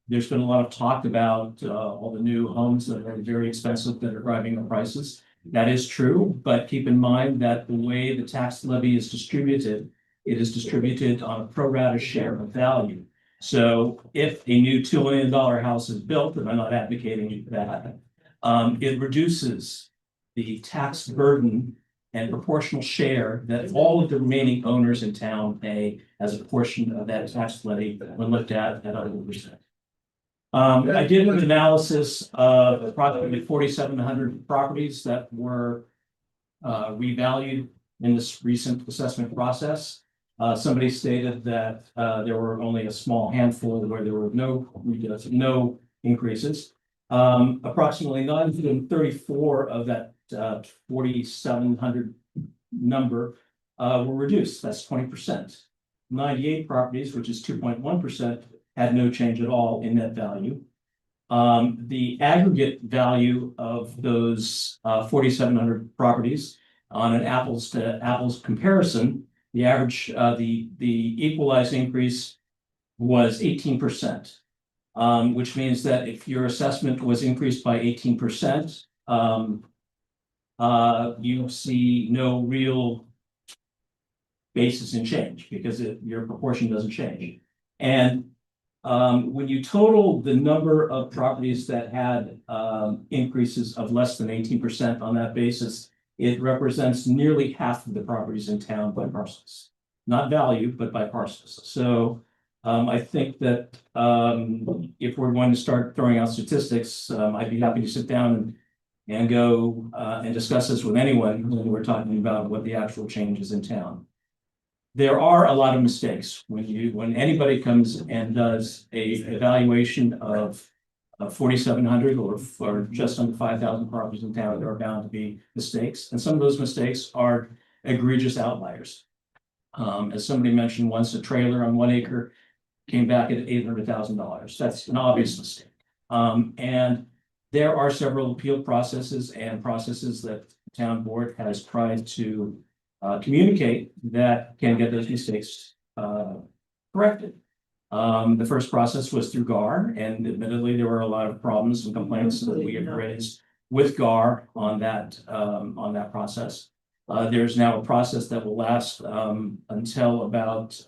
There's been a lot of talk about all the new homes that are very expensive that are driving the prices. That is true, but keep in mind that the way the tax levy is distributed, it is distributed on a pro rata share of value. So if a new $2 million house is built, and I'm not advocating that, it reduces the tax burden and proportional share that all of the remaining owners in town pay as a portion of that tax levy when looked at 100%. I did an analysis of approximately 4,700 properties that were revalued in this recent assessment process. Somebody stated that there were only a small handful where there were no increases. Approximately 934 of that 4,700 number were reduced. That's 20%. 98 properties, which is 2.1%, had no change at all in net value. The aggregate value of those 4,700 properties on an apples to apples comparison, the average, the equalized increase was 18%, which means that if your assessment was increased by 18%, you see no real basis in change because your proportion doesn't change. And when you total the number of properties that had increases of less than 18% on that basis, it represents nearly half of the properties in town by parcels, not value, but by parcels. So I think that if we're going to start throwing out statistics, I'd be happy to sit down and go and discuss this with anyone when we're talking about what the actual change is in town. There are a lot of mistakes when anybody comes and does a evaluation of 4,700 or just under 5,000 properties in town. There are bound to be mistakes, and some of those mistakes are egregious outliers. As somebody mentioned once, a trailer on 1 acre came back at $800,000. That's an obvious mistake. And there are several appeal processes and processes that the town board has tried to communicate that can get those mistakes corrected. The first process was through GAR, and admittedly, there were a lot of problems and complaints that we had raised with GAR on that process. There's now a process that will last until about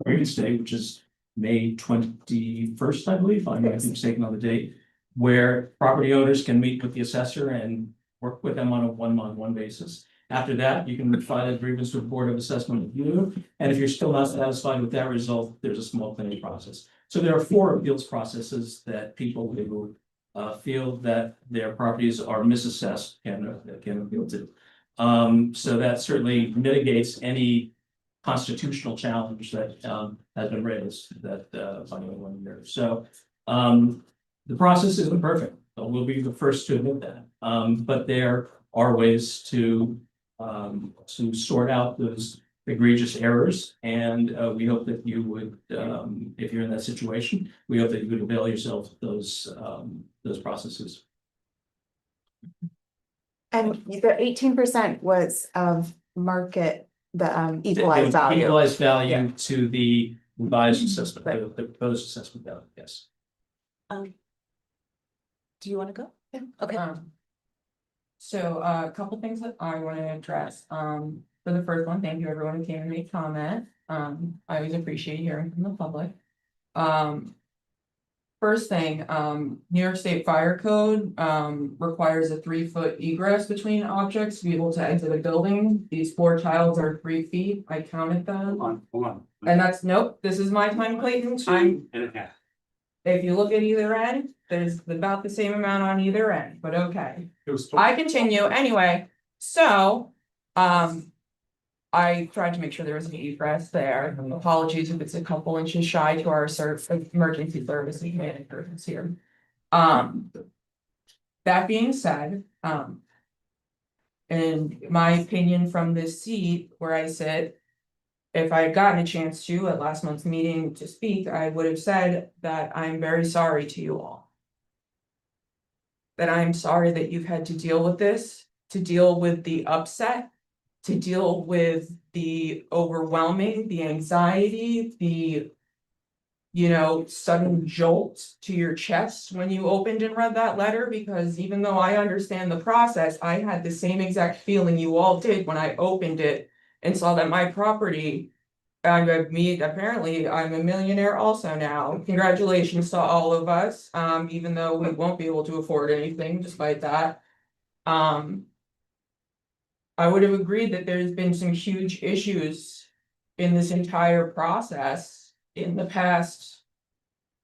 Grievance Day, which is May 21st, I believe. I'm not mistaken on the date. where property owners can meet with the assessor and work with them on a one-on-one basis. After that, you can file a grievance with Board of Assessment Review, and if you're still not satisfied with that result, there's a small claims process. So there are 4 appeals processes that people who feel that their properties are misassessed can appeal to. So that certainly mitigates any constitutional challenge that has been raised that by anyone here. So the process isn't perfect. We'll be the first to admit that. But there are ways to sort out those egregious errors, and we hope that you would, if you're in that situation, we hope that you would avail yourself of those processes. And the 18% was of market, the The equalized value. equalized value to the revised assessment, the proposed assessment value, yes. Do you want to go? Yeah, okay. So a couple things that I want to address. For the first one, thank you everyone who came and made comment. I always appreciate hearing from the public. First thing, New York State Fire Code requires a 3-foot egress between objects to be able to exit a building. These 4 tiles are 3 feet. I counted them. Hold on. And that's, nope, this is my time, Clayton. 2.5. If you look at either end, there's about the same amount on either end, but okay. It was I continue anyway, so, I tried to make sure there was an egress there. Apologies if it's a couple inches shy to our emergency services managers here. That being said, in my opinion from this seat where I sit, if I had gotten a chance to at last month's meeting to speak, I would have said that I'm very sorry to you all. That I'm sorry that you've had to deal with this, to deal with the upset, to deal with the overwhelming, the anxiety, the, you know, sudden jolt to your chest when you opened and read that letter, because even though I understand the process, I had the same exact feeling you all did when I opened it and saw that my property, apparently I'm a millionaire also now. Congratulations to all of us, even though we won't be able to afford anything despite that. I would have agreed that there's been some huge issues in this entire process in the past.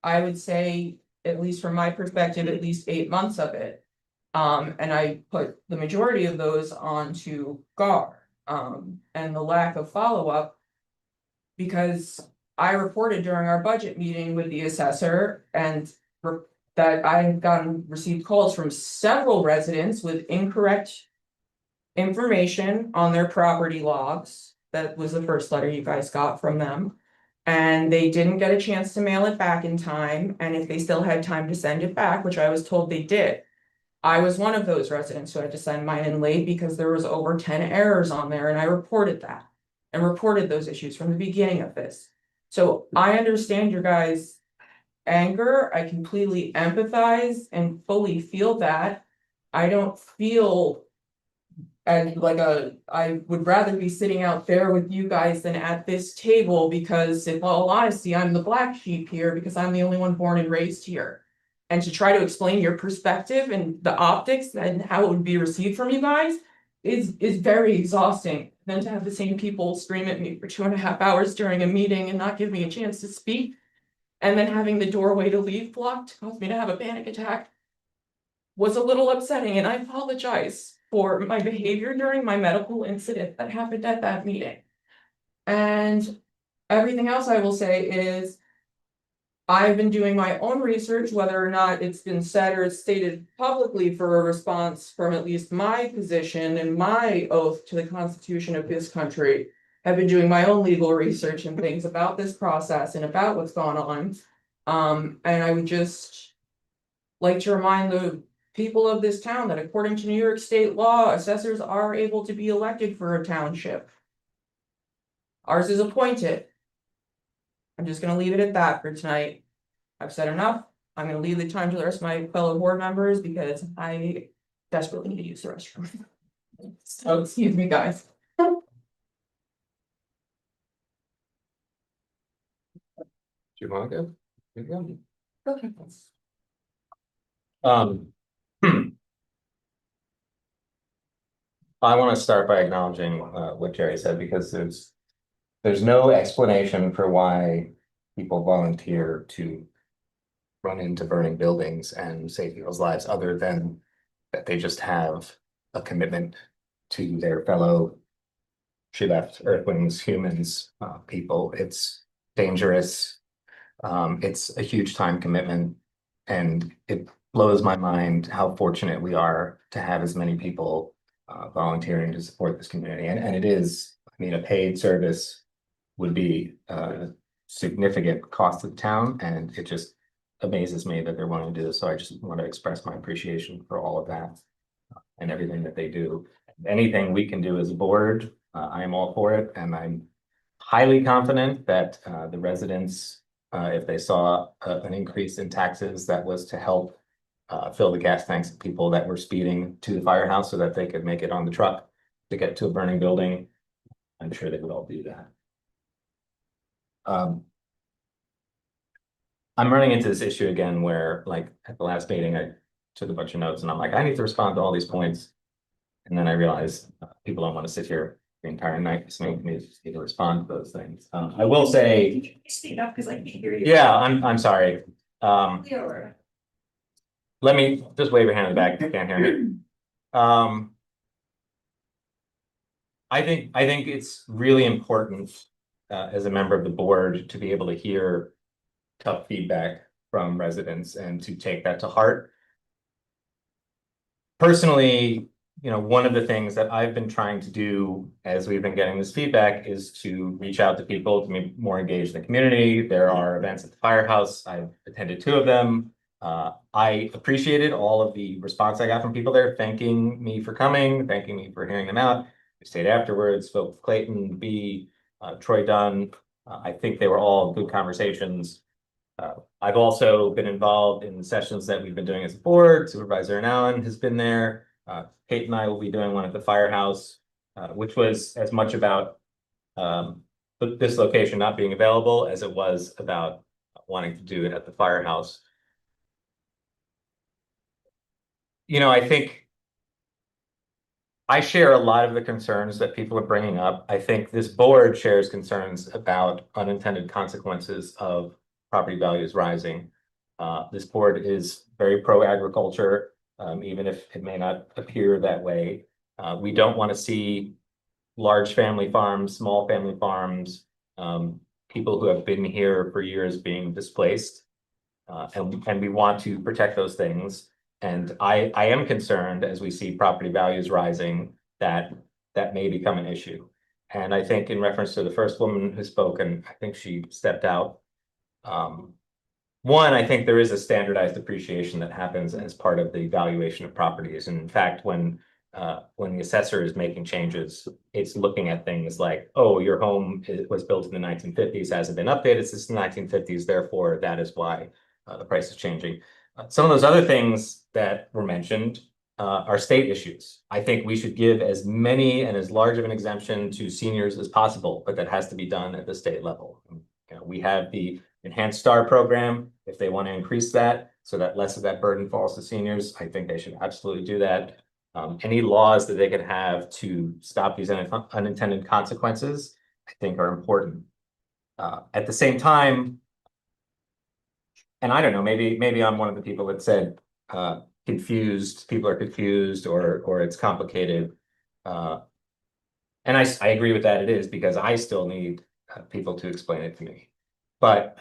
I would say, at least from my perspective, at least 8 months of it. And I put the majority of those onto GAR, and the lack of follow-up. Because I reported during our budget meeting with the assessor and that I had received calls from several residents with incorrect information on their property logs. That was the first letter you guys got from them. And they didn't get a chance to mail it back in time, and if they still had time to send it back, which I was told they did. I was one of those residents who had to send mine in late because there was over 10 errors on there, and I reported that. And reported those issues from the beginning of this. So I understand your guys' anger, I completely empathize and fully feel that. I don't feel and I would rather be sitting out there with you guys than at this table, because in all honesty, I'm the black sheep here because I'm the only one born and raised here. And to try to explain your perspective and the optics and how it would be received from you guys is very exhausting. Then to have the same people scream at me for 2.5 hours during a meeting and not give me a chance to speak. And then having the doorway to leave blocked caused me to have a panic attack. Was a little upsetting, and I apologize for my behavior during my medical incident that happened at that meeting. And everything else I will say is, I've been doing my own research, whether or not it's been said or stated publicly for a response from at least my position and my oath to the Constitution of this country. I've been doing my own legal research and things about this process and about what's gone on. And I would just like to remind the people of this town that according to New York State law, assessors are able to be elected for a township. Ours is appointed. I'm just gonna leave it at that for tonight. I've said enough. I'm gonna leave the time to the rest of my fellow board members because I desperately need to use the restroom. So excuse me, guys. Do you want to go? You go. Okay. I want to start by acknowledging what Jerry said, because there's no explanation for why people volunteer to run into burning buildings and save people's lives, other than that they just have a commitment to their fellow she left earthlings, humans, people. It's dangerous. It's a huge time commitment, and it blows my mind how fortunate we are to have as many people volunteering to support this community. And it is, I mean, a paid service would be a significant cost to the town, and it just amazes me that they're wanting to do this. So I just want to express my appreciation for all of that and everything that they do. Anything we can do as a board, I am all for it, and I'm highly confident that the residents, if they saw an increase in taxes that was to help fill the gas tanks of people that were speeding to the firehouse so that they could make it on the truck to get to a burning building, I'm sure they would all do that. I'm running into this issue again where, like, at the last meeting, I took a bunch of notes and I'm like, I need to respond to all these points. And then I realized people don't want to sit here the entire night, so we just need to respond to those things. I will say, Speak up because I can hear you. yeah, I'm sorry. Let me just wave your hand in the back if you can't hear me. I think it's really important as a member of the board to be able to hear tough feedback from residents and to take that to heart. Personally, you know, one of the things that I've been trying to do as we've been getting this feedback is to reach out to people to be more engaged in the community. There are events at the firehouse. I've attended 2 of them. I appreciated all of the response I got from people there, thanking me for coming, thanking me for hearing them out. We stayed afterwards, spoke with Clayton B, Troy Dunn. I think they were all good conversations. I've also been involved in the sessions that we've been doing as a board. Supervisor Allen has been there. Kate and I will be doing one at the firehouse, which was as much about this location not being available as it was about wanting to do it at the firehouse. You know, I think I share a lot of the concerns that people are bringing up. I think this board shares concerns about unintended consequences of property values rising. This board is very pro-agriculture, even if it may not appear that way. We don't want to see large family farms, small family farms, people who have been here for years being displaced. And we want to protect those things. And I am concerned, as we see property values rising, that may become an issue. And I think in reference to the first woman who spoke, and I think she stepped out, one, I think there is a standardized appreciation that happens as part of the valuation of properties. And in fact, when the assessor is making changes, it's looking at things like, oh, your home was built in the 1950s, hasn't been updated since the 1950s, therefore that is why the price is changing. Some of those other things that were mentioned are state issues. I think we should give as many and as large of an exemption to seniors as possible, but that has to be done at the state level. You know, we have the Enhanced STAR program. If they want to increase that so that less of that burden falls to seniors, I think they should absolutely do that. Any laws that they can have to stop these unintended consequences, I think are important. At the same time, and I don't know, maybe I'm one of the people that said confused, people are confused or it's complicated. And I agree with that, it is, because I still need people to explain it to me. But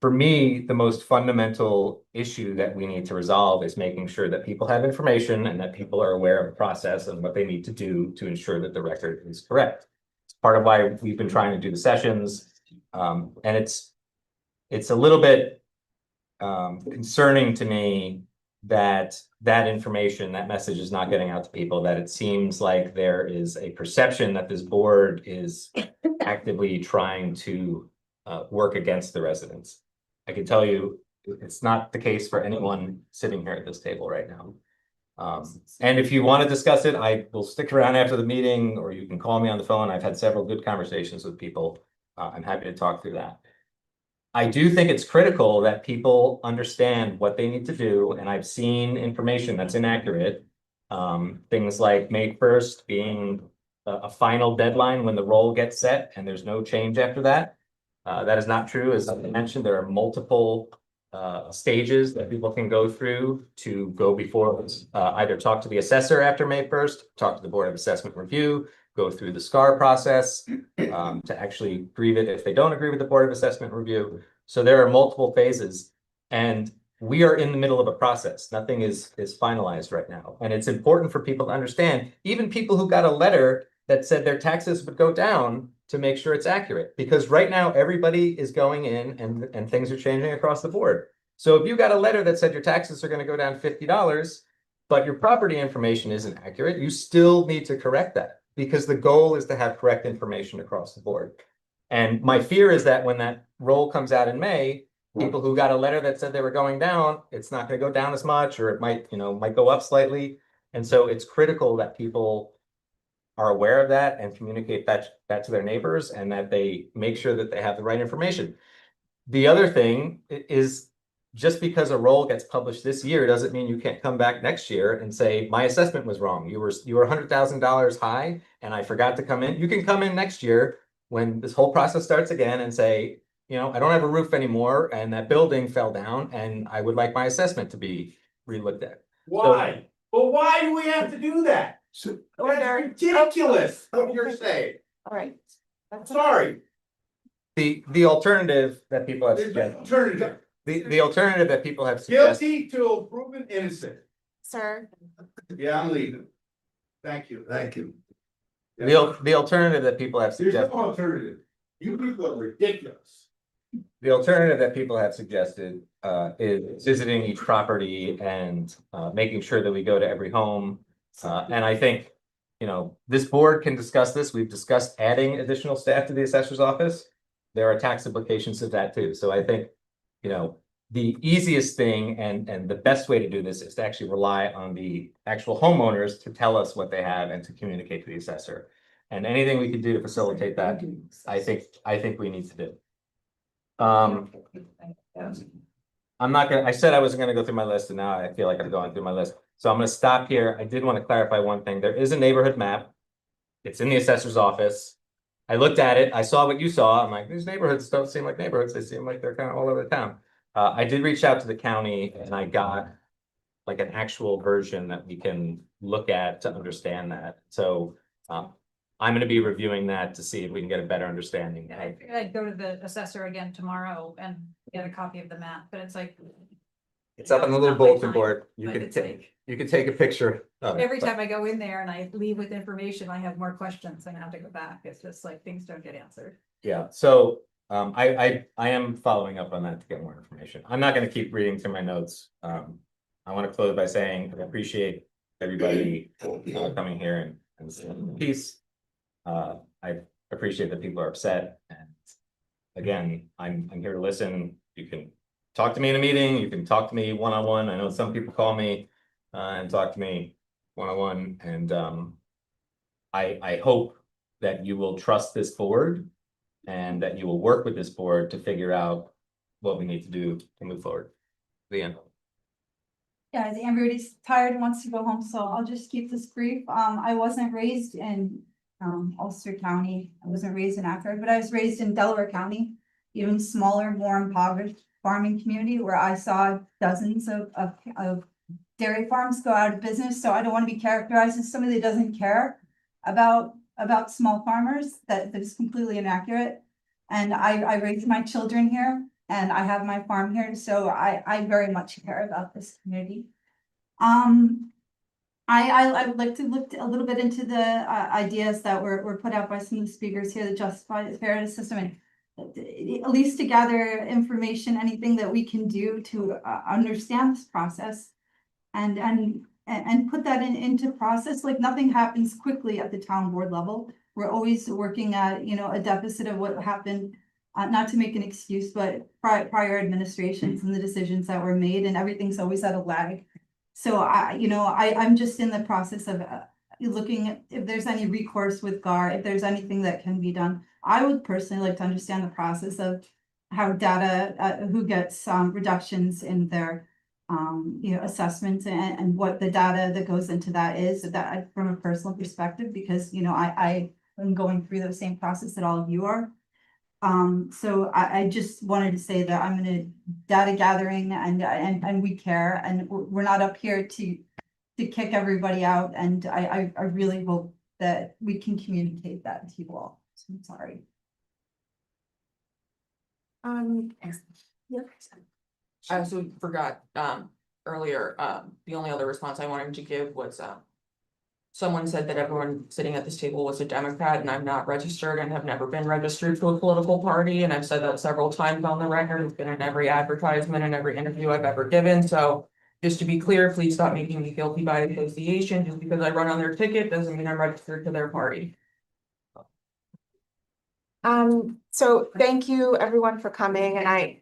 for me, the most fundamental issue that we need to resolve is making sure that people have information and that people are aware of the process and what they need to do to ensure that the record is correct. It's part of why we've been trying to do the sessions. And it's a little bit concerning to me that information, that message is not getting out to people, that it seems like there is a perception that this board is actively trying to work against the residents. I can tell you it's not the case for anyone sitting here at this table right now. And if you want to discuss it, I will stick around after the meeting, or you can call me on the phone. I've had several good conversations with people. I'm happy to talk through that. I do think it's critical that people understand what they need to do, and I've seen information that's inaccurate. Things like May 1st being a final deadline when the roll gets set and there's no change after that. That is not true. As I mentioned, there are multiple stages that people can go through to go before either talk to the assessor after May 1st, talk to the Board of Assessment Review, go through the SCAR process to actually grieve it if they don't agree with the Board of Assessment Review. So there are multiple phases, and we are in the middle of a process. Nothing is finalized right now. And it's important for people to understand, even people who got a letter that said their taxes would go down, to make sure it's accurate. Because right now, everybody is going in and things are changing across the board. So if you got a letter that said your taxes are going to go down $50, but your property information isn't accurate, you still need to correct that, because the goal is to have correct information across the board. And my fear is that when that roll comes out in May, people who got a letter that said they were going down, it's not going to go down as much, or it might go up slightly. And so it's critical that people are aware of that and communicate that to their neighbors, and that they make sure that they have the right information. The other thing is, just because a roll gets published this year doesn't mean you can't come back next year and say, my assessment was wrong. You were $100,000 high and I forgot to come in. You can come in next year when this whole process starts again and say, I don't have a roof anymore and that building fell down and I would like my assessment to be relooked at. Why? But why do we have to do that? Order. That's ridiculous what you're saying. All right. Sorry. The alternative that people have suggested. Alternative. The alternative that people have suggested. Guilty till proven innocent. Sir, Yeah, I'm leaving. Thank you. Thank you. The alternative that people have There's no suggested. alternative. You people are ridiculous. The alternative that people have suggested is visiting each property and making sure that we go to every home. And I think, this board can discuss this. We've discussed adding additional staff to the assessor's office. There are tax implications of that too. So I think, the easiest thing and the best way to do this is to actually rely on the actual homeowners to tell us what they have and to communicate to the assessor. And anything we can do to facilitate that, I think we need to do. I said I wasn't gonna go through my list, and now I feel like I'm going through my list. So I'm gonna stop here. I did want to clarify one thing. There is a neighborhood map. It's in the assessor's office. I looked at it. I saw what you saw. I'm like, these neighborhoods don't seem like neighborhoods. They seem like they're kind of all over the town. I did reach out to the county and I got like an actual version that we can look at to understand that. So I'm gonna be reviewing that to see if we can get a better understanding. I figured I'd go to the assessor again tomorrow and get a copy of the map, but it's like. It's up on the little Not my bulletin time, board. You but can it's take, you can take a picture of it. Every but- time I go in there and I leave with information, I have more questions and I have to go back. It's just like things don't get answered. Yeah, so I am following up on that to get more information. I'm not gonna keep reading through my notes. I want to close by saying I appreciate everybody coming here and saying peace. I appreciate that people are upset, and again, I'm here to listen. You can talk to me in a meeting, you can talk to me one-on-one. I know some people call me and talk to me one-on-one, and I hope that you will trust this board and that you will work with this board to figure out what we need to do to move forward. The end. Yeah, I think everybody's tired and wants to go home, so I'll just keep this brief. I wasn't raised in Ulster County. I wasn't raised in Akron, but I was raised in Delaware County, even smaller, more impoverished farming community where I saw dozens of dairy farms go out of business. So I don't want to be characterized as somebody that doesn't care about small farmers. That is completely inaccurate. And I raised my children here and I have my farm here, so I very much care about this community. I would like to look a little bit into the ideas that were put out by some of the speakers here that justify the fairness system, and at least to gather information, anything that we can do to understand this process and put that into process. Like, nothing happens quickly at the town board level. We're always working at, a deficit of what happened, not to make an excuse, but prior administrations and the decisions that were made, and everything's always at a lag. So I'm just in the process of looking at if there's any recourse with GAR, if there's anything that can be done. I would personally like to understand the process of how data, who gets, reductions in their, assessments and what the data that goes into that is, that from a personal perspective, because, I am going through the same process that all of you are. So I just wanted to say that I'm gonna data gathering and we care, and we're not up here to kick everybody out, and I really hope that we can communicate that to you all. So I'm sorry. Yeah. I also forgot, earlier, the only other response I wanted to give was, someone said that everyone sitting at this table was a Democrat, and I'm not registered and have never been registered to a political party, and I've said that several times on the record. It's been in every advertisement and every interview I've ever given, so just to be clear, please stop making me guilty by association. Just because I run on their ticket doesn't mean I'm registered to their party. So thank you everyone for coming, and I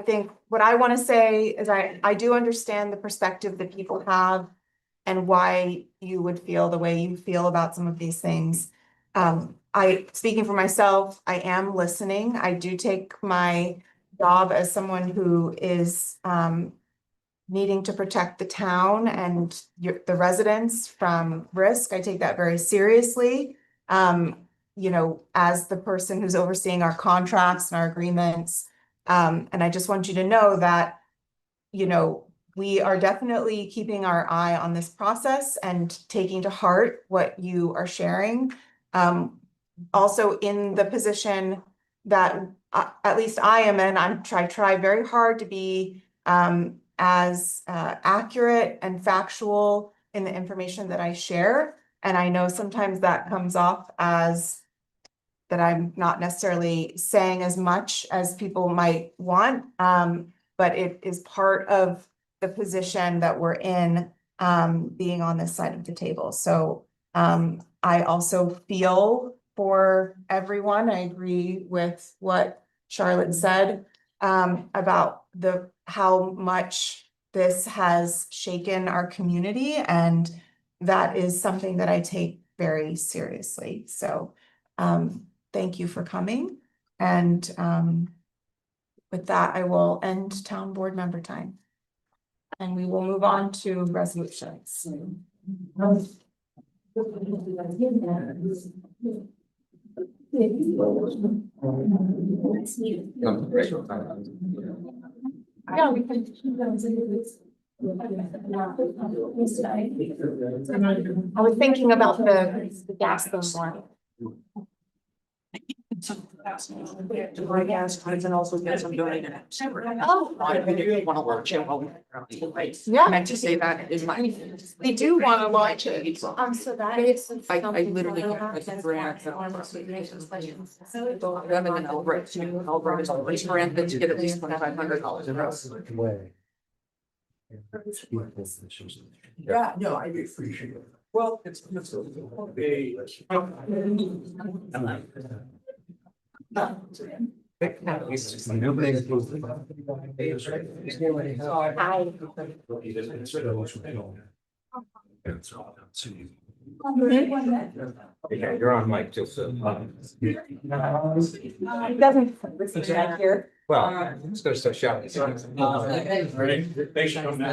think what I want to say is I do understand the perspective that people have and why you would feel the way you feel about some of these things. Speaking for myself, I am listening. I do take my job as someone who is needing to protect the town and the residents from risk. I take that very seriously. As the person who's overseeing our contracts and our agreements. And I just want you to know that, we are definitely keeping our eye on this process and taking to heart what you are sharing. Also in the position that at least I am in, I try very hard to be as accurate and factual in the information that I share. And I know sometimes that comes off as that I'm not necessarily saying as much as people might want, but it is part of the position that we're in, being on this side of the table. So I also feel for everyone. I agree with what Charlotte said about how much this has shaken our community, and that is something that I take very seriously. So thank you for coming, and with that, I will end town board member time. And we will move on to resolutions. Yeah, we can. I was thinking about the gas bill more. My gas cards and also get some donated. Oh. I really want to launch it while we're Yeah. I meant to say that is my. They do want to launch it. So that is. I literally got a grant. I'm in Albrecht too. Albrecht is always granted to get at least $2,500 in rows. Way. Yeah, no, I do. Appreciate it. Well, it's. Yeah, you're on mic too, so. It doesn't listen to that here. Well, let's go start shouting. Ready? Thanks for coming.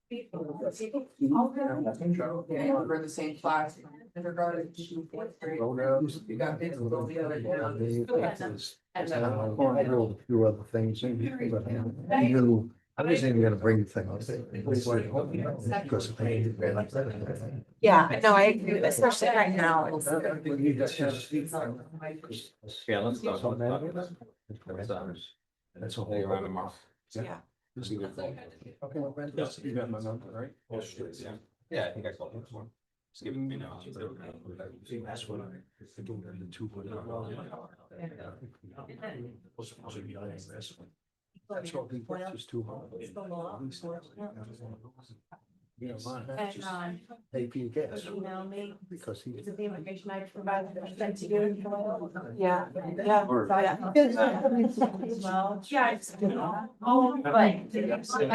We're in the same class. Kindergarten, fourth grade. You got big over the other day. And then. A few other things, but I knew I wasn't even gonna bring things. Because Yeah, no, I agree, especially right now. Yeah, let's go. That's a Hey, whole. around tomorrow. Yeah. Okay, well, that's, you got my number, right? Yeah, I think I called him this morning. Just give me now. That's what I think the two would. Supposed to be on this one. That's what we, just too hard. You know, mine, And, AP gas. email me. Because he. Is it the information I provided that I sent to you? Yeah, yeah. Yeah. Well, yeah. It's oh, but I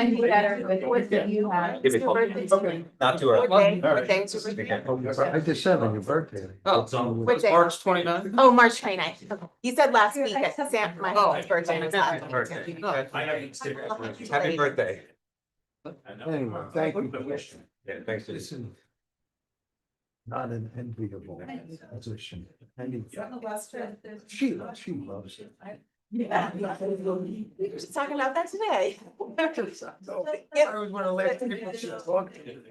do better with what you have. Give me It's your birthday today. Not too early. What day? What day is your birthday? I just said on your birthday. What day? March 29th. Oh, March 29th. Okay. You said last week at Sam, my husband's birthday. was last week. Happy birthday. Anyway, thank you. Yeah, thanks. Listen. Not an enviable position. And she loves it. Yeah. We were just talking about that today. I was one of the last people she talked to.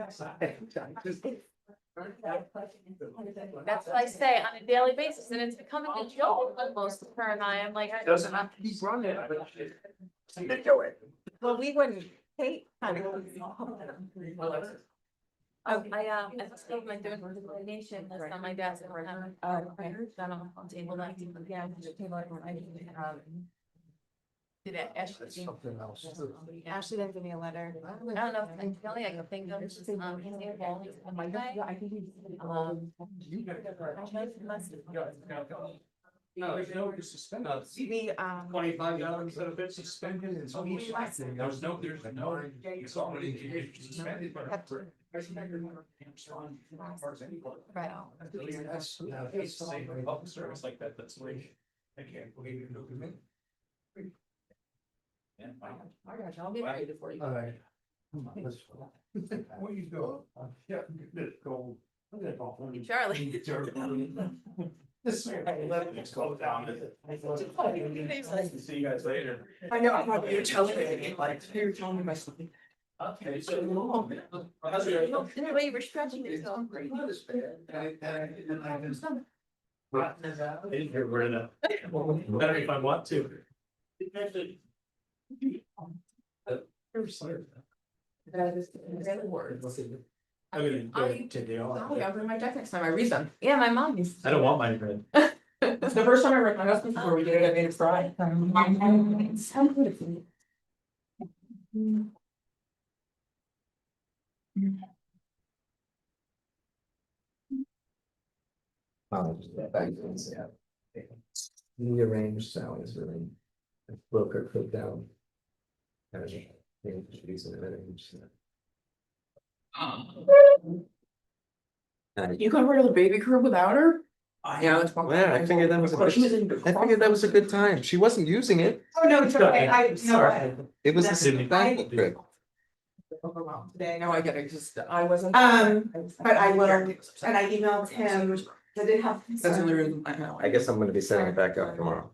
That's what I say on a daily basis, and it's becoming a joke almost, her and I'm like. Doesn't have to be running. Well, we wouldn't hate. I still like doing coordination, that's on my desk, and we're having, done on table that, yeah, did it, Ashley? Something else. Ashley didn't give me a letter. I don't know, I'm feeling like a thing of, oh my God. No, there's no suspended. We, $25 that have been suspended and so there's no, it's already suspended, but. Right. It's the same public service like that, that's like, I can't believe you look at me. Yeah. I got you, I'll get ready for you. All right. What are you doing? Yeah, go. Charlie. This is it's closed down. See you guys later. I know, I thought you were telling me, like, you were telling me my something. Okay, so. The way you were stretching it, so. Get rid of that. Better if I want to. That is the word. I mean, I'll bring my deck next time I read them. Yeah, my mom used. I don't want mine read. It's the first time I read my husband before we did it, I made it cry. It's so beautiful. Rearranged Sally's really. Broke her foot down. And she's in You got rid of the baby crib without her? Yeah, that's. Yeah, I figured that was a good time. She wasn't using it. Oh, no, it's okay. I, Sorry. It was a That's- sabbatical trip. Today, no, I get it, just, I wasn't. but I will, and I emailed him, I did have. That's the only reason I know. I guess I'm gonna be setting it back up tomorrow.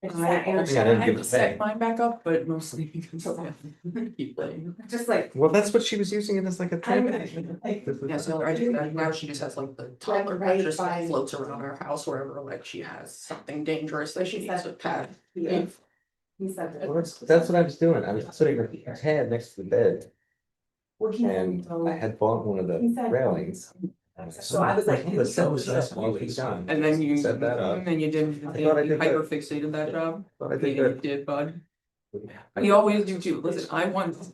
I didn't give have it to set back. mine back up, but mostly because I keep playing. Just like. Well, that's what she was using it as like a trampoline. Yeah, so I do that, now she just has like the toddler Right mattress that by- floats around our house wherever, like she has something dangerous that she needs to pad. Yeah. He said that. Well, that's what I was doing. I was putting her head next to the bed Well, he and said, I had bought one of the He said- railings. So I was like, The cell was nice, well, he's done. And then you, Set that up. and then you didn't, I thought I did good. hyper fixated that job. Thought I did Maybe you good. did, bud. We always do too. Listen, I once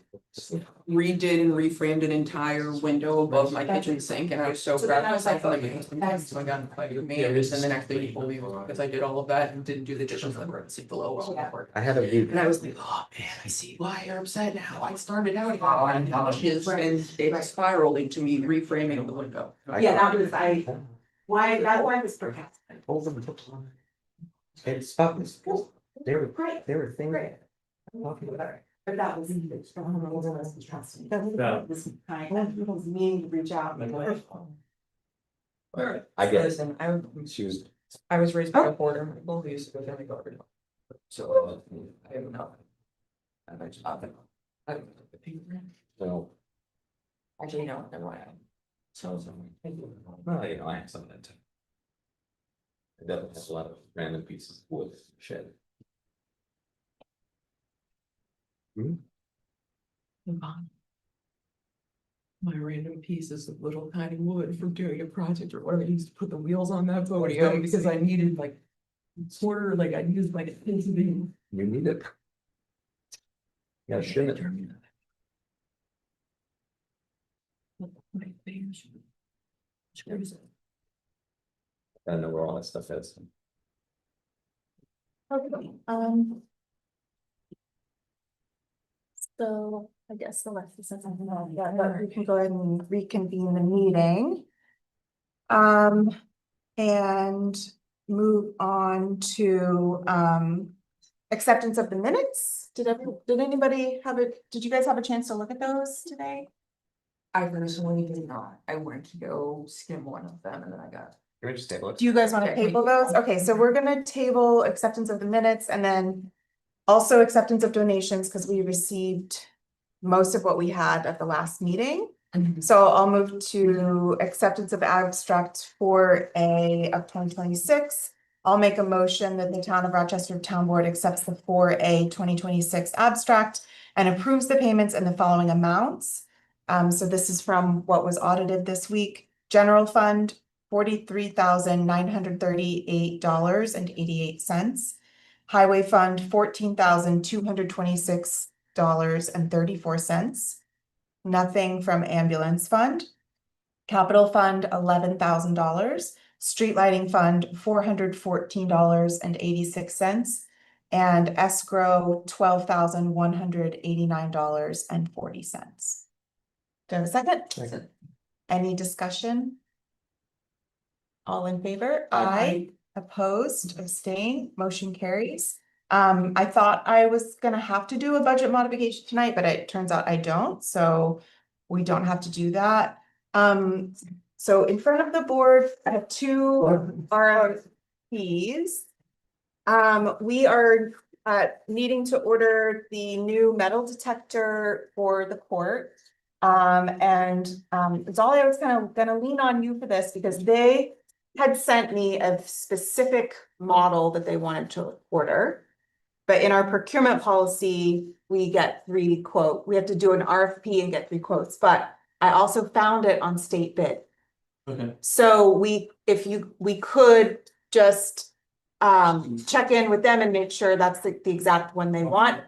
redid and reframed an entire window above my kitchen sink and I was so proud of myself. Like, so I got invited with me and then the next day he pulled me over because I did all of that and didn't do the dishes that were sink below. was all work. I had a week. And I was like, oh man, I see why you're upset now. I started out on his and it spiraled into me reframing the window. Yeah, that was, why, that's why I was sarcastic. Hold them. And stop this. They were things. Great. But that was. Yeah. This kind of meaning to reach out. I get it. Listen, She was. I was raised by a border, my mom used to go family garbage. So, I have not. I just, I don't know. No, Actually, no, never mind. well, you know, I have some of that too. It definitely has a lot of random pieces of wood shed. My random pieces of little tiny wood from doing a project or whatever, I used to put the wheels on that podium because I needed like. Sort of like I used like a piece of it. You need it. Yeah, shit. I don't know where all that stuff is. Okay, so I guess the left is something, yeah, but we can go ahead and reconvene the meeting. And move on to, acceptance of the minutes. Did anybody did you guys have a chance to look at those today? I personally did not. I went to go skim one of them and then I got. Can we just table it? Do you guys want to Okay. table those? Okay, so we're gonna table acceptance of the minutes and then also acceptance of donations because we received most of what we had at the last meeting. So I'll move to acceptance of abstract 4A of 2026. I'll make a motion that the Town of Rochester Town Board accepts the 4A 2026 abstract and approves the payments in the following amounts. So this is from what was audited this week. General Fund, $43,938.88. Highway Fund, $14,226.34. Nothing from Ambulance Fund. Capital Fund, $11,000. Street Lighting Fund, $414.86. And escrow, $12,189.40. Do I have a second? Second. Any discussion? All in favor? Aye. Opposed, abstained, motion carries. I thought I was gonna have to do a budget modification tonight, but it turns out I don't, so we don't have to do that. So in front of the board, I have two RFPs. We are needing to order the new metal detector for the court. Dahlia, I was kind of gonna lean on you for this because they had sent me a specific model that they wanted to order. But in our procurement policy, we get 3 quotes. We have to do an RFP and get 3 quotes, but I also found it on state bid. Okay. So we could just check in with them and make sure that's the exact one they want.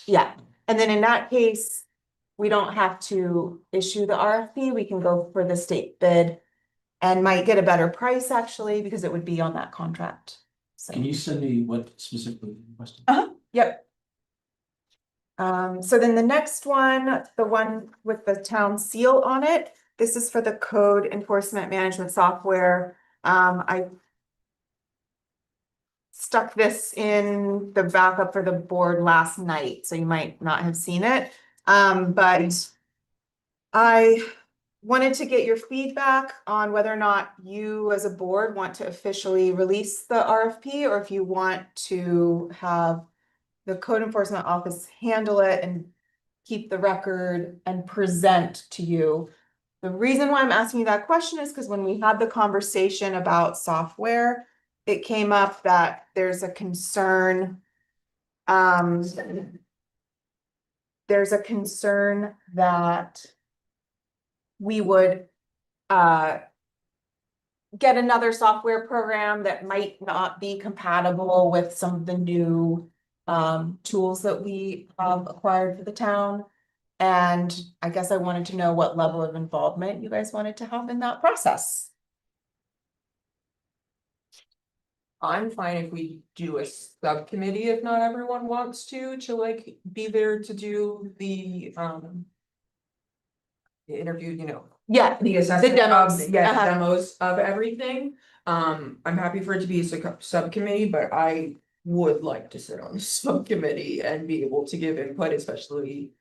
Yeah, and then in that case, we don't have to issue the RFP. We can go for the state bid and might get a better price actually, because it would be on that contract. So. Can you send me what specifically you requested? Yep. So then the next one, the one with the town seal on it, this is for the code enforcement management software. I stuck this in the backup for the board last night, so you might not have seen it. But I wanted to get your feedback on whether or not you as a board want to officially release the RFP or if you want to have the code enforcement office handle it and keep the record and present to you. The reason why I'm asking you that question is because when we had the conversation about software, it came up that there's a concern. There's a concern that we would get another software program that might not be compatible with some of the new tools that we acquired for the town. And I guess I wanted to know what level of involvement you guys wanted to have in that process. I'm fine if we do a subcommittee, if not everyone wants to like be there to do the interview, you know. Yeah, The assessment demos. the demos of everything. I'm happy for it to be a subcommittee, but I would like to sit on the subcommittee and be able to give input, especially.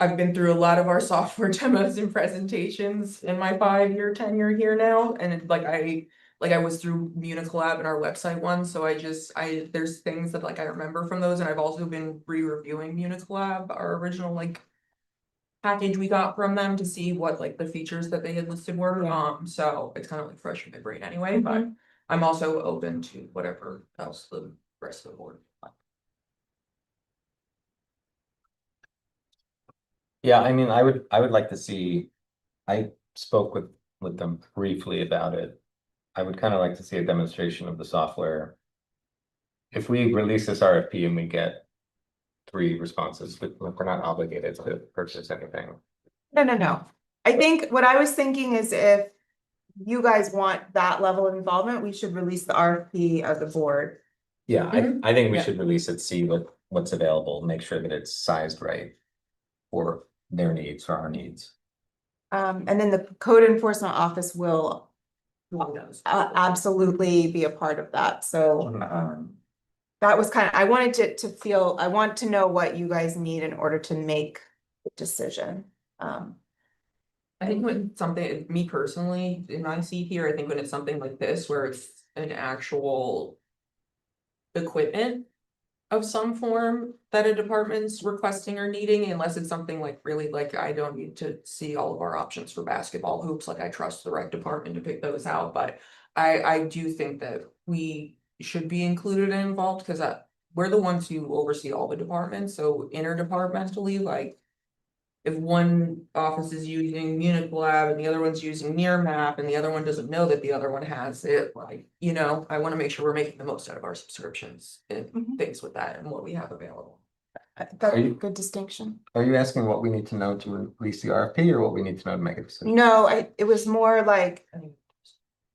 I've been through a lot of our software demos and presentations in my 5-year tenure here now, and it's like I was through Municlab and our website one, so there's things that I remember from those, and I've also been re-reviewing Municlab, our original package we got from them to see what the features that they had listed were. So it's kind of fresh in my brain anyway, but I'm also open to whatever else the rest of the board. Yeah, I mean, I would like to see, I spoke with them briefly about it. I would kind of like to see a demonstration of the software. If we release this RFP and we get 3 responses, but we're not obligated to purchase anything. No. I think what I was thinking is if you guys want that level of involvement, we should release the RFP as a board. Yeah, I think we Yeah. should release it, see what's available, make sure that it's sized right for their needs, for our needs. And then the code enforcement office will absolutely be a part of that, so, that was kind of, I wanted to feel, I want to know what you guys need in order to make a decision. I think when something, me personally, in my seat here, I think when it's something like this, where it's an actual equipment of some form that a department's requesting or needing, unless it's something like really like, I don't need to see all of our options for basketball hoops, like I trust the rec department to pick those out, but I do think that we should be included and involved, because we're the ones who oversee all the departments, so interdepartmentally, like if one office is using Munich Lab and the other one's using Nearmap and the other one doesn't know that the other one has it, like, you know, I wanna make sure we're making the most out of our subscriptions and things with that and what we have available. That's Are a you- good distinction. Are you asking what we need to know to release the RFP or what we need to know to make a decision? No, it was more like,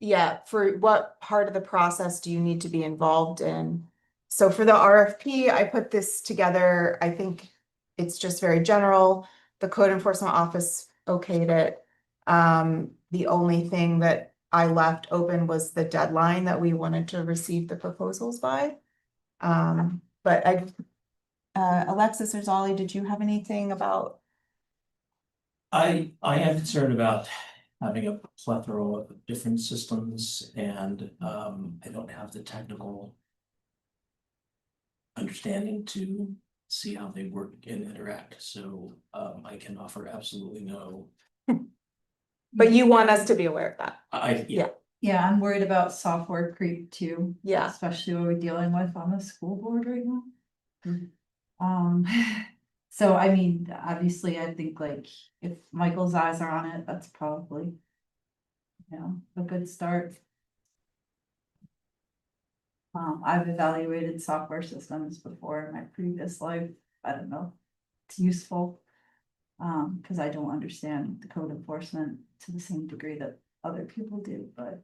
yeah, for what part of the process do you need to be involved in? So for the RFP, I put this together, I think it's just very general. The code enforcement office okayed it. The only thing that I left open was the deadline that we wanted to receive the proposals by. But Alexis or Zolly, did you have anything about? I am concerned about having a plethora of different systems and I don't have the technical understanding to see how they work and interact, so I can offer absolutely no. But you want us to be aware of that? Yeah. Yeah, I'm worried about software creep too. Yeah. Especially what we're dealing with on the school board right now. So I mean, obviously, I think like if Michael's eyes are on it, that's probably, you know, a good start. I've evaluated software systems before in my previous life. I don't know, it's useful. Cause I don't understand the code enforcement to the same degree that other people do, but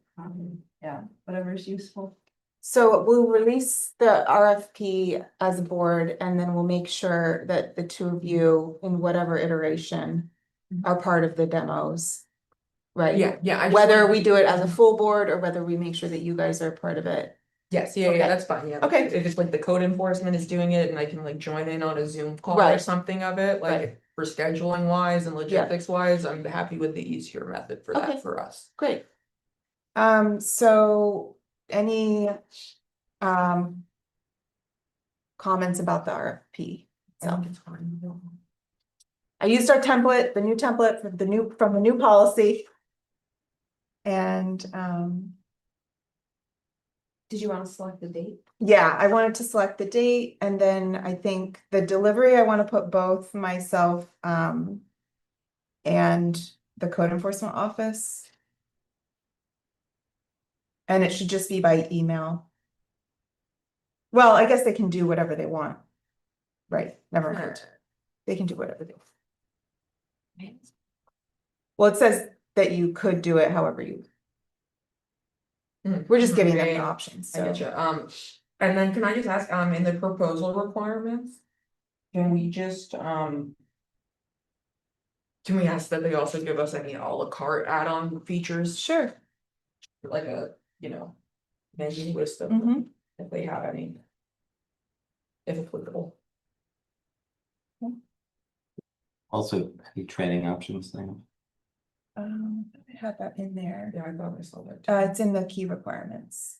yeah, whatever's useful. So we'll release the RFP as a board and then we'll make sure that the two of you in whatever iteration are part of the demos. Right? Yeah, I just Whether wanna- we do it as a full board or whether we make sure that you guys are part of it. Yes, yeah, Okay. that's fine, yeah. Okay. If it's like the code enforcement is doing it and I can like join in on a Zoom call or Right. something of it, like Right. for scheduling wise and Yeah. logistics wise, I'm happy with the easier method for Okay. that for us. Great. So any comments about the RFP? So I used our template, the new template for from the new policy. And Did you want to select the date? yeah, I wanted to select the date and then I think the delivery, I want to put both myself and the code enforcement office. And it should just be by email. Well, I guess they can do whatever they want. Right, never mind. They can do whatever they want. Well, it says that you could do it however you. We're just giving them the options, I so. get you, and then can I just ask, in the proposal requirements? Can we just, can we ask that they also give us any à la carte add-on features? Sure. Like a, you know, menu list of Mhm. if they have any. If applicable. Also, any training options thing? I had that in there. Yeah, I thought I saw that. It's in the key requirements.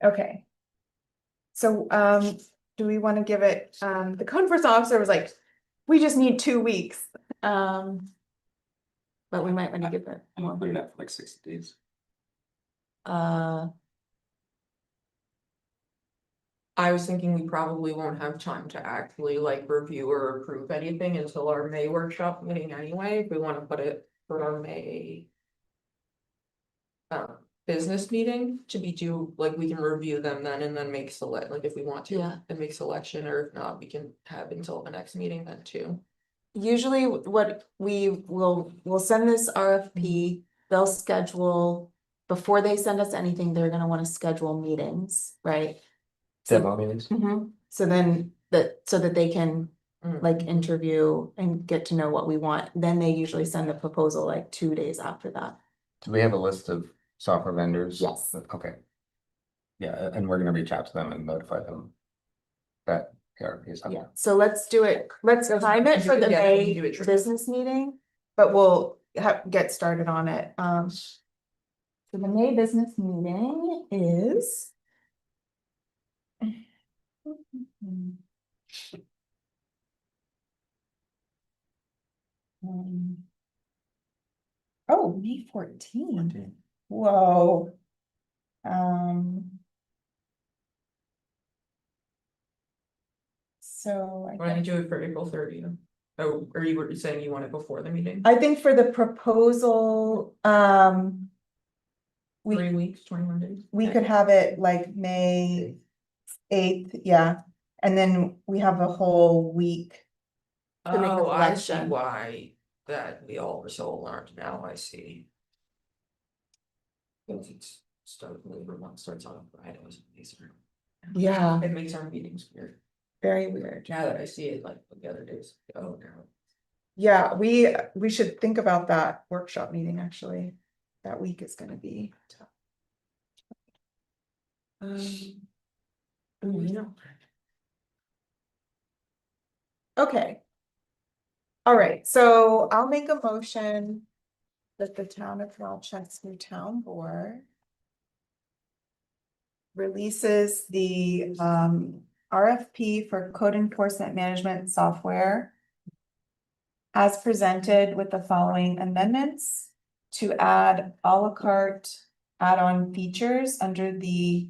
Okay. So, do we want to give it, the code enforcement officer was like, we just need 2 weeks. But we might want to give it more. Put it up for like 60 days. I was thinking we probably won't have time to actually like review or approve anything until our May workshop meeting anyway, if we wanna put it for our May. business meeting to be due, like, we can review them then and then make select, like, if we want to. Yeah. And make selection, or if not, we can have until the next meeting then too. Usually what we'll send this RFP, they'll schedule, before they send us anything, they're gonna wanna schedule meetings, right? Demo meetings. So then so that they can Mm. like interview and get to know what we want, then they usually send the proposal like 2 days after that. Do we have a list of software vendors? Yes. Okay. Yeah, and we're gonna reach out to them and notify them that PRP is up. Yeah, so let's do it, let's time it for the Yeah, we May can do it. business meeting, but we'll get started on it. So the May business meeting is. Oh, May 14. Whoa. So Why don't you do it for April 30th? Oh, or you were saying you want it before the meeting? I think for the proposal, 3 weeks, 21 days? we could have it like May 8th, yeah, and then we have a whole week. to make a Oh, I see selection. why that we all were so alarmed. Now I see. Because it's Labor Month starts on Fridays. Yeah, It makes our meetings weird. very weird. Now that I see it like the other days. Oh, no. Yeah, we should think about that workshop meeting, actually. That week is gonna be tough. Okay. All right, so I'll make a motion that the Town of Rochester Town Board releases the RFP for code enforcement management software as presented with the following amendments to add a la carte add-on features under the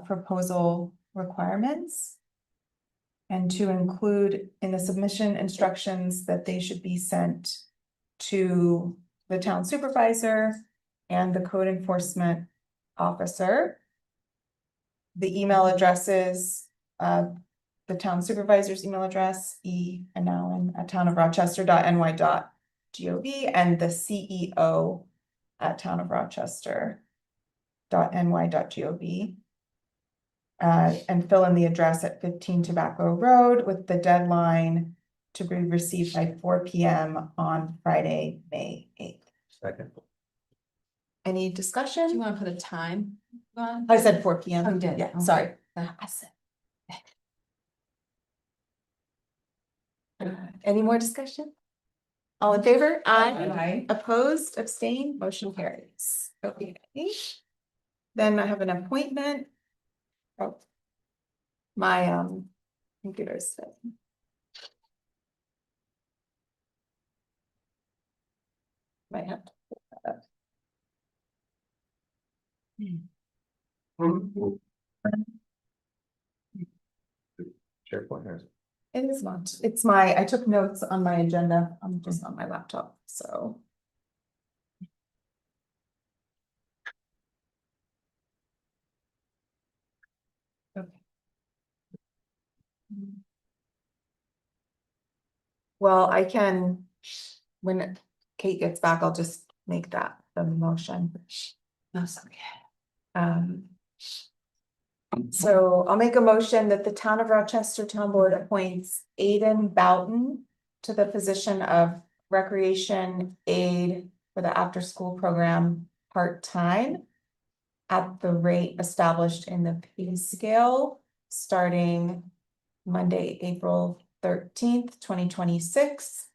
proposal requirements. And to include in the submission instructions that they should be sent to the town supervisor and the code enforcement officer. The email addresses, the town supervisor's email address, townofrochester.ny.gov, and the CEO at townofrochester.ny.gov. And fill in the address at 15 Tobacco Road with the deadline to be received by 4 p.m. on Friday, May 8th. Second. Any Do you discussion? wanna put a time on? I said 4 p.m. Oh, you did? Yeah, Okay. sorry. I said. Any more discussion? All in favor? Aye. Opposed, abstained, motion carries. Okay. Then I have an appointment. Oh. My computer's set. Might have to pull that up. SharePoint. It is not, I took notes on my agenda, I'm just on my laptop, so. Okay. Well, I can, when Kate gets back, I'll just make that the motion. No, sorry. So I'll make a motion that the Town of Rochester Town Board appoints Aiden Boughton to the position of recreation aide for the after-school program part-time at the rate established in the pay scale, starting Monday, April 13th, 2026.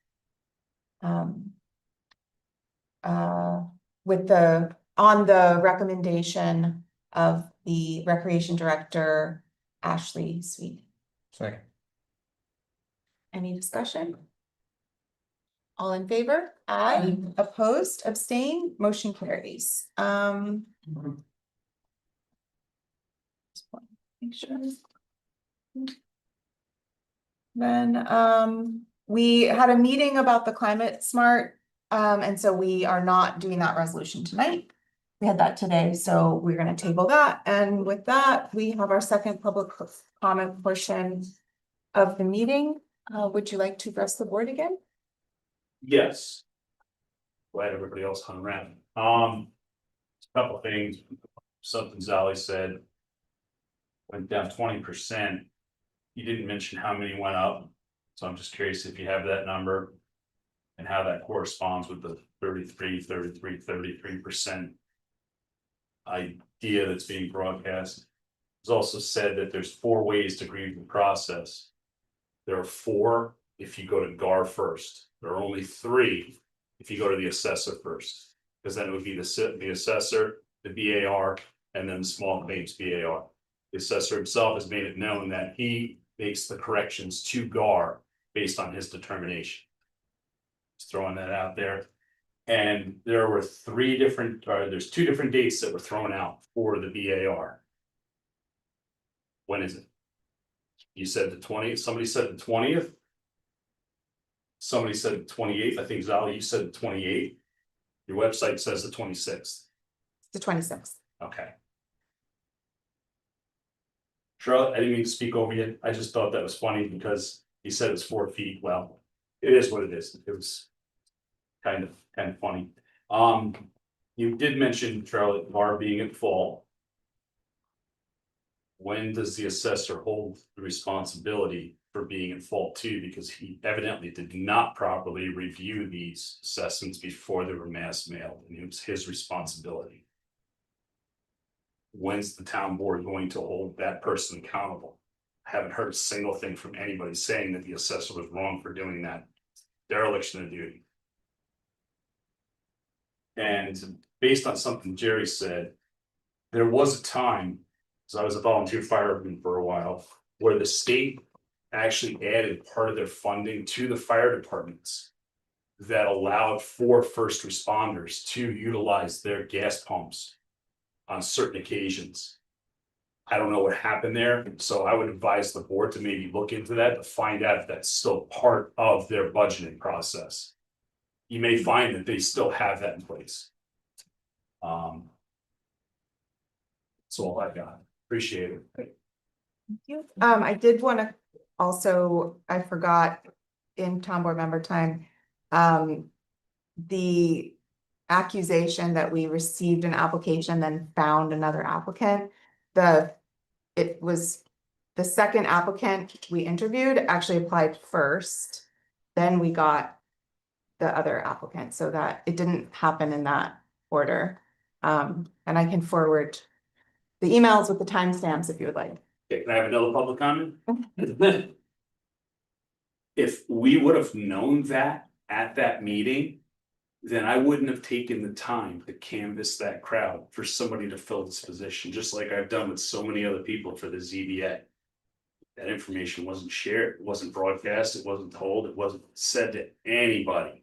On the recommendation of the Recreation Director, Ashley Sweet. Second. Any discussion? All in favor? Aye. Opposed, abstained, motion carries. Make sure. Then, we had a meeting about the climate smart, and so we are not doing that resolution tonight. We had that today, so we're gonna table that, and with that, we have our second public comment portion of the meeting. Would you like to address the board again? Yes. Glad everybody else hung around. A couple things, something Zali said. Went down 20%. You didn't mention how many went up, so I'm just curious if you have that number. And how that corresponds with the 33% idea that's being broadcast. It's also said that there's 4 ways to grieve the process. There are 4 if you go to GAR first. There are only 3 if you go to the assessor first. Because then it would be the assessor, the BAR, and then the small claims BAR. The assessor himself has made it known that he makes the corrections to GAR based on his determination. Just throwing that out there. And there were 3 different, or there's 2 different dates that were thrown out for the BAR. When is it? You said the 20th, somebody said the 20th. Somebody said the 28th. I think Zali, you said the 28th. Your website says the 26th. The 26th. Okay. Charlotte, I didn't mean to speak over you. I just thought that was funny because you said it's 4 feet. Well, it is what it is. It was kind of funny. You did mention, Charlotte, GAR being at fault. When does the assessor hold the responsibility for being at fault too? Because he evidently did not properly review these assessments before they were mass mailed, and it was his responsibility. When's the town board going to hold that person accountable? I haven't heard a single thing from anybody saying that the assessor was wrong for doing that. Dereliction of duty. And based on something Jerry said, there was a time, so I was a volunteer fireman for a while, where the state actually added part of their funding to the fire departments that allowed for first responders to utilize their gas pumps on certain occasions. I don't know what happened there, so I would advise the board to maybe look into that to find out if that's still part of their budgeting process. You may find that they still have that in place. That's all I got. Appreciate it. Thank you. I did want to also, I forgot in town board member time, the accusation that we received an application, then found another applicant. It was the second applicant we interviewed actually applied first, then we got the other applicant, so that it didn't happen in that order. And I can forward the emails with the timestamps if you would like. Okay, can I have another public comment? If we would have known that at that meeting, then I wouldn't have taken the time to canvass that crowd for somebody to fill this position, just like I've done with so many other people for the ZBA. That information wasn't shared, it wasn't broadcast, it wasn't told, it wasn't said to anybody.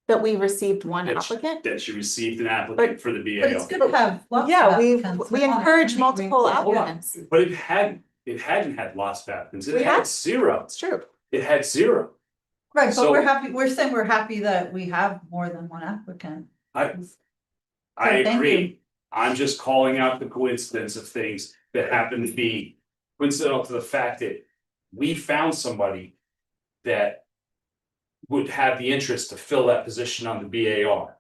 That we received one That applicant? That you received an applicant for the BAO. But it's good to have. lots of Yeah, applicants. we encourage multiple Hold on. applicants. But it hadn't had lots of applicants, it We had had- 0, It's true. it had 0. Right, but So- we're happy, we're saying we're happy that we have more than one applicant. I thank agree, I'm just calling out the coincidence of things that happen to be coincidental to the fact that we found somebody that would have the interest to fill that position on the BAR.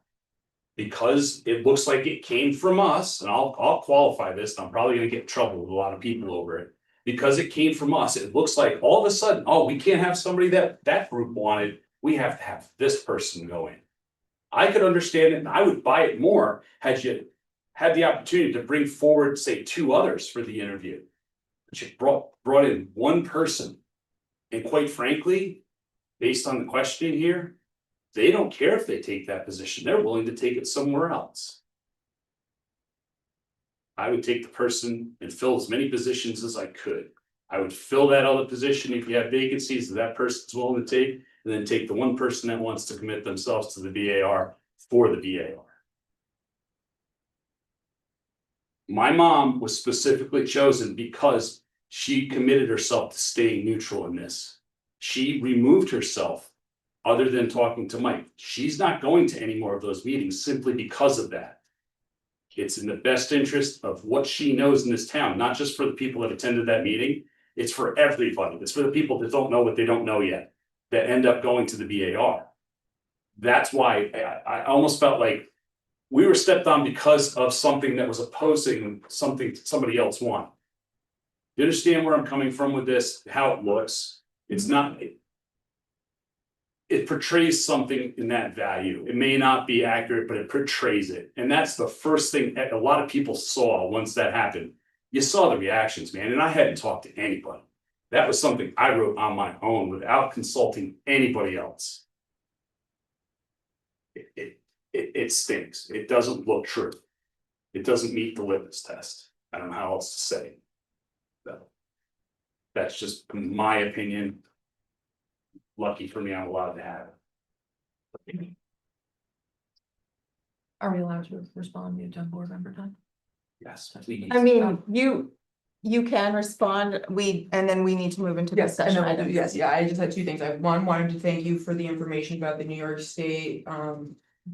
Because it looks like it came from us, and I'll qualify this, and I'm probably gonna get in trouble with a lot of people over it. Because it came from us, it looks like all of a sudden, oh, we can't have somebody that group wanted, we have to have this person go in. I could understand it, and I would buy it more had you had the opportunity to bring forward, say, 2 others for the interview. But you brought in one person, and quite frankly, based on the questioning here, they don't care if they take that position, they're willing to take it somewhere else. I would take the person and fill as many positions as I could. I would fill that other position if you have vacancies that person's willing to take, and then take the one person that wants to commit themselves to the BAR for the BAR. My mom was specifically chosen because she committed herself to staying neutral in this. She removed herself, other than talking to Mike. She's not going to any more of those meetings simply because of that. It's in the best interest of what she knows in this town, not just for the people that attended that meeting. It's for everybody. It's for the people that don't know what they don't know yet, that end up going to the BAR. That's why I almost felt like we were stepped on because of something that was opposing something somebody else wanted. You understand where I'm coming from with this, how it looks? It's not. It portrays something in that value. It may not be accurate, but it portrays it. And that's the first thing a lot of people saw once that happened. You saw the reactions, man, and I hadn't talked to anybody. That was something I wrote on my own without consulting anybody else. It stinks. It doesn't look true. It doesn't meet the litmus test. I don't know how else to say it. So, that's just my opinion. Lucky for me, I'm allowed to have it. Are we allowed to respond to board member time? Yes. I mean, you can respond, and then we need to move into Yes, and discussion then we'll do, items. yes, yeah, I just had two things. I wanted to thank you for the information about the New York State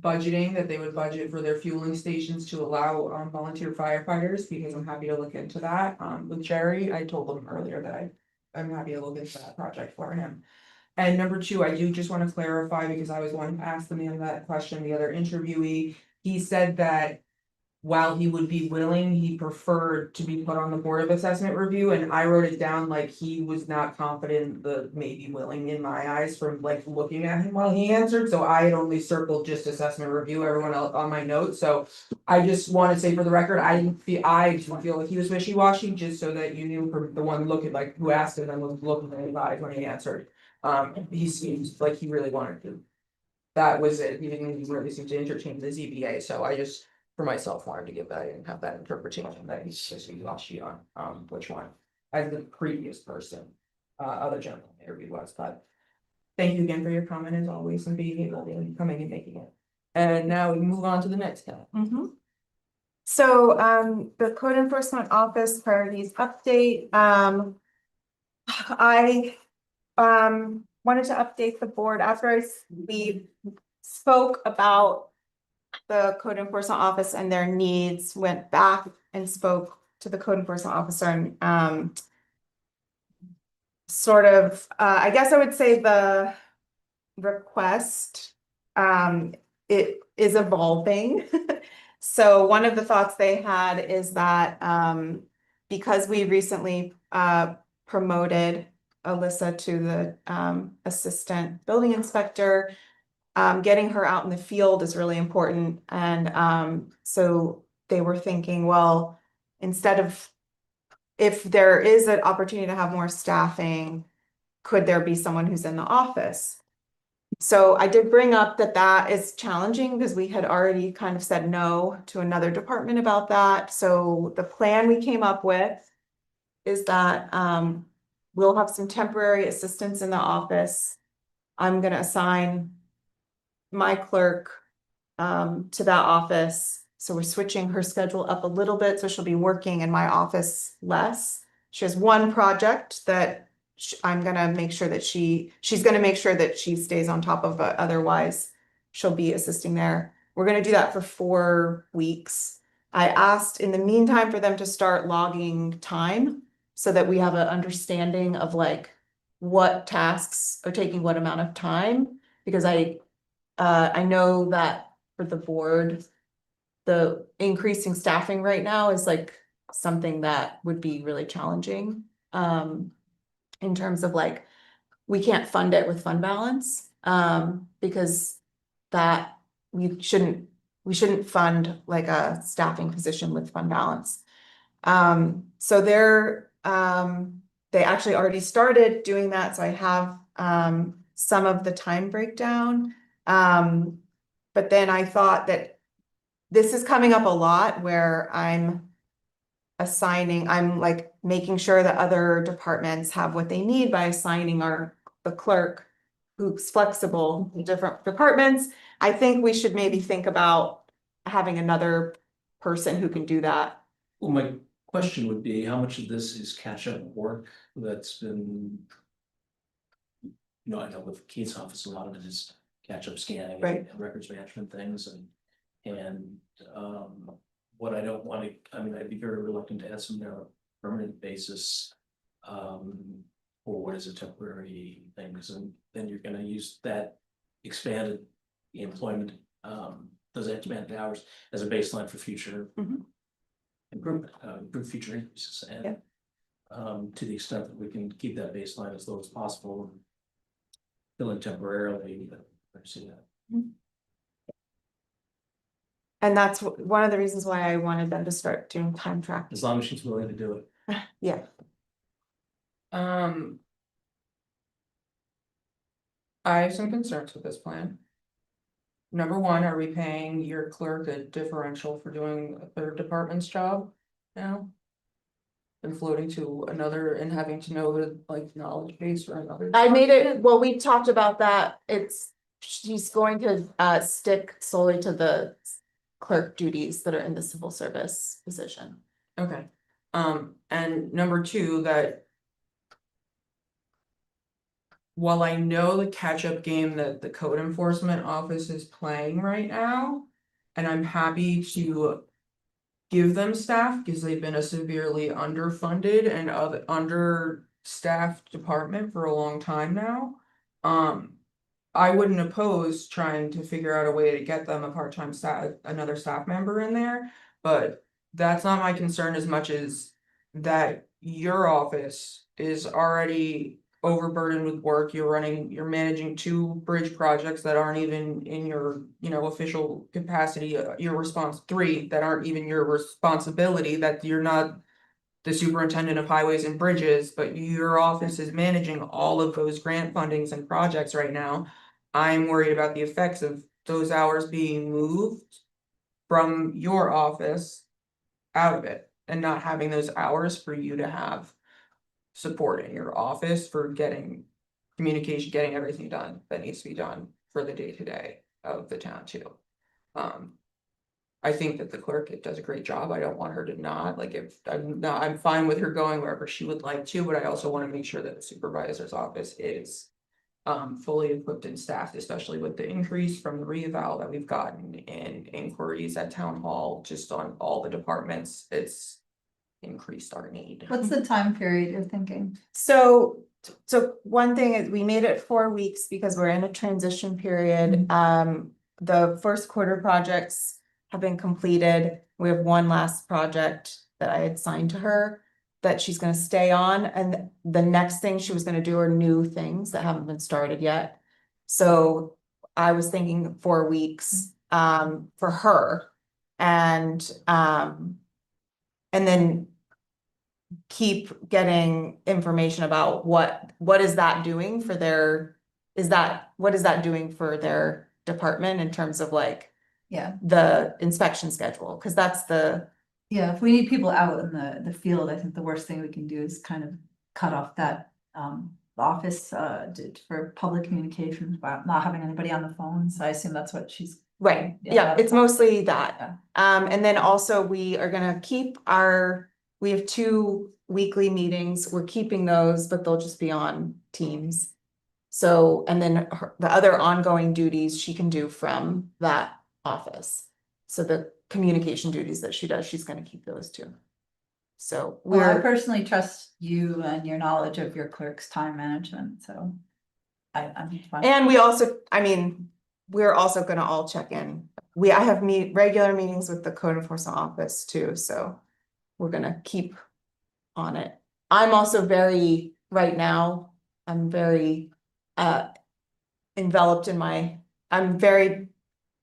budgeting, that they would budget for their fueling stations to allow volunteer firefighters, because I'm happy to look into that. With Jerry, I told him earlier that I'm happy to look into that project for him. And number two, I do just want to clarify, because I was one to ask the man that question, the other interviewee, he said that while he would be willing, he preferred to be put on the Board of Assessment Review, and I wrote it down like he was not confident, the maybe willing in my eyes from like looking at him while he answered, so I had only circled just assessment review, everyone else on my notes, so I just want to say for the record, I didn't feel like he was wishy-washy, just so that you knew from the one looking, like who asked it and was looking at his eyes when he answered. He seems like he really wanted to. That was it, he didn't even really seem to interchange the ZBA, so I just, for myself, wanted to give that and have that interpretation that he's just wishy on, which one, as the previous person, other gentleman interviewed was, but. Thank you again for your comment as always and being able to coming and making it. And now we move on to the next guy. So, the code enforcement office priorities update, I wanted to update the board after we spoke about the code enforcement office and their needs, went back and spoke to the code enforcement officer and sort of, I guess I would say the request, it is evolving. So one of the thoughts they had is that because we recently promoted Alyssa to the assistant building inspector, getting her out in the field is really important. And so they were thinking, well, instead of, if there is an opportunity to have more staffing, could there be someone who's in the office? So I did bring up that that is challenging because we had already kind of said no to another department about that. So the plan we came up with is that we'll have some temporary assistants in the office. I'm gonna assign my clerk to that office. So we're switching her schedule up a little bit, so she'll be working in my office less. She has one project that I'm gonna make sure that she's gonna make sure that she stays on top of, but otherwise she'll be assisting there. We're gonna do that for 4 weeks. I asked in the meantime for them to start logging time so that we have an understanding of like what tasks are taking what amount of time, because I know that for the board, the increasing staffing right now is like something that would be really challenging. In terms of like, we can't fund it with fund balance, because that we shouldn't fund like a staffing position with fund balance. So they actually already started doing that, so I have some of the time breakdown. But then I thought that this is coming up a lot where I'm like making sure that other departments have what they need by assigning the clerk who's flexible in different departments. I think we should maybe think about having another person who can do that. Well, my question would be, how much of this is catch-up work that's been, I know with Keith's office, a lot of it is catch-up scanning Right. and records management things and what I don't want to, I mean, I'd be very reluctant to add some there on a permanent basis. Or what is a temporary thing, because then you're gonna use that expanded employment, those expanded hours as a baseline for future. Mhm. Improvement, improved future increases and. Yeah. To the extent that we can keep that baseline as low as possible. And fill in temporarily, I see that. And that's one of the reasons why I wanted them to start doing time tracking. As long as she's willing to do it. Yeah, I have some concerns with this plan. Number one, are we paying your clerk a differential for doing a third department's job now? And floating to another and having to know the like knowledge base for another. I made department? it, well, we talked about that. She's going to stick solely to the clerk duties that are in the civil service position. Okay, and number two, that. While I know the catch-up game that the code enforcement office is playing right now, and I'm happy to. Give them staff because they've been a severely underfunded and understaffed department for a long time now. I wouldn't oppose trying to figure out a way to get them a part-time staff, another staff member in there, but that's not my concern as much as that your office is already overburdened with work. You're managing 2 bridge projects that aren't even in your, official capacity, your 3 that aren't even your responsibility, that you're not the superintendent of highways and bridges, but your office is managing all of those grant fundings and projects right now. I'm worried about the effects of those hours being moved from your office out of it and not having those hours for you to have support in your office for getting communication, getting everything done that needs to be done for the day-to-day of the town too. I think that the clerk does a great job. I don't want her to not, like, if I'm fine with her going wherever she would like to, but I also want to make sure that the supervisor's office is fully equipped and staffed, especially with the increase from the reeval that we've gotten in inquiries at town hall, just on all the departments. It's increased our need. What's the time period you're thinking? So one thing is we made it 4 weeks because we're in a transition period. The first quarter projects have been completed. We have one last project that I had signed to her that she's gonna stay on, and the next thing she was gonna do are new things that haven't been started yet. So I was thinking 4 weeks for her, and then keep getting information about what is that doing for their, what is that doing for their department in terms of like Yeah, the inspection schedule, because that's yeah, if we need people out in the field, I think the worst thing we can do is kind of cut off that office for public communications about not having anybody on the phone, so I assume that's what she's. right, yeah, it's mostly that. And then also we are gonna keep we have 2 weekly meetings, we're keeping those, but they'll just be on Teams. So, and then the other ongoing duties she can do from that office. So the communication duties that she does, she's gonna keep those too. So Well, I we're, personally trust you and your knowledge of your clerk's time management, so. I'm fine. and we also, I mean, we're also gonna all check in. I have regular meetings with the code enforcement office too, so we're gonna keep on it. I'm also right now, I'm very enveloped I'm very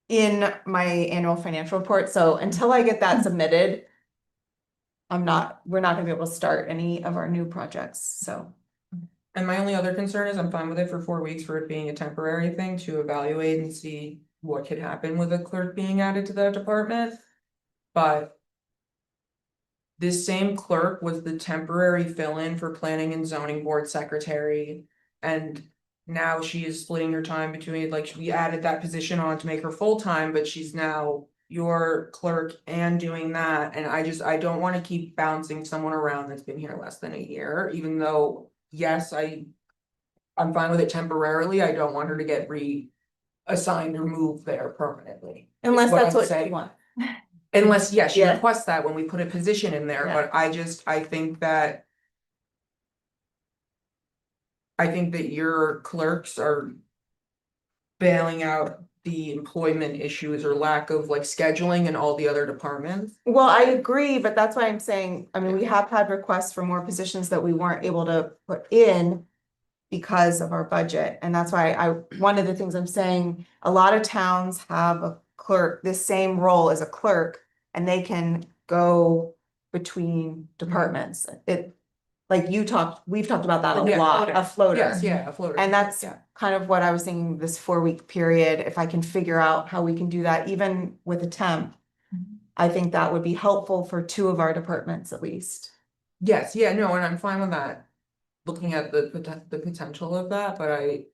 in my annual financial report, so until I get that submitted, we're not gonna be able to start any of our new projects, so. And my only other concern is I'm fine with it for 4 weeks for it being a temporary thing to evaluate and see what could happen with a clerk being added to that department. But this same clerk was the temporary fill-in for planning and zoning board secretary. And now she is splitting her time between, like, we added that position on to make her full-time, but she's now your clerk and doing that. And I don't want to keep bouncing someone around that's been here less than a year, even though, yes, I'm fine with it temporarily. I don't want her to get reassigned or moved there permanently. Unless is what that's I'm what saying. you want. Unless, yes, you Yeah. request that when we put a position in there, but I think that. I think that your clerks are. Bailing out the employment issues or lack of like scheduling in all the other departments. Well, I agree, but that's why I'm saying, I mean, we have had requests for more positions that we weren't able to put in because of our budget, and that's why one of the things I'm saying, a lot of towns have a clerk, this same role as a clerk, and they can go between departments. We've talked about that a Yeah, lot, floater. a floater. Yes, yeah, a floater. And that's Yeah. kind of what I was thinking, this 4-week period, if I can figure out how we can do that, even with a temp. I think that would be helpful for 2 of our departments at least. Yes, yeah, no, and I'm fine with that. Looking at the potential of that, but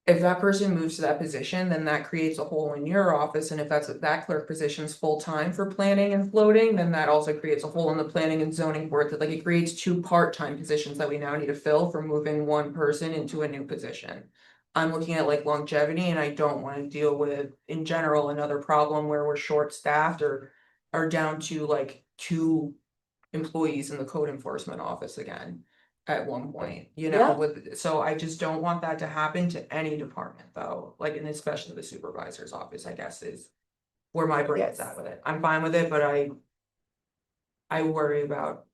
if that person moves to that position, then that creates a hole in your office, and if that clerk position's full-time for planning and floating, then that also creates a hole in the planning and zoning board, that like it creates 2 part-time positions that we now need to fill for moving one person into a new position. I'm looking at like longevity, and I don't wanna deal with, in general, another problem where we're short-staffed or are down to like 2 employees in the code enforcement office again. At one point, Yeah. so I just don't want that to happen to any department though, like, and especially the supervisor's office, I guess, is. Where my brain is at with it, I'm fine with it, but I worry about.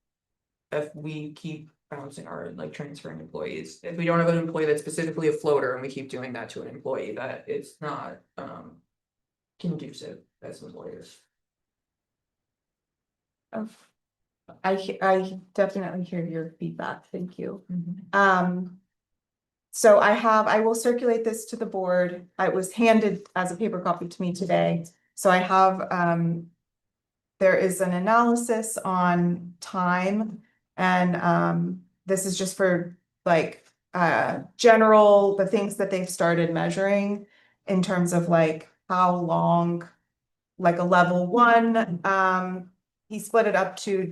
If we keep bouncing our, like, transferring employees, if we don't have an employee that's specifically a floater and we keep doing that to an employee, that it's not, conducive as employers. I definitely hear your feedback, thank you. So I will circulate this to the board. It was handed as a paper copy to me today, so I have, there is an analysis on time, and, this is just for like, general, the things that they've started measuring in terms of like how long, like a level 1, he split it up to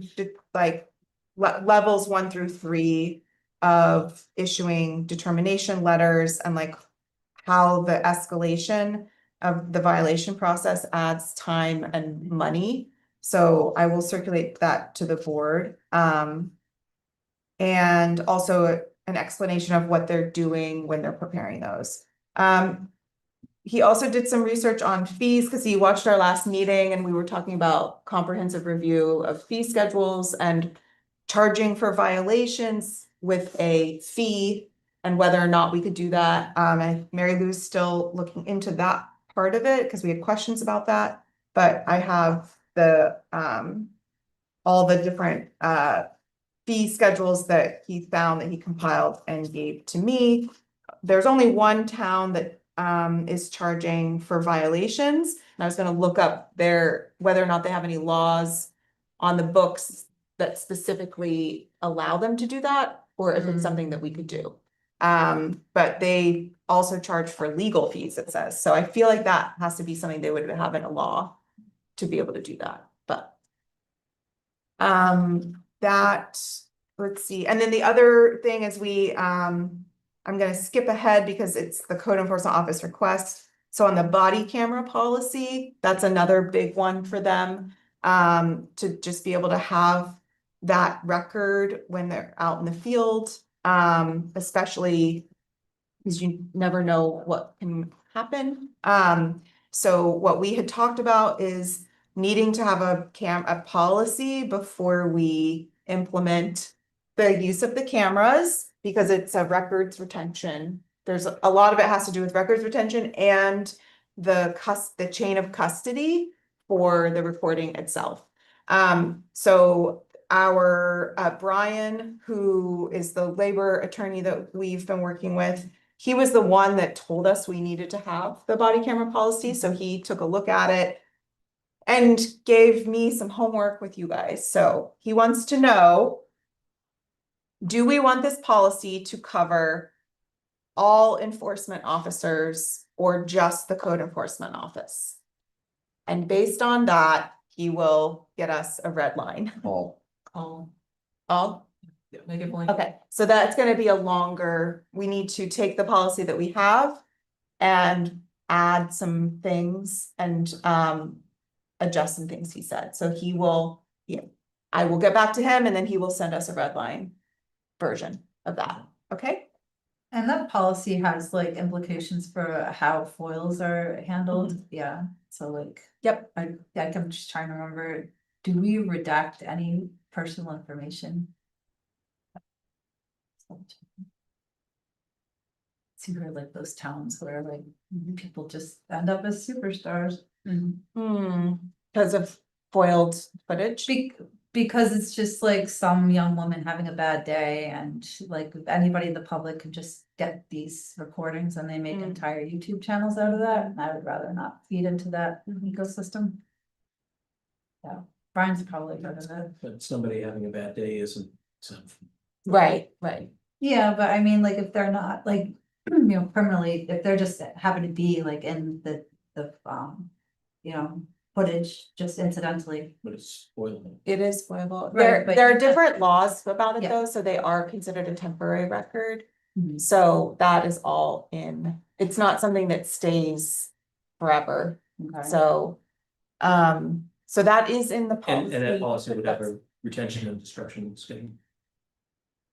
like levels 1 through 3 of issuing determination letters, and like how the escalation of the violation process adds time and money. So I will circulate that to the board. And also an explanation of what they're doing when they're preparing those. He also did some research on fees because he watched our last meeting and we were talking about comprehensive review of fee schedules and charging for violations with a fee and whether or not we could do that. And Mary Lou's still looking into that part of it because we had questions about that. But I have the all the different fee schedules that he found that he compiled and gave to me. There's only one town that is charging for violations. And I was gonna look up whether or not they have any laws on the books that specifically allow them to do that, or if it's something that we could do. But they also charge for legal fees, it says. So I feel like that has to be something they would have in a law to be able to do that, but. Let's see, and then the other thing is I'm gonna skip ahead because it's the code enforcement office request. So on the body camera policy, that's another big one for them. To just be able to have that record when they're out in the field, especially because you never know what can happen. So what we had talked about is needing to have a policy before we implement the use of the cameras, because it's a records retention. There's a lot of it has to do with records retention and the chain of custody for the recording itself. So our Brian, who is the labor attorney that we've been working with, he was the one that told us we needed to have the body camera policy. So he took a look at it and gave me some homework with you guys. So he wants to know, do we want this policy to cover all enforcement officers or just the code enforcement office? And based on that, he will get us a red line. All. All? Make it blank. Okay, so that's gonna be we need to take the policy that we have and add some things and adjust some things he said. So he will, I will get back to him and then he will send us a red line version of that. Okay? And that policy has like implications for how foils are handled, yeah, so like. Yep. I'm just trying to remember, do we redact any personal information? See, we're like those towns where like people just end up as superstars. Because of foiled footage. Because it's just like some young woman having a bad day and like anybody in the public can just get these recordings and they make entire YouTube channels out of that. And I would rather not feed into that ecosystem. Yeah, Brian's probably heard of it. But somebody having a bad day isn't something. Right. Yeah, but I mean, like, if they're not, like, permanently, if they're just happen to be like in the, footage just incidentally. But it's spoiling. It is foilable. Right, but- There are different laws about it Yeah. though, so they are considered a temporary record. Mhm. So that is all it's not something that stays forever. Okay. So that is in the policy. And that policy would have a retention and destruction scheme.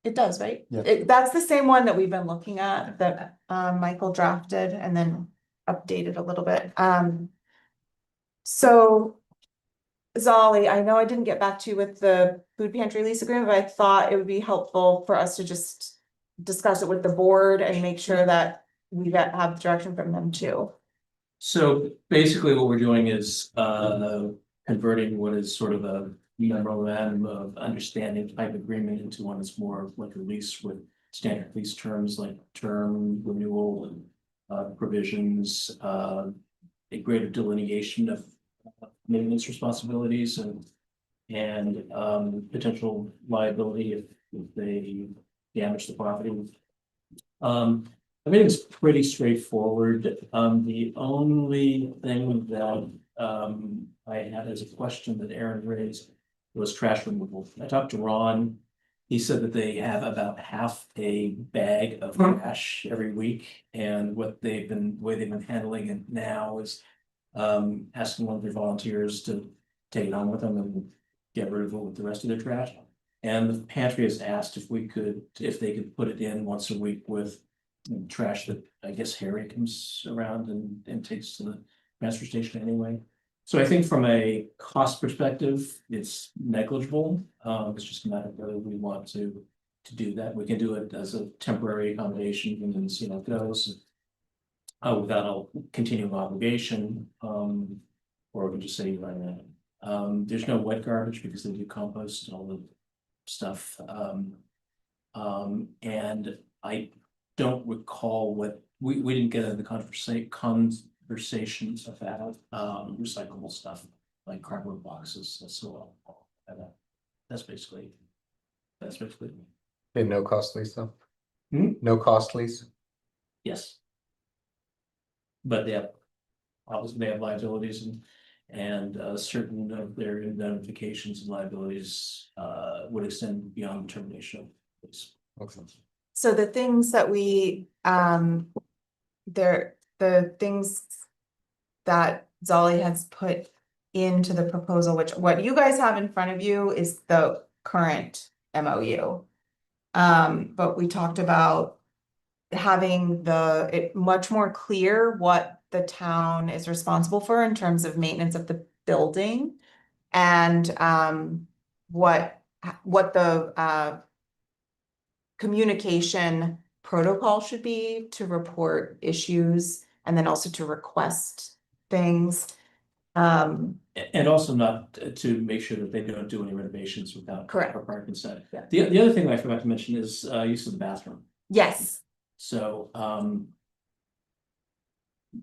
It does, right? Yeah. That's the same one that we've been looking at that Michael drafted and then updated a little bit. So Zolly, I know I didn't get back to you with the food pantry lease agreement, but I thought it would be helpful for us to just discuss it with the board and make sure that we have direction from them too. So basically what we're doing is converting what is sort of a memorandum of understanding type agreement into one that's more like a lease with standard lease terms like term renewal and provisions, a greater delineation of maintenance responsibilities and potential liability if they damage the property. Everything's pretty straightforward. The only thing that I had as a question that Aaron raised was trash removal. I talked to Ron. He said that they have about half a bag of trash every week, and the way they've been handling it now is asking one of their volunteers to take it on with them and get rid of it with the rest of their trash. And the pantry has asked if they could put it in once a week with trash that I guess Harry comes around and takes to the transfer station anyway. So I think from a cost perspective, it's negligible. It's just a matter of whether we want to do that. We can do it as a temporary accommodation and then see how it goes. Without a continuing obligation, or we can just say right now. There's no wet garbage because they do compost and all the stuff. And I don't recall what we didn't get into the conversations about recyclable stuff like cardboard boxes. So that's basically And no cost lease though? Hmm? No cost lease? yes. But they have obviously they have liabilities and certain of their indemnifications and liabilities would extend beyond termination of lease. Okay. So the things that the things that Zolly has put into the proposal, which what you guys have in front of you is the current MOU. But we talked about having it much more clear what the town is responsible for in terms of maintenance of the building and what the communication protocol should be to report issues and then also to request things. And also not to make sure that they don't do any renovations without Correct. our prior consent. Yeah. The other thing I forgot to mention is use of the bathroom. Yes. So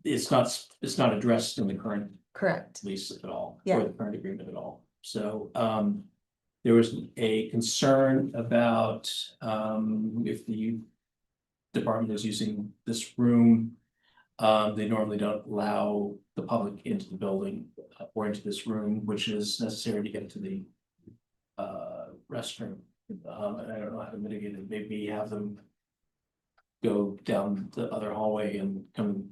it's not addressed in the current Correct. lease at all, Yeah. or the current agreement at all. So there was a concern about if the department is using this room. They normally don't allow the public into the building or into this room, which is necessary to get to the restroom. And I don't know how to mitigate it. Maybe have them go down the other hallway and come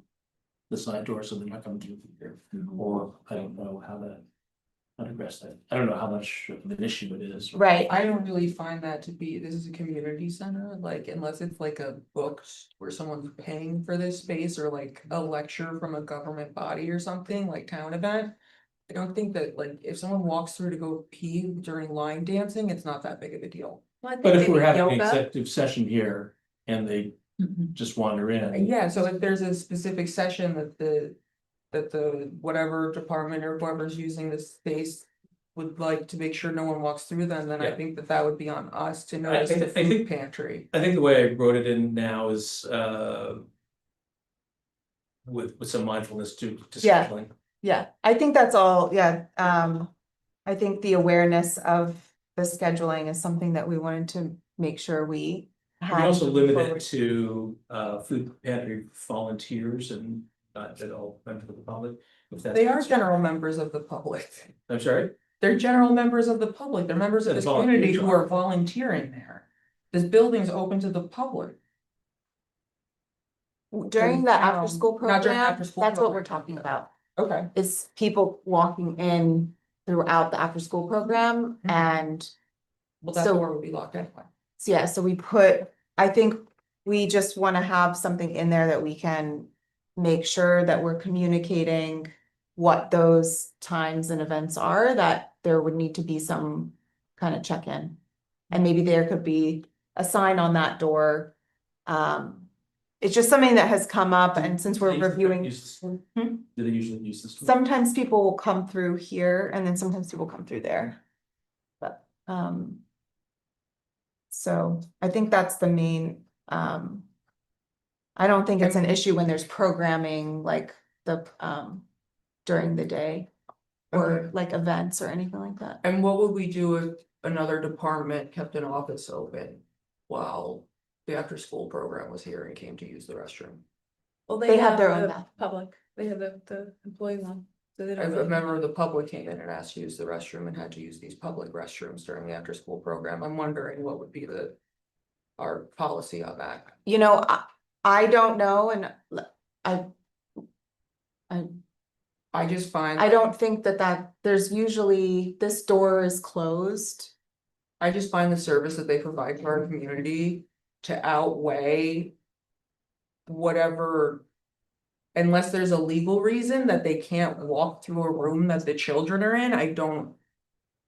the side door so they're not coming through here. Or I don't know how address that. I don't know how much of an issue it is. Right. I don't really find that to be, this is a community center, like unless it's like a book where someone's paying for this space or like a lecture from a government body or something, like town event. I don't think that like if someone walks through to go pee during line dancing, it's not that big of a deal. But if we're having an executive session here and they just wander in. Yeah, so if there's a specific session that the whatever department or whoever's using this space would like to make sure no one walks through them, then I Yeah. think that would be on us to I notice the think- food pantry. I think the way I wrote it in now is with some mindfulness to Yeah. scheduling. Yeah, I think that's all, yeah, I think the awareness of the scheduling is something that we wanted to make sure we You had. can also limit forward. it to food pantry volunteers and not at all members of the public. If that's. They are general members of the public. I'm sorry? They're general members of the public. They're members of Yeah, the the community volunteers who are volunteering there. This building's open to the public. During the after school Not during program, after school that's what we're program. talking about, Okay. is people walking in throughout the after school program Mhm. and. Well, that So- door would be locked anyway. So yeah, so we put, I think we just wanna have something in there that we can make sure that we're communicating what those times and events are, that there would need to be some kind of check-in. And maybe there could be a sign on that door. It's just something that has come up, and since we're reviewing, Use this one? Hmm? Do they usually use this? one? sometimes people will come through here and then sometimes people come through there. But, so I think that's the main, I don't think it's an issue when there's programming like the, during the day. Or Okay. like events or anything like that. And what would we do if another department kept an office open while the after school program was here and came to use the restroom? Well, They have their own the bathroom. Public, they have the employee one, so they If don't. a really- member of the public came in and asked to use the restroom and had to use these public restrooms during the after school program, I'm wondering what would be our policy on that. You know, I don't know, and I just find. I don't think that there's usually, this door is closed. I just find the service that they provide to our community to outweigh whatever. Unless there's a legal reason that they can't walk through a room that the children are in, I don't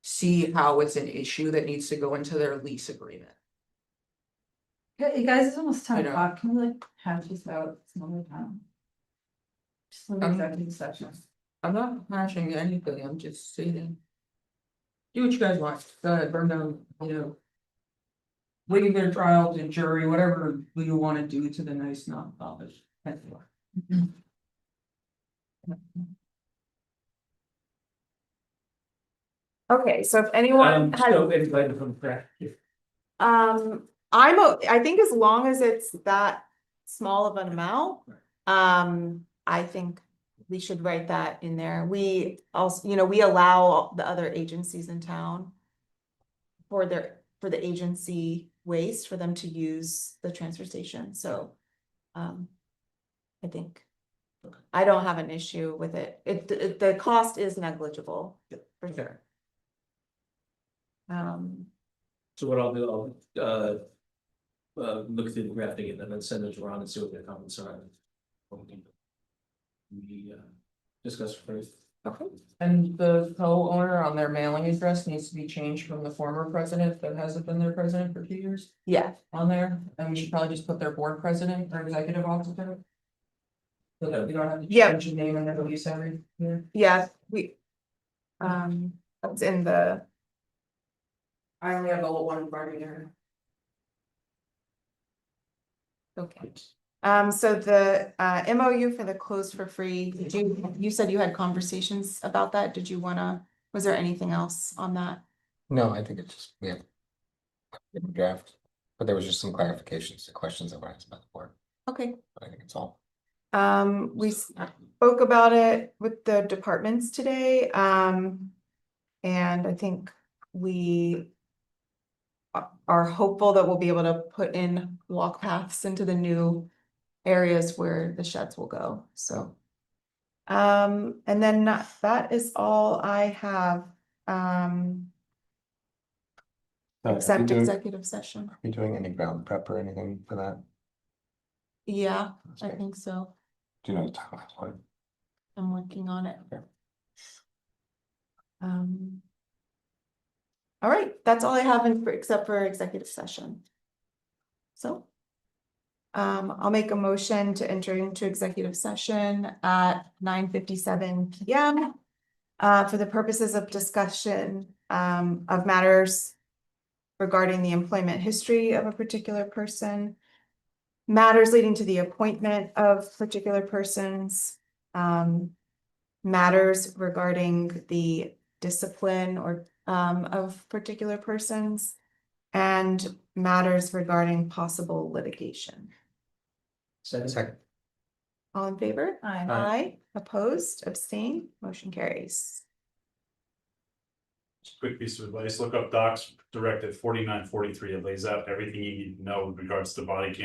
see how it's an issue that needs to go into their lease agreement. Hey, guys, it's almost I 10 know. o'clock. Can we like have this out some other time? Just an I'm- executive session. I'm not hashing anything, I'm just saying. Do what you guys want, go ahead, burn down, waive their trial to jury, whatever you wanna do to the nice non-college. Okay, so if anyone has. So anybody from practice. I think as long as it's that small of an amount, I think we should write that in there. We also, we allow the other agencies in town for the agency waste for them to use the transfer station, so, I think I don't have an issue with it. The cost is negligible, for sure. So what I'll do, I'll look through the graphic and then send it to Ron and see what their comments are. We discuss first. Okay. And the co-owner on their mailing address needs to be changed from the former president that hasn't been their president for 2 years Yeah, on there, and we should probably just put their board president or executive officer. So that we don't have to Yeah. change the name and release every year. yeah, that's in the. I only have the one party there. Okay. So the MOU for the close for free, you said you had conversations about that. Did you was there anything else on that? No, I think it's just, we have a draft, but there was just some clarifications to questions that were asked by the board, Okay. but I think it's all. We spoke about it with the departments today, and I think we are hopeful that we'll be able to put in walk paths into the new areas where the sheds will go, so. And then that is all I have Accept executive session. Are you doing any ground prep or anything for that? Yeah, I think so. Do you know the timeline for it? I'm working on it. Okay. All right, that's all I have except for executive session. So. I'll make a motion to enter into executive session at 9:57 PM. For the purposes of discussion, of matters regarding the employment history of a particular person, matters leading to the appointment of particular persons, matters regarding the discipline or of particular persons, and matters regarding possible litigation. Second. All in favor? Aye. Aye. Opposed, abstain, motion carries. Quick piece of advice, look up Docs Directive 4943. It lays out everything you need to know in regards to body cam.